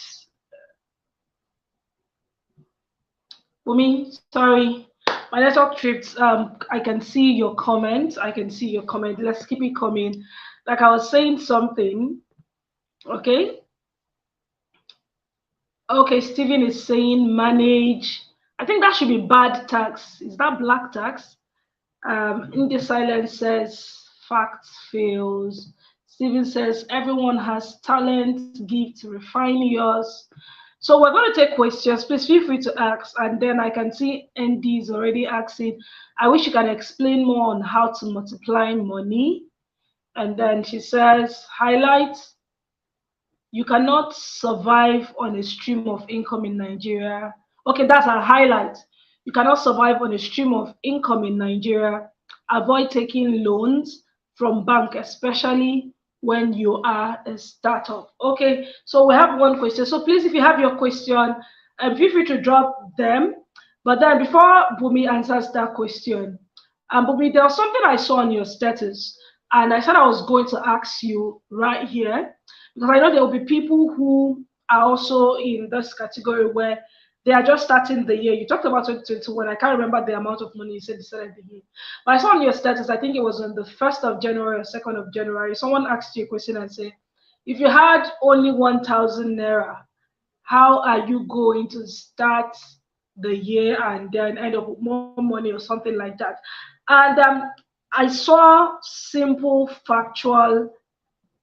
Bumi, sorry. My network tripped. I can see your comment. I can see your comment. Let's keep it coming. Like I was saying something. Okay. Okay, Steven is saying manage. I think that should be bad tax. Is that black tax? In the silence says facts fails. Steven says everyone has talent, gift, refine yours. So we're going to take questions. Please feel free to ask. And then I can see ND is already asking. I wish you can explain more on how to multiply money. And then she says, highlight, you cannot survive on a stream of income in Nigeria. Okay, that's a highlight. You cannot survive on a stream of income in Nigeria. Avoid taking loans from bank, especially when you are a startup. Okay, so we have one question. So please, if you have your question, feel free to drop them. But then before Bumi answers that question, Bumi, there was something I saw on your status, and I said I was going to ask you right here because I know there will be people who are also in this category where they are just starting the year. You talked about 2021. I can't remember the amount of money you said you started the year. But I saw on your status, I think it was on the 1st of January or 2nd of January, someone asked you a question and said, if you had only 1,000 Naira, how are you going to start the year and then end up with more money or something like that? And I saw simple factual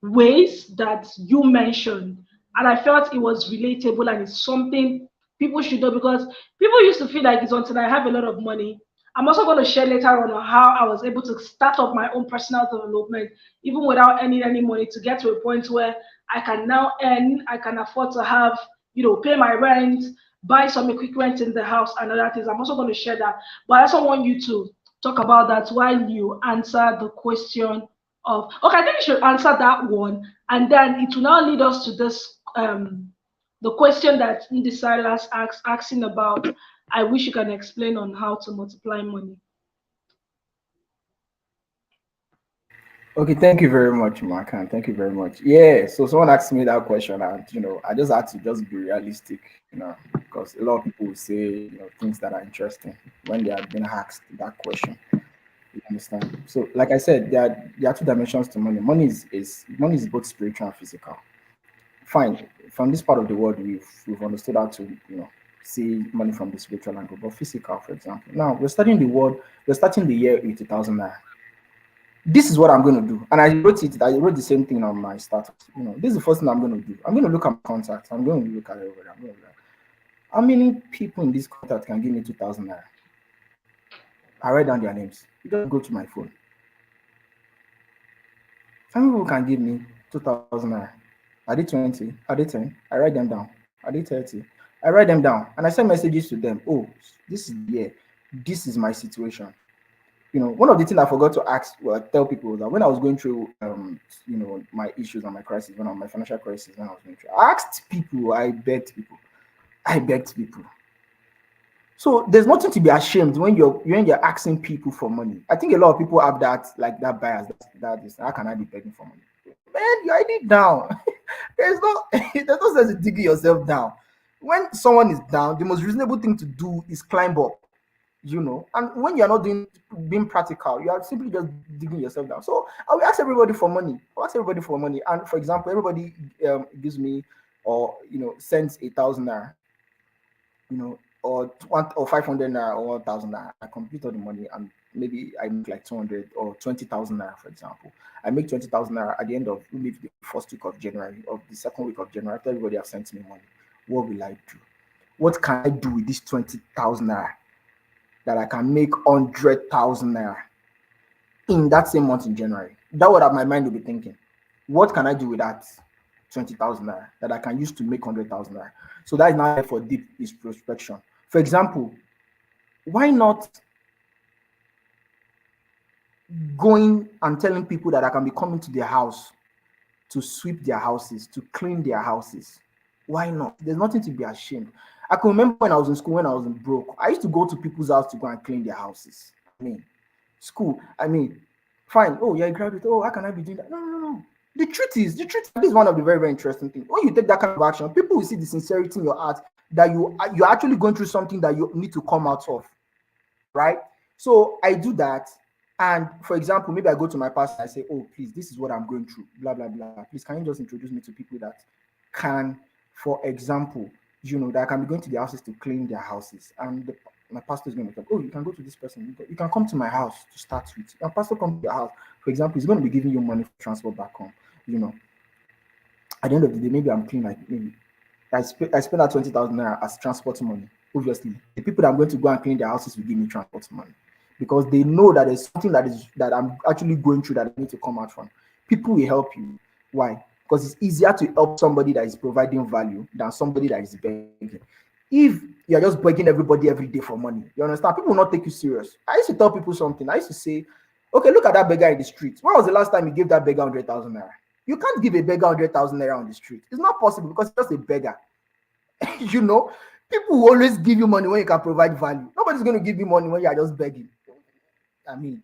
ways that you mentioned, and I felt it was relatable and it's something people should know because people used to feel like it's until I have a lot of money. I'm also going to share later on how I was able to start up my own personal development even without earning any money to get to a point where I can now earn, I can afford to have, pay my rent, buy some equipment in the house and other things. I'm also going to share that. But I also want you to talk about that while you answer the question of, okay, I think you should answer that one, and then it will now lead us to this the question that Ndi Silas asking about. I wish you can explain on how to multiply money. Okay, thank you very much, MacAnne. Thank you very much. Yeah, so someone asked me that question, and I just had to just be realistic, because a lot of people will say, things that are interesting when they are being asked that question. You understand? So, like I said, there are two dimensions to money. Money is both spiritual and physical. Fine. From this part of the world, we've understood how to see money from the spiritual angle, but physical, for example. Now we're studying the world. We're starting the year with 2,000 naira. This is what I'm going to do. And I wrote it. I wrote the same thing on my status. This is the first thing I'm going to do. I'm going to look at my contacts. I'm going to look at everybody. I'm going to look at how many people in this contact can give me 2,000 naira. I write down their names. You just go to my phone. How many people can give me 2,000 naira? Are they 20? Are they 10? I write them down. Are they 30? I write them down and I send messages to them. Oh, this is the year. This is my situation. One of the things I forgot to ask, tell people that when I was going through, my issues and my crisis, my financial crisis, when I was going through, I asked people, I begged people. So there's nothing to be ashamed when you're asking people for money. I think a lot of people have that bias that is, how can I be begging for money? Man, you're already down. There's no sense in digging yourself down. When someone is down, the most reasonable thing to do is climb up. And when you're not being practical, you are simply just digging yourself down. So I will ask everybody for money. And for example, everybody gives me or sends 1,000 naira, or 500 naira or 1,000 naira. I complete all the money and maybe I make like 200 or 20,000 naira, for example. I make 20,000 naira at the end of maybe the first week of January or the second week of January. After everybody has sent me money, what will I do? What can I do with this 20,000 naira that I can make 100,000 naira in that same month in January? That what my mind will be thinking. What can I do with that 20,000 naira that I can use to make 100,000 naira? So that is now for deep introspection. For example, why not going and telling people that I can be coming to their house to sweep their houses, to clean their houses? Why not? There's nothing to be ashamed. I can remember when I was in school, when I was in broke, I used to go to people's house to go and clean their houses. School. Fine. Oh, you're a graduate. Oh, how can I be doing that? No, no, no, no. The truth is, this is one of the very, very interesting things. When you take that kind of action, people will see the sincerity in your heart that you're actually going through something that you need to come out of, right? So I do that. And for example, maybe I go to my pastor and I say, oh, please, this is what I'm going through, blah, blah, blah. Please, can you just introduce me to people that can, for example, that I can be going to their houses to clean their houses. And my pastor is going to tell, oh, you can go to this person. You can come to my house to start with. Your pastor come to your house. For example, he's going to be giving you money for transport back home. At the end of the day, maybe I'm clean, like maybe I spend that 20,000 naira as transport money. Obviously, the people that I'm going to go and clean their houses will give me transport money because they know that there's something that I'm actually going through that I need to come out from. People will help you. Why? Because it's easier to help somebody that is providing value than somebody that is begging. If you're just begging everybody every day for money, you understand? People will not take you serious. I used to tell people something. I used to say, okay, look at that beggar in the street. When was the last time you gave that beggar 100,000 naira? You can't give a beggar 100,000 naira on the street. It's not possible because it's just a beggar. you know, People will always give you money when you can provide value. Nobody's going to give you money when you are just begging. I mean,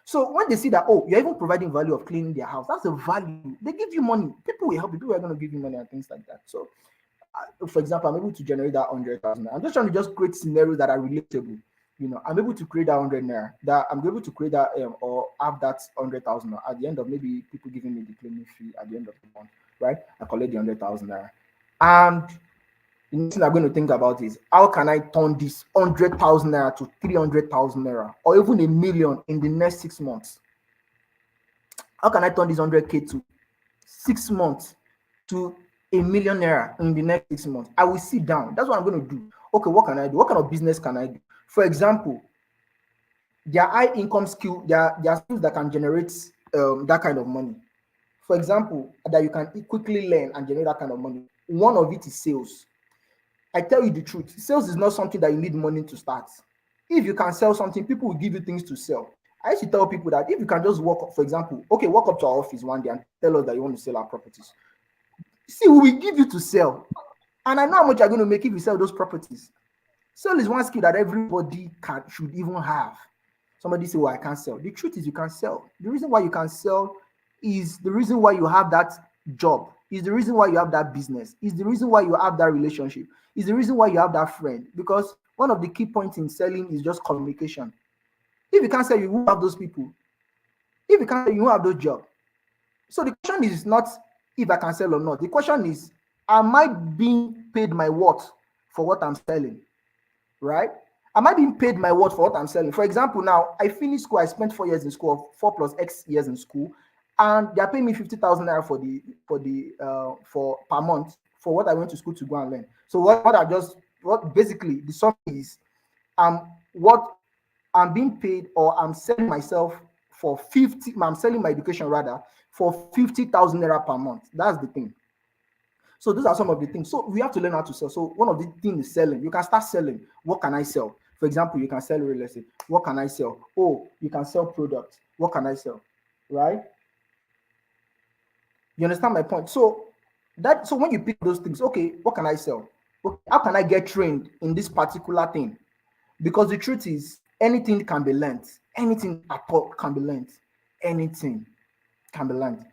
so when they see that, oh, you're even providing value of cleaning their house, that's a value. They give you money. People will help you. People are going to give you money and things like that. So, for example, I'm able to generate that 100,000. I'm just trying to just create scenarios that are relatable. I'm able to create that 100 naira. That I'm able to create that or have that 100,000 at the end of maybe people giving me the cleaning fee at the end of the month, right? I collect the 100,000 naira, and the next thing I'm going to think about is how can I turn this 100,000 naira to 300,000 naira or even a million in the next 6 months? How can I turn this 100K to 6 months to a million naira in the next 6 months? I will sit down. That's what I'm going to do. Okay, what can I do? What kind of business can I do? For example, there are high income skill, there are skills that can generate that kind of money. For example, that you can quickly learn and generate that kind of money. One of it is sales. I tell you the truth, sales is not something that you need money to start. If you can sell something, people will give you things to sell. I used to tell people that if you can just walk up, for example, okay, walk up to our office one day and tell us that you want to sell our properties. See, we will give you to sell. And I know how much you're going to make if you sell those properties. Sell is one skill that everybody should even have. Somebody say, well, I can't sell. The truth is you can sell. The reason why you can sell is the reason why you have that job, is the reason why you have that business, is the reason why you have that relationship, is the reason why you have that friend. Because one of the key points in selling is just communication. If you can't sell, you won't have those people. If you can't sell, you won't have those jobs. So the question is not if I can sell or not. The question is, am I being paid my worth for what I'm selling? Right? Am I being paid my worth for what I'm selling? For example, now I finished school, I spent 4 years in school, 4 plus X years in school, and they're paying me 50,000 naira for per month for what I went to school to go and learn. So what basically the sum is, what I'm being paid, or I'm selling myself for 50. I'm selling my education rather for 50,000 naira per month. That's the thing. So those are some of the things. So we have to learn how to sell. So one of the things is selling. You can start selling. What can I sell? For example, you can sell real estate. What can I sell? Oh, you can sell products. What can I sell? Right? You understand my point? So when you pick those things, okay, what can I sell? Okay, how can I get trained in this particular thing? Because the truth is, anything can be learned. Anything at all can be learned. Anything can be learned.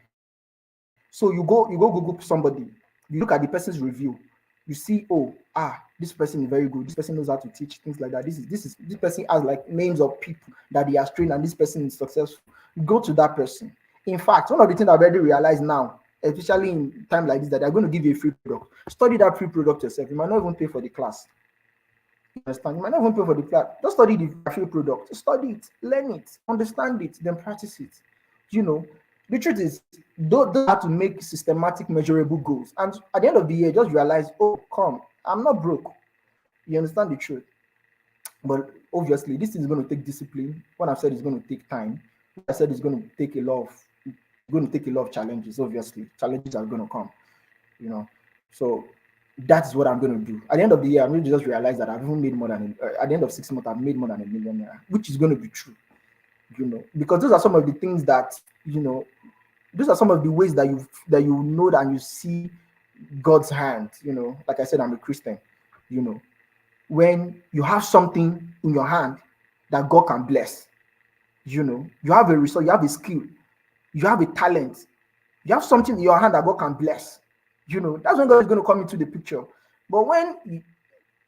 So you go Google somebody, you look at the person's review, you see, oh, this person is very good. This person knows how to teach, things like that. This person has like names of people that he has trained, and this person is successful. You go to that person. In fact, one of the things I've already realized now, especially in time like this, that they're going to give you a free product. Study that free product yourself. You might not even pay for the class. You understand? You might not even pay for the class. Just study the free product. Study it, learn it, understand it, then practice it. The truth is, don't have to make systematic, measurable goals. And at the end of the year, just realize, oh, I'm not broke. You understand the truth? But obviously, this is going to take discipline. What I've said is going to take time. What I said is going to take a lot of challenges. Obviously, challenges are going to come. So that's what I'm going to do. At the end of the year, I'm going to just realize that I've even made more than at the end of 6 months, I've made more than $1 million, which is going to be true. Because those are some of the things that those are some of the ways that you know that you see God's hand. Like I said, I'm a Christian. When you have something in your hand that God can bless, You have a resource, you have a skill, you have a talent, you have something in your hand that God can bless. That's when God is going to come into the picture. But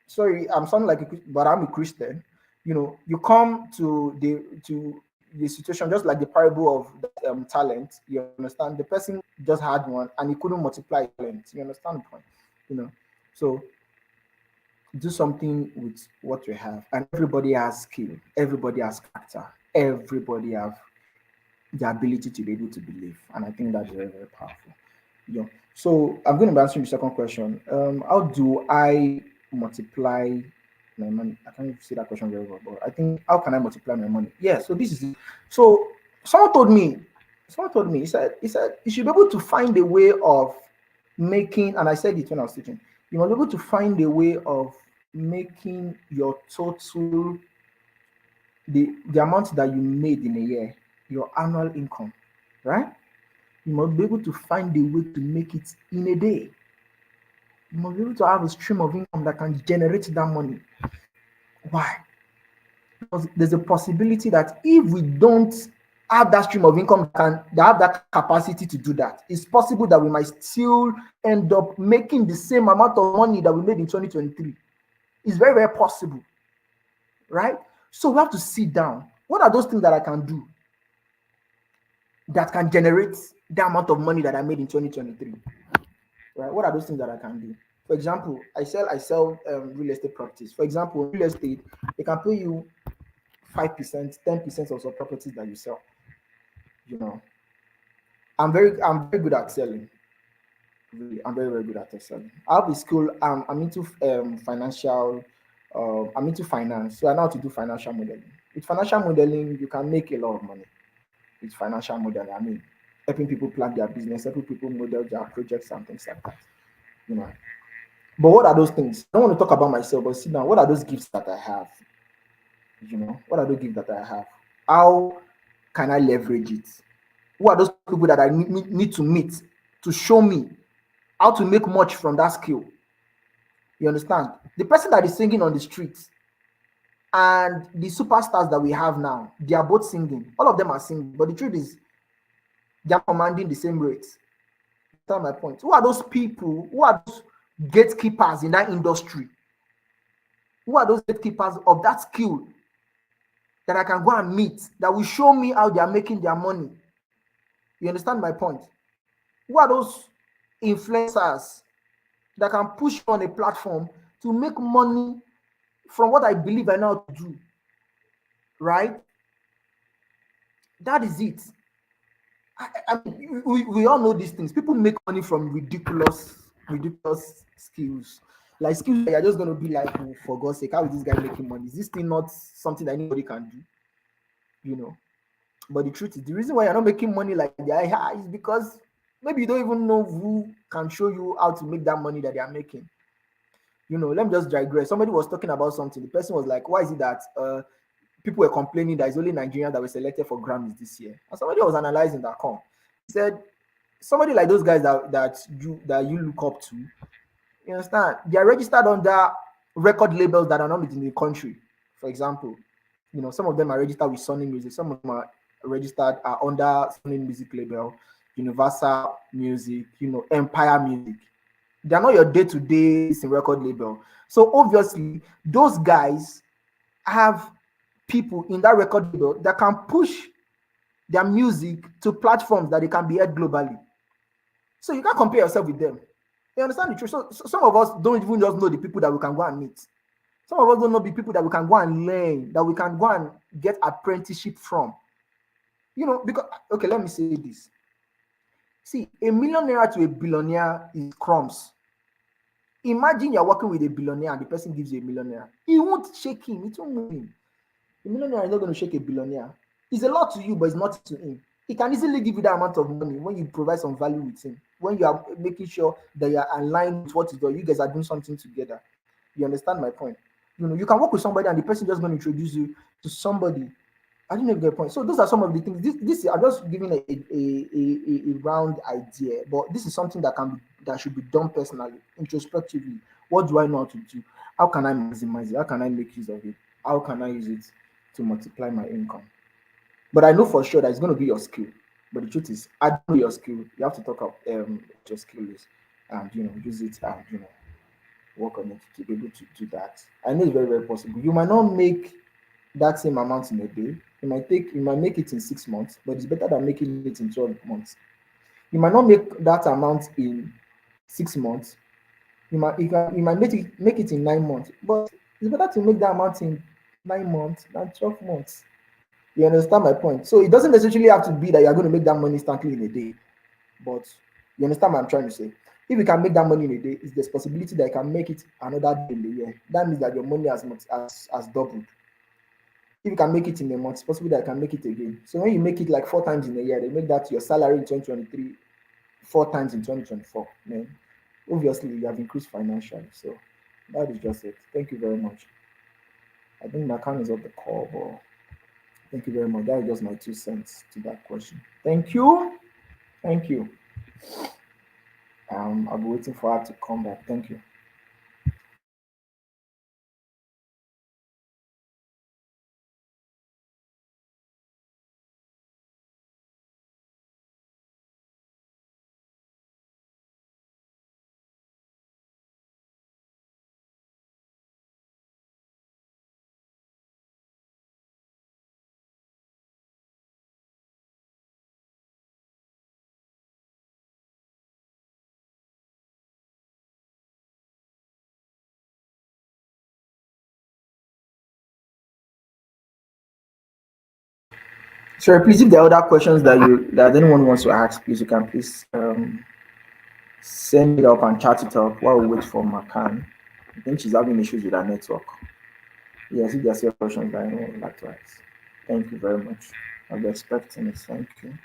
sorry, I'm sounding like but I'm a Christian. You come to the situation just like the parable of that, talent. You understand? The person just had one and he couldn't multiply talent. You understand the point? So do something with what you have, and everybody has skill, everybody has character, everybody have the ability to be able to believe, and I think that's very, very powerful. Yeah. So I'm going to be answering the second question. How do I multiply my money? I can't see that question very well, but I think how can I multiply my money? Yeah. So this is it. So someone told me, he said you should be able to find a way of making, and I said it when I was teaching. You must be able to find a way of making your total the amount that you made in a year, your annual income, right? You must be able to find a way to make it in a day. You must be able to have a stream of income that can generate that money. Why? Because there's a possibility that if we don't have that stream of income that have that capacity to do that, it's possible that we might still end up making the same amount of money that we made in 2023. It's very, very possible, right? So we have to sit down. What are those things that I can do that can generate the amount of money that I made in 2023? Right? What are those things that I can do? For example, I sell real estate properties. For example, real estate, they can pay you 5%, 10% of some properties that you sell. You know, I'm very good at selling. Really, I'm very, very good at selling. I have a skill. I'm into financial. I'm into finance, so I know how to do financial modeling. With financial modeling, you can make a lot of money. With financial modeling, I mean, helping people plan their business, helping people model their projects and things like that. You know, but what are those things? I don't want to talk about myself, but sit down. What are those gifts that I have? What are those gifts that I have? How can I leverage it? Who are those people that I need to meet to show me how to make much from that skill? You understand? The person that is singing on the streets and the superstars that we have now, they are both singing. All of them are singing, but the truth is, they are commanding the same rates. That's my point. Who are those people? Who are those gatekeepers in that industry? Who are those gatekeepers of that skill that I can go and meet that will show me how they are making their money? You understand my point? Who are those influencers that can push on a platform to make money from what I believe I know how to do? Right? That is it. We all know these things. People make money from ridiculous skills. Like skills that you're just gonna be like, oh, for God's sake, how is this guy making money? Is this thing not something that anybody can do? But the truth is, the reason why you're not making money like they are is because maybe you don't even know who can show you how to make that money that they are making. Let me just digress. Somebody was talking about something. The person was like, why is it that people were complaining that it's only Nigerians that were selected for Grammys this year? And somebody was analyzing that. He said, somebody like those guys that you look up to, you understand, they are registered under record labels that are not within the country. For example, some of them are registered with Sony Music, some of them are registered under Sony Music label, Universal Music, Empire Music. They are not your day-to-day record label. So obviously, those guys have people in that record label that can push their music to platforms that they can be heard globally. So you can't compare yourself with them. You understand the truth? So some of us don't even just know the people that we can go and meet. Some of us don't know the people that we can go and learn, that we can go and get apprenticeship from. Because, okay, let me say this. See, a millionaire to a billionaire is crumbs. Imagine you're working with a billionaire and the person gives you a millionaire. He won't shake him. It won't move him. A millionaire is not going to shake a billionaire. It's a lot to you, but it's not to him. He can easily give you that amount of money when you provide some value with him, when you are making sure that you are aligned with what is done. You guys are doing something together. You understand my point? You can work with somebody and the person just going to introduce you to somebody. I didn't get the point. So those are some of the things. This I'm just giving a round idea, but this is something that should be done personally, introspectively. What do I know how to do? How can I maximize it? How can I make use of it? How can I use it to multiply my income? But I know for sure that it's going to be your skill. But the truth is, I don't know your skill. You have to talk up what your skill is, and use it, and work on it to be able to do that. I know it's very very possible. You might not make that same amount in a day. You might make it in 6 months, but it's better than making it in 12 months. You might not make that amount in 6 months. You might make it in 9 months, but it's better to make that amount in 9 months than 12 months. You understand my point? So it doesn't necessarily have to be that you are going to make that money instantly in a day, but you understand what I'm trying to say. If you can make that money in a day, it's there's possibility that you can make it another day in the year. That means that your money has doubled. If you can make it in a month, it's possible that you can make it again. So when you make it like 4 times in a year, they make that your salary in 2023 4 times in 2024. Man, obviously you have increased financially. So that is just it. Thank you very much. I think MacAnne is off the call, but thank you very much. That is just my 2 cents to that question. Thank you. Thank you. I'll be waiting for her to come back. Thank you. Sorry, please, if there are other questions that anyone wants to ask, please you can please send it up and chat it up while we wait for MacAnne. I think she's having issues with her network. Yes, if there are still questions that anyone would like to ask. Thank you very much. I'll be expecting it. Thank you.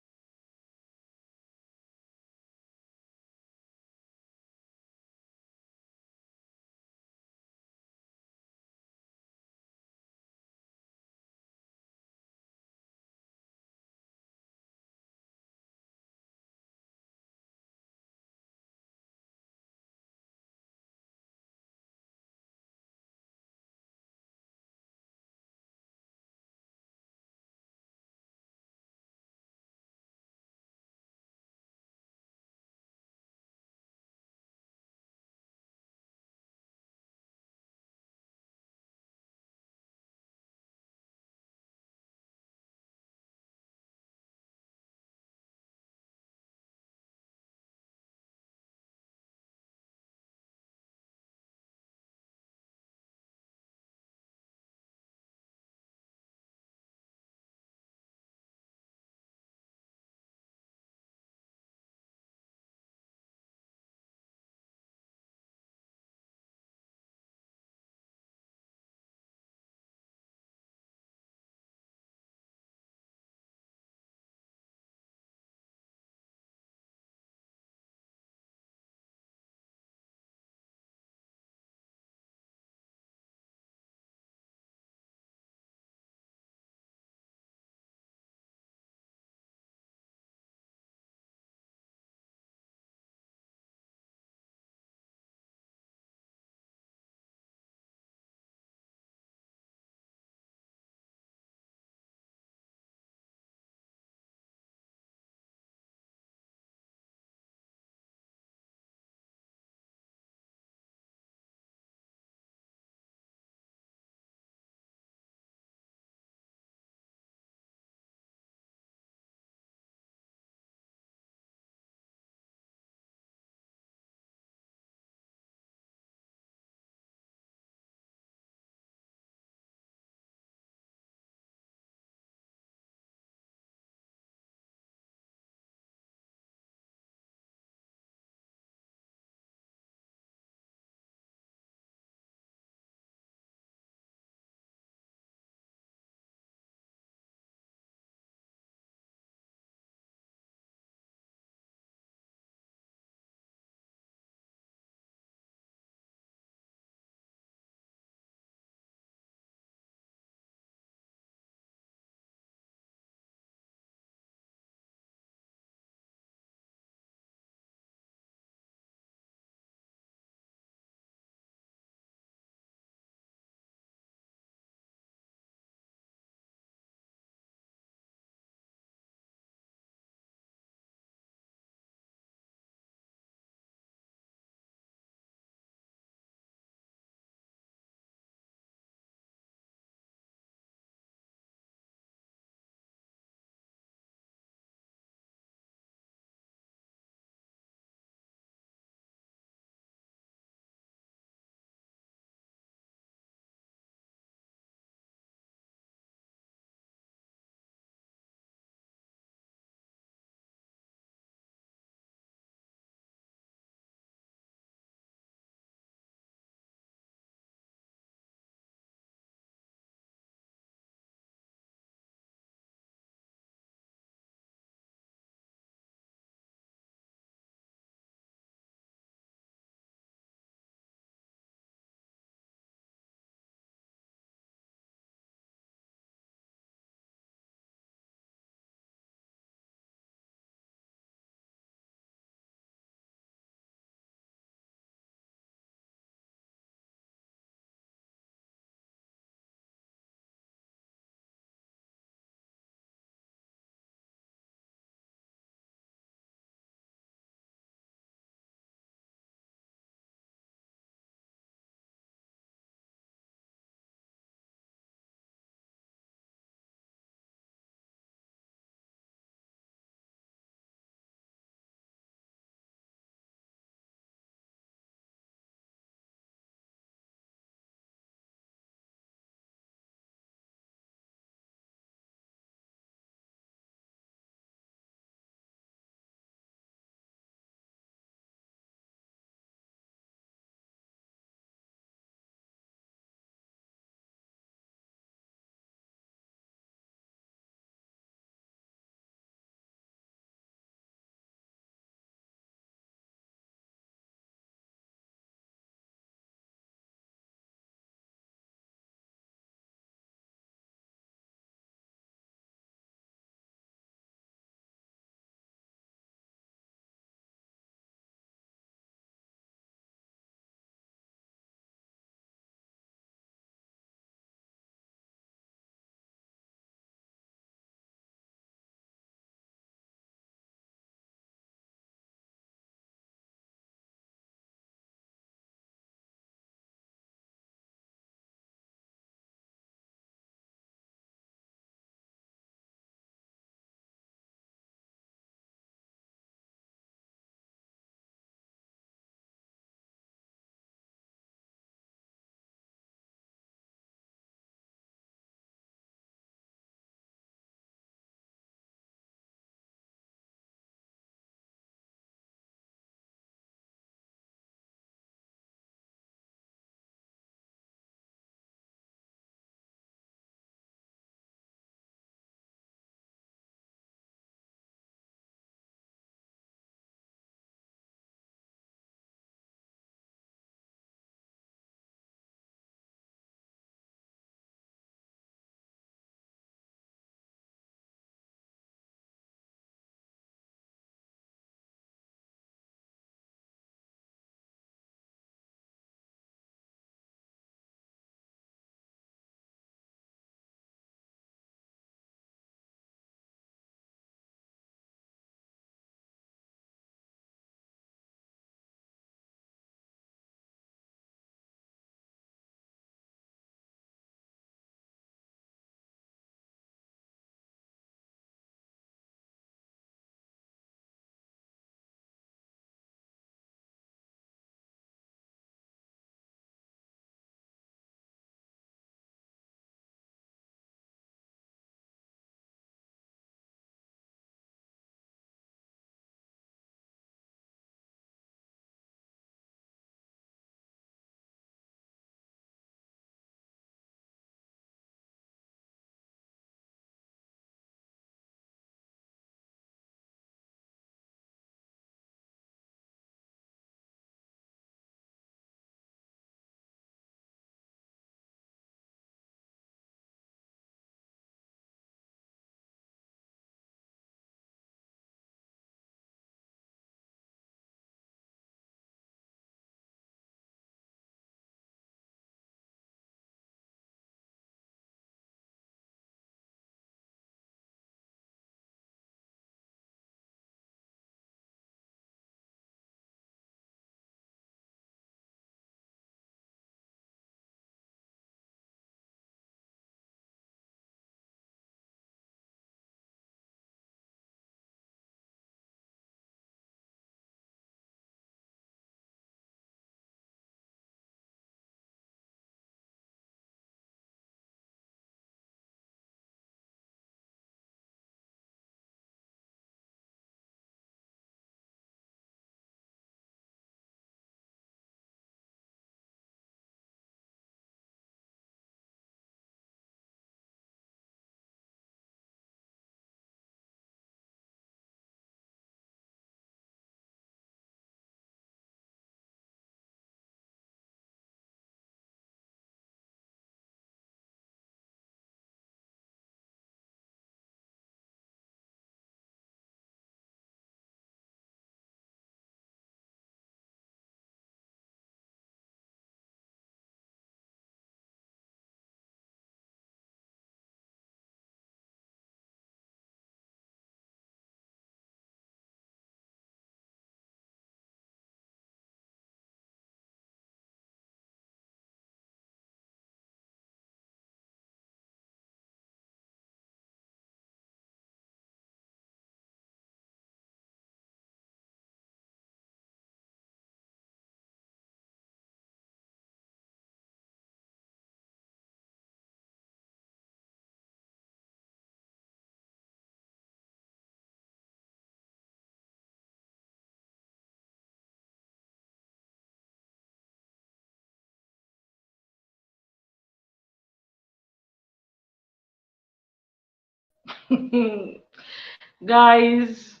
Guys,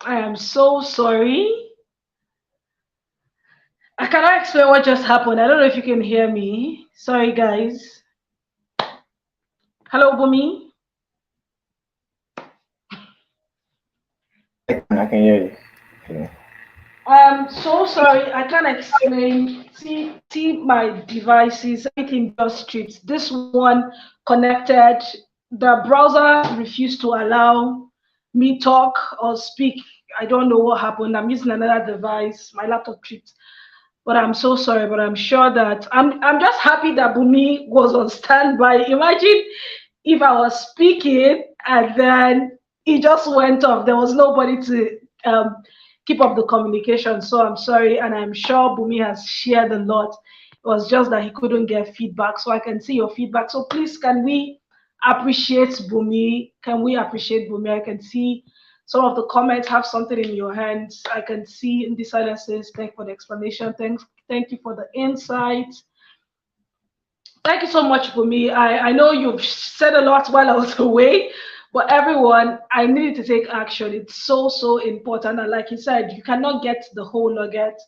I am so sorry. I cannot explain what just happened. I don't know if you can hear me. Sorry, guys. Hello, Bumi. I can hear you. Okay. I'm so sorry. I can't explain. See my devices. Everything just tripped. This one connected. The browser refused to allow me talk or speak. I don't know what happened. I'm using another device. My laptop tripped. But I'm so sorry. But I'm sure that I'm just happy that Bumi was on standby. Imagine if I was speaking and then it just went off. There was nobody to keep up the communication. So I'm sorry, and I'm sure Bumi has shared a lot. It was just that he couldn't get feedback. So I can see your feedback. So please, can we appreciate Bumi? Can we appreciate Bumi? I can see some of the comments have something in your hands. I can see in the silences. Thank you for the explanation. Thank you for the insight. Thank you so much for me. I know you've said a lot while I was away, but everyone, I needed to take action. It's so important. And like you said, you cannot get the whole nugget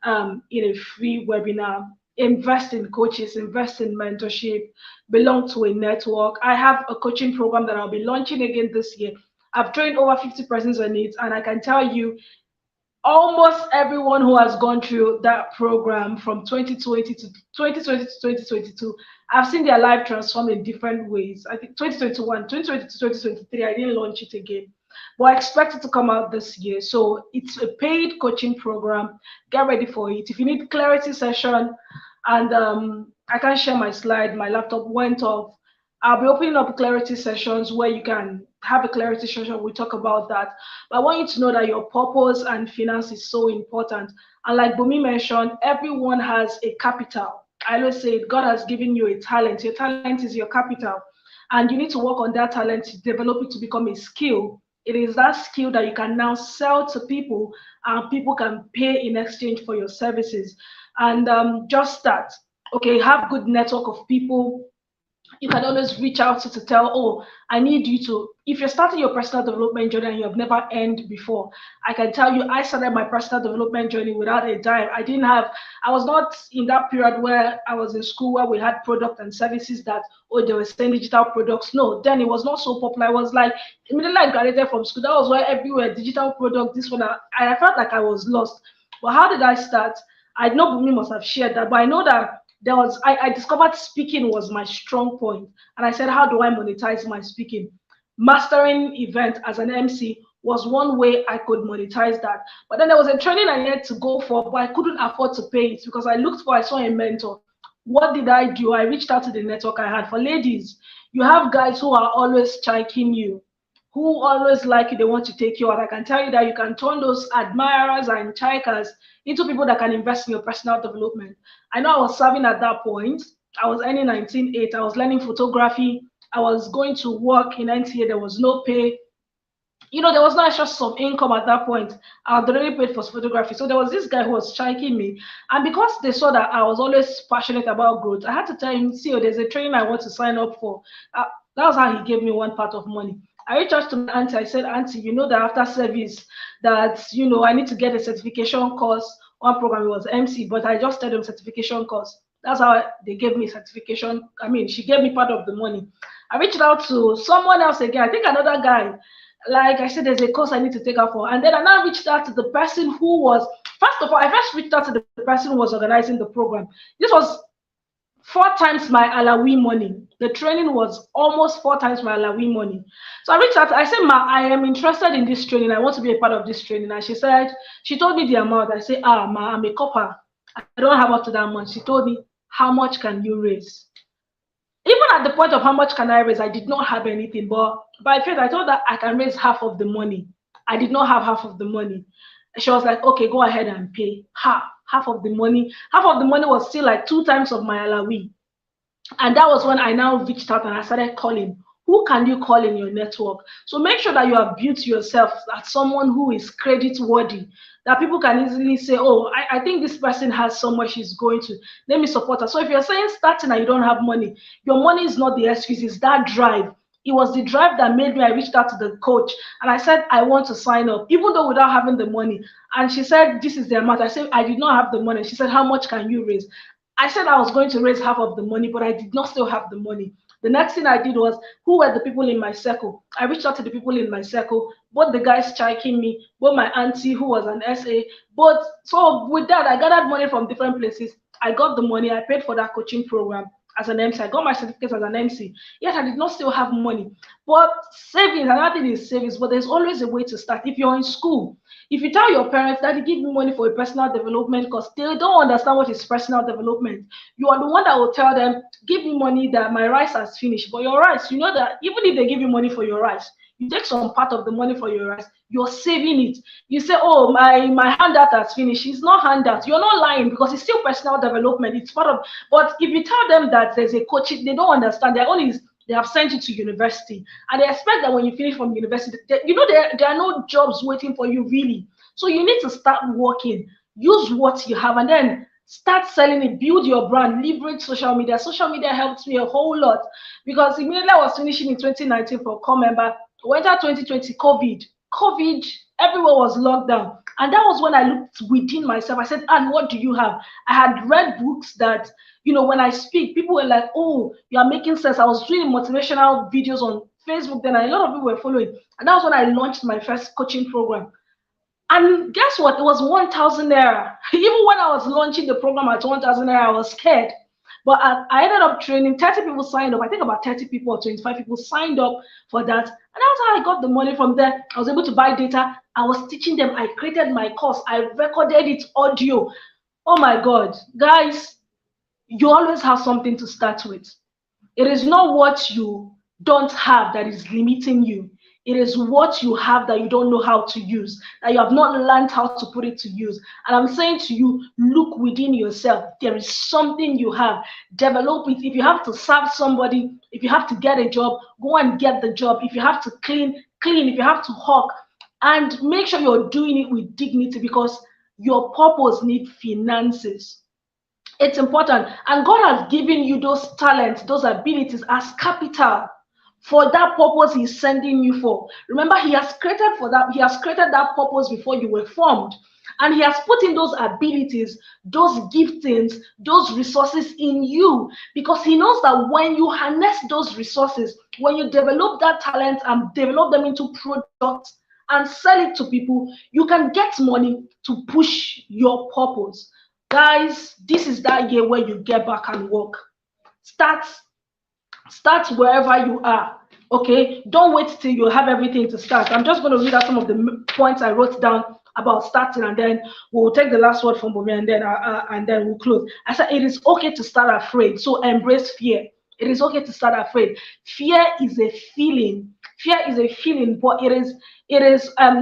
in a free webinar. Invest in coaches, invest in mentorship, belong to a network. I have a coaching program that I'll be launching again this year. I've trained over 50 persons on it, and I can tell you almost everyone who has gone through that program from 2020 to 2022, I've seen their life transform in different ways. I think 2021, 2020 to 2023, I didn't launch it again, but I expect it to come out this year. So it's a paid coaching program. Get ready for it. If you need clarity session, and I can't share my slide, my laptop went off. I'll be opening up clarity sessions where you can have a clarity session. We talk about that. But I want you to know that your purpose and finance is so important. And like Bumi mentioned, everyone has a capital. I always say God has given you a talent. Your talent is your capital. And you need to work on that talent to develop it to become a skill. It is that skill that you can now sell to people and people can pay in exchange for your services. And just start. Okay, have good network of people you can always reach out to tell, oh, I need you to. If you're starting your personal development journey and you have never earned before, I can tell you, I started my personal development journey without a dime. I was not in that period where I was in school where we had product and services that, oh, they were saying digital products. No, then it was not so popular. I was like, immediately I graduated from school, that was where everywhere, digital product, this one, I felt like I was lost. But how did I start? I know Bumi must have shared that, but I know that I discovered speaking was my strong point, and I said, how do I monetize my speaking? Mastering event as an MC was one way I could monetize that. But then there was a training I had to go for, but I couldn't afford to pay it because I saw a mentor. What did I do? I reached out to the network I had for ladies. You have guys who are always chiking you, who always like you, they want to take you out. I can tell you that you can turn those admirers and chikers into people that can invest in your personal development. I know I was serving at that point. I was earning 19.8. I was learning photography. I was going to work in NTA. There was no pay. There was no extra some income at that point. I had already paid for photography. So there was this guy who was striking me. And because they saw that I was always passionate about growth, I had to tell him, see, there's a training I want to sign up for. That was how he gave me one part of money. I reached out to my auntie. I said, Auntie, you know that after service, that, I need to get a certification course. One program was MC, but I just told them certification course. That's how they gave me certification. I mean, she gave me part of the money. I reached out to someone else again. I think another guy. Like I said, there's a course I need to take out for. And then I now reached out to the person who was, first of all, I first reached out to the person who was organizing the program. This was 4 times my Alawi money. The training was almost 4 times my Alawi money. So I reached out, I said, Ma, I am interested in this training. I want to be a part of this training. And she told me the amount. I said, Ma, I'm a copper. I don't have up to that much. She told me, how much can you raise? Even at the point of how much can I raise, I did not have anything. But by faith, I thought that I can raise half of the money. I did not have half of the money. She was like, okay, go ahead and pay half of the money. Half of the money was still like 2 times of my Alawi. And that was when I now reached out and I started calling. Who can you call in your network? So make sure that you have built yourself as someone who is credit worthy, that people can easily say, oh, I think this person has so much she's going to. Let me support her. So if you're saying starting and you don't have money, your money is not the excuse, it's that drive. it was the drive that made me. I reached out to the coach and I said, I want to sign up, even though without having the money. And she said, this is the amount. I said, I did not have the money. She said, how much can you raise? I said I was going to raise half of the money, but I did not still have the money. The next thing I did was, who were the people in my circle? I reached out to the people in my circle, both the guys striking me, both my auntie who was an SA. But so with that, I gathered money from different places. I got the money. I paid for that coaching program as an MC. I got my certificate as an MC. Yet I did not still have money. But savings, another thing is savings, but there's always a way to start. If you're in school, if you tell your parents, Daddy, give me money for a personal development, because they don't understand what is personal development, you are the one that will tell them, give me money that my rice has finished. But your rice, you know that even if they give you money for your rice, you take some part of the money for your rice, you're saving it. You say, oh, my handout has finished. It's not handout. You're not lying, because it's still personal development. It's part of, but if you tell them that there's a coaching, they don't understand. Their own is, they have sent you to university and they expect that when you finish from university, there are no jobs waiting for you really. So you need to start working, use what you have, and then start selling it, build your brand, leverage social media. Social media helped me a whole lot, because immediately I was finishing in 2019 for core member, went out 2020, COVID, everywhere was locked down. And that was when I looked within myself. I said, and what do you have? I had read books that, when I speak, people were like, oh, you are making sense. I was doing motivational videos on Facebook then, and a lot of people were following. And that was when I launched my first coaching program. And guess what? It was 1,000 naira. Even when I was launching the program at 1,000 naira, I was scared. But I ended up training. 30 people signed up. I think about 30 people or 25 people signed up for that. And that's how I got the money from there. I was able to buy data. I was teaching them. I created my course. I recorded it audio. Oh my God. Guys, you always have something to start with. It is not what you don't have that is limiting you. It is what you have that you don't know how to use, that you have not learned how to put it to use. And I'm saying to you, look within yourself. There is something you have. Develop it. If you have to serve somebody, if you have to get a job, go and get the job. If you have to clean, clean. If you have to hawk, and make sure you're doing it with dignity, because your purpose needs finances. It's important. And God has given you those talents, those abilities as capital for that purpose He's sending you for. Remember, He has created for that. He has created that purpose before you were formed. And He has put in those abilities, those giftings, those resources in you, because He knows that when you harness those resources, when you develop that talent and develop them into products and sell it to people, you can get money to push your purpose. Guys, this is that year where you get back and work. Start wherever you are. Okay, don't wait till you have everything to start. I'm just going to read out some of the points I wrote down about starting, and then we'll take the last word from Bomi, and then we'll close. I said it is okay to start afraid, so embrace fear. It is okay to start afraid. Fear is a feeling. Fear is a feeling, but it is.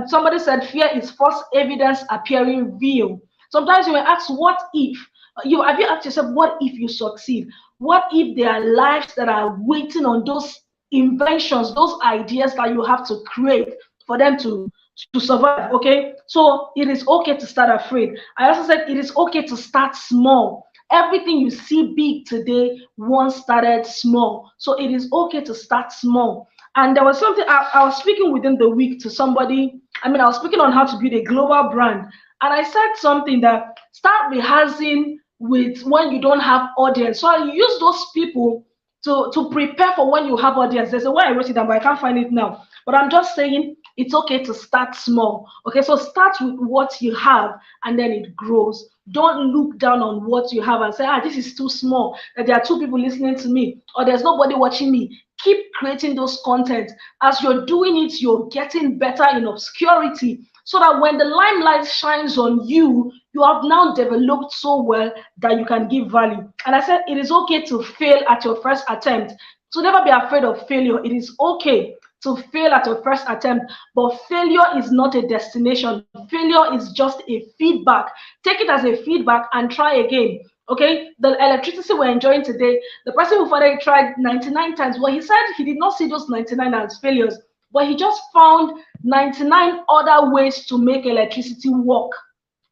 Somebody said fear is false evidence appearing real. Sometimes you may ask, what if? Have you asked yourself, what if you succeed? What if there are lives that are waiting on those inventions, those ideas that you have to create for them to survive? Okay, so it is okay to start afraid. I also said it is okay to start small. Everything you see big today once started small. So it is okay to start small. And there was something I was speaking within the week to somebody. I was speaking on how to build a global brand. And I said something that start rehearsing with when you don't have audience. So I use those people to prepare for when you have audience. There's a way I wrote it down, but I can't find it now. But I'm just saying it's okay to start small. Okay, so start with what you have and then it grows. Don't look down on what you have and say, this is too small, that there are 2 people listening to me, or there's nobody watching me. Keep creating those content. As you're doing it, you're getting better in obscurity, so that when the limelight shines on you, you have now developed so well that you can give value. And I said, it is okay to fail at your first attempt. So never be afraid of failure. It is okay to fail at your first attempt, but failure is not a destination. Failure is just a feedback. Take it as a feedback and try again. Okay, the electricity we're enjoying today, the person who finally tried 99 times, well, he said he did not see those 99 as failures, but he just found 99 other ways to make electricity work.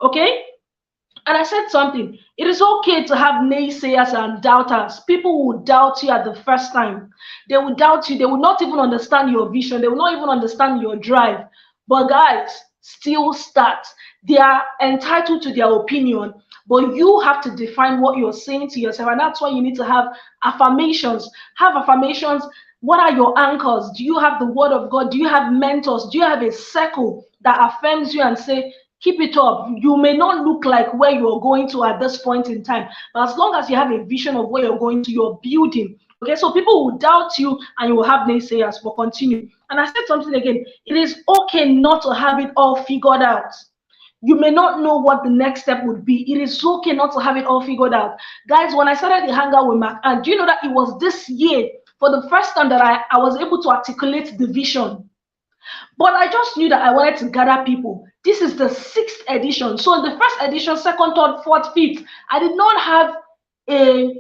Okay, And I said something. It is okay to have naysayers and doubters. People will doubt you at the first time. They will doubt you. They will not even understand your vision. They will not even understand your drive. But guys, still start. They are entitled to their opinion, but you have to define what you're saying to yourself. And that's why you need to have affirmations. Have affirmations. What are your anchors? Do you have the word of God? Do you have mentors? Do you have a circle that affirms you and say, keep it up? You may not look like where you're going to at this point in time, but as long as you have a vision of where you're going to, you're building. Okay, so people will doubt you and you will have naysayers, but continue. And I said something again. It is okay not to have it all figured out. You may not know what the next step would be. It is okay not to have it all figured out. Guys, when I started the Hangout with MacAnne, do you know that it was this year for the first time that I was able to articulate the vision? But I just knew that I wanted to gather people. This is the 6th edition. So in the first edition, second, third, fourth, fifth, I did not have a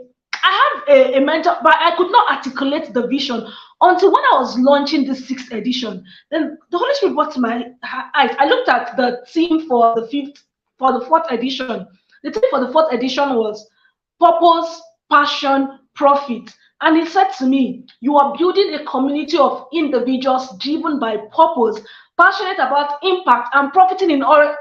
mentor, but I could not articulate the vision until when I was launching the 6th edition. Then the Holy Spirit brought to my eyes. I looked at the theme for the 4th edition. The theme for the 4th edition was purpose, passion, profit. And he said to me, you are building a community of individuals driven by purpose, passionate about impact and profiting in all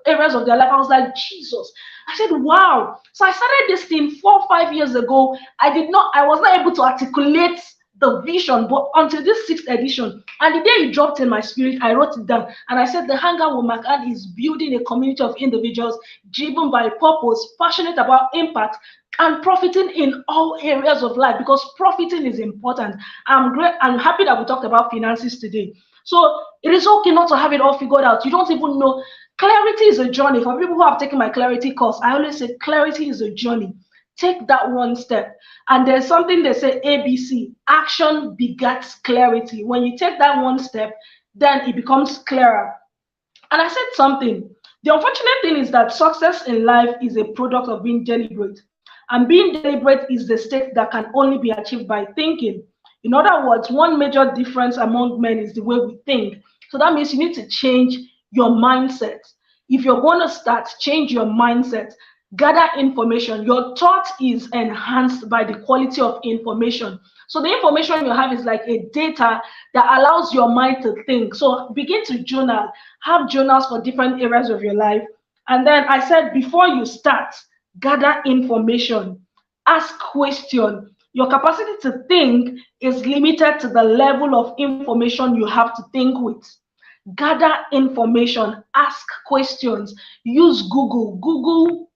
areas of their life. I was like, Jesus. I said, wow. So I started this thing 4 or 5 years ago. I was not able to articulate the vision, but until this 6th edition. And the day it dropped in my spirit, I wrote it down. And I said, the Hangout with MacAnne is building a community of individuals driven by purpose, passionate about impact, and profiting in all areas of life, because profiting is important. I'm happy that we talked about finances today. So it is okay not to have it all figured out. You don't even know. Clarity is a journey. For people who have taken my clarity course, I always say clarity is a journey. Take that one step. And there's something they say, ABC, action begets clarity. When you take that one step, then it becomes clearer. And I said something. The unfortunate thing is that success in life is a product of being deliberate. And being deliberate is the state that can only be achieved by thinking. In other words, one major difference among men is the way we think. So that means you need to change your mindset. If you're going to start, change your mindset. Gather information. Your thought is enhanced by the quality of information. So the information you have is like a data that allows your mind to think. So begin to journal. Have journals for different areas of your life. And then I said, before you start, gather information. Ask questions. Your capacity to think is limited to the level of information you have to think with. Gather information. Ask questions. Use Google. Google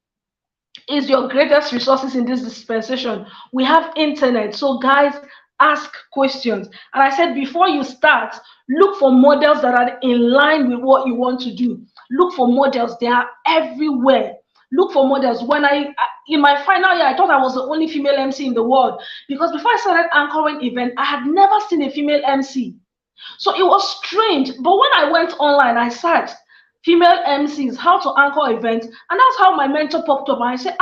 is your greatest resources in this dispensation. We have internet. So guys, ask questions. And I said, before you start, look for models that are in line with what you want to do. Look for models. They are everywhere. Look for models. In my final year, I thought I was the only female MC in the world, because before I started anchoring event, I had never seen a female MC. So it was strange. But when I went online, I searched female MCs, how to anchor events, and that's how my mentor popped up. And I said,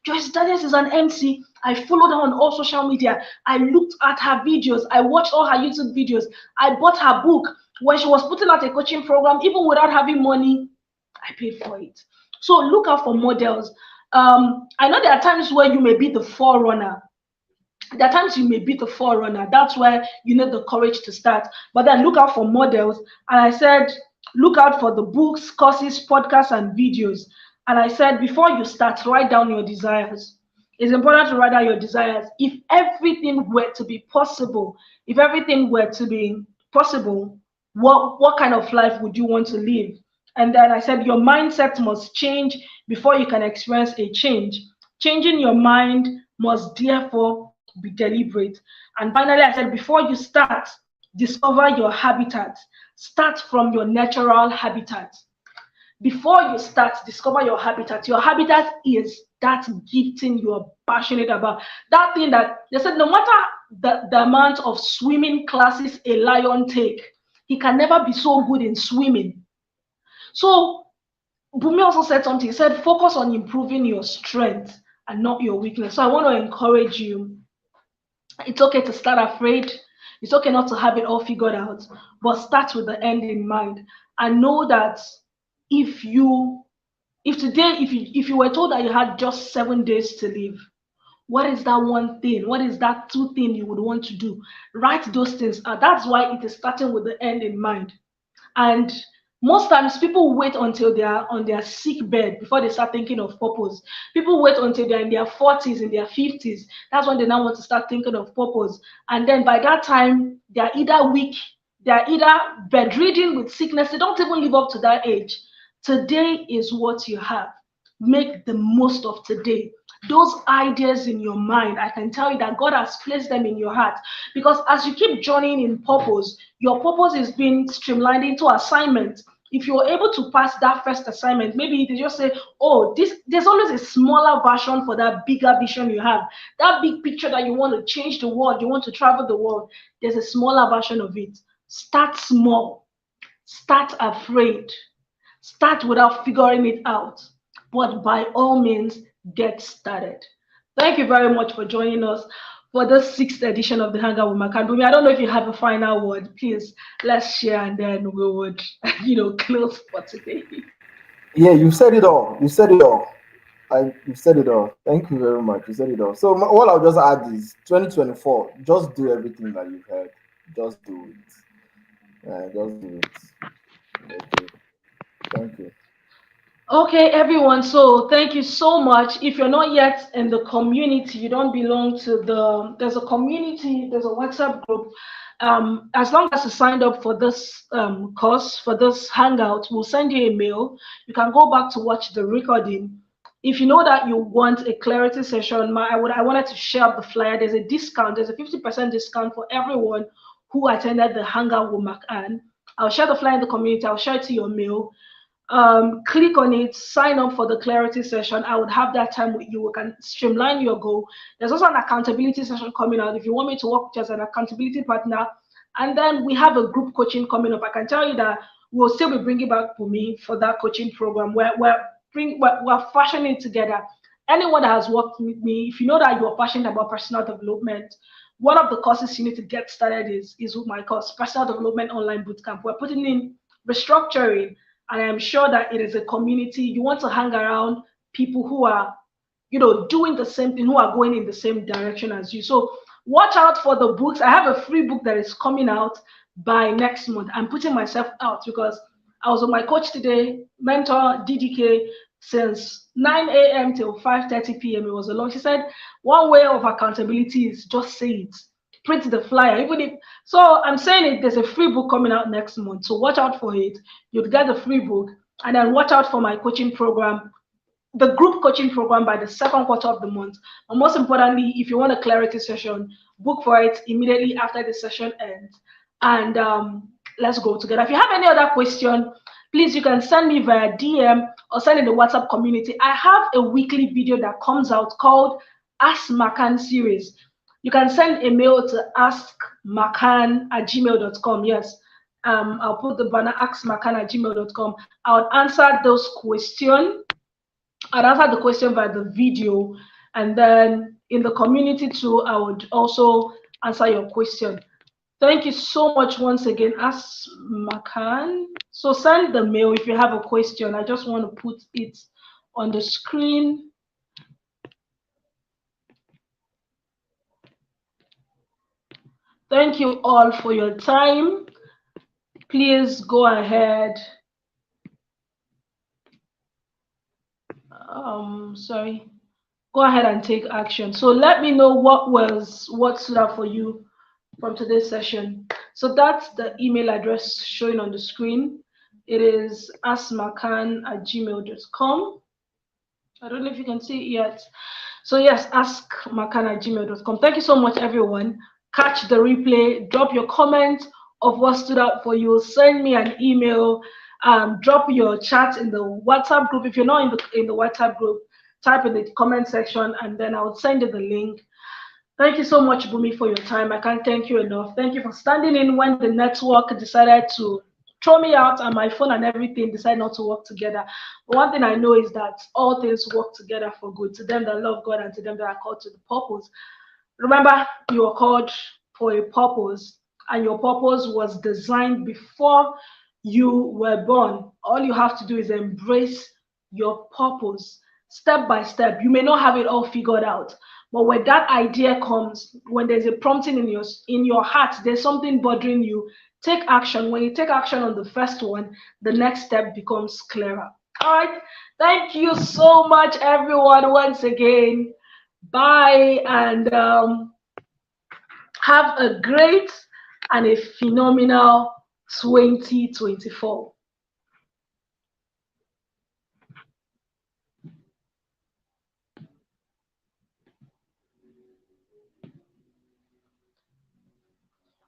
Joyce Daniels is an MC. I followed her on all social media. I looked at her videos. I watched all her YouTube videos. I bought her book. When she was putting out a coaching program, even without having money, I paid for it. So look out for models. I know there are times where you may be the forerunner. There are times you may be the forerunner. That's where you need the courage to start. But then look out for models. And I said, look out for the books, courses, podcasts, and videos. And I said, before you start, write down your desires. It's important to write down your desires. If everything were to be possible, what kind of life would you want to live? And then I said, your mindset must change before you can experience a change. Changing your mind must therefore be deliberate. And finally, I said, before you start, discover your habitat. Start from your natural habitat. Before you start, discover your habitat. Your habitat is that gifting you're passionate about. That thing that they said, no matter the amount of swimming classes a lion take, he can never be so good in swimming. So Bumi also said something. He said, focus on improving your strength and not your weakness. So I want to encourage you. It's okay to start afraid. It's okay not to have it all figured out, but start with the end in mind. And know that if you If today, if you were told that you had just 7 days to live, what is that one thing? What is that two thing you would want to do? Write those things out. That's why it is starting with the end in mind. And most times people wait until they are on their sick bed before they start thinking of purpose. People wait until they're in their 40s, in their 50s. That's when they now want to start thinking of purpose. And then by that time, they're either weak, they're either bedridden with sickness. They don't even live up to that age. Today is what you have. Make the most of today. Those ideas in your mind, I can tell you that God has placed them in your heart, because as you keep journeying in purpose, your purpose is being streamlined into assignments. If you're able to pass that first assignment, maybe they just say, oh, there's always a smaller version for that bigger vision you have. That big picture that you want to change the world, you want to travel the world, there's a smaller version of it. Start small. Start afraid. Start without figuring it out. But by all means, get started. Thank you very much for joining us for the sixth edition of the Hangout with MacAnne. Bumi, I don't know if you have a final word. Please, let's share and then we would, close for today. Yeah, you said it all. You said it all. You said it all. Thank you very much. You said it all. So all I'll just add is 2024. Just do everything that you've heard. Just do it. Just do it. Okay. Thank you. Okay, everyone. So thank you so much. If you're not yet in the community, you don't belong to there's a community, there's a WhatsApp group. As long as you signed up for this course, for this hangout, we'll send you a mail. You can go back to watch the recording. If you know that you want a clarity session, I wanted to share up the flyer. There's a discount. There's a 50% discount for everyone who attended the hangout with MacAnne. I'll share the flyer in the community. I'll share it to your mail. Click on it, sign up for the clarity session. I would have that time with you. We can streamline your goal. There's also an accountability session coming out if you want me to work with you as an accountability partner. And then we have a group coaching coming up. I can tell you that we'll still be bringing back me for that coaching program where we're fashioning together. Anyone that has worked with me, if you know that you're passionate about personal development, one of the courses you need to get started is with my course, Personal Development Online Bootcamp. We're putting in restructuring, and I'm sure that it is a community. You want to hang around people who are, doing the same thing, who are going in the same direction as you. So watch out for the books. I have a free book that is coming out by next month. I'm putting myself out because I was with my coach today, mentor DDK, since 9 a.m. till 5:30 p.m. It was a long. She said, one way of accountability is just say it. Print the flyer. Even if so, I'm saying it, there's a free book coming out next month. So watch out for it. You'll get the free book. And then watch out for my coaching program, the group coaching program by the second quarter of the month. And most importantly, if you want a clarity session, book for it immediately after the session ends. And let's go together. If you have any other question, please, you can send me via DM or send in the WhatsApp community. I have a weekly video that comes out called Ask MacAnne series. You can send a mail to askmacanne@gmail.com. Yes, I'll put the banner askmacanne@gmail.com. I'll answer those questions. I'd answer the question by the video, and then in the community too, I would also answer your question. Thank you so much once again, Ask MacAnne. So send the mail if you have a question. I just want to put it on the screen. Thank you all for your time. Please go ahead. Sorry. Go ahead and take action. So let me know what stood out for you from today's session. So that's the email address showing on the screen. It is askmacanne@gmail.com. I don't know if you can see it yet. So yes, askmacanne@gmail.com. Thank you so much, everyone. Catch the replay. Drop your comment of what stood out for you. Send me an email. Drop your chat in the WhatsApp group. If you're not in the WhatsApp group, type in the comment section, and then I will send you the link. Thank you so much, Bumi, for your time. I can't thank you enough. Thank you for standing in when the network decided to throw me out and my phone and everything decided not to work together. But one thing I know is that all things work together for good to them that love God and to them that are called to the purpose. Remember, you are called for a purpose, and your purpose was designed before you were born. All you have to do is embrace your purpose step by step. You may not have it all figured out, but when that idea comes, when there's a prompting in your heart, there's something bothering you, take action. When you take action on the first one, the next step becomes clearer. All right. Thank you so much, everyone, once again. Bye, and have a great and a phenomenal 2024.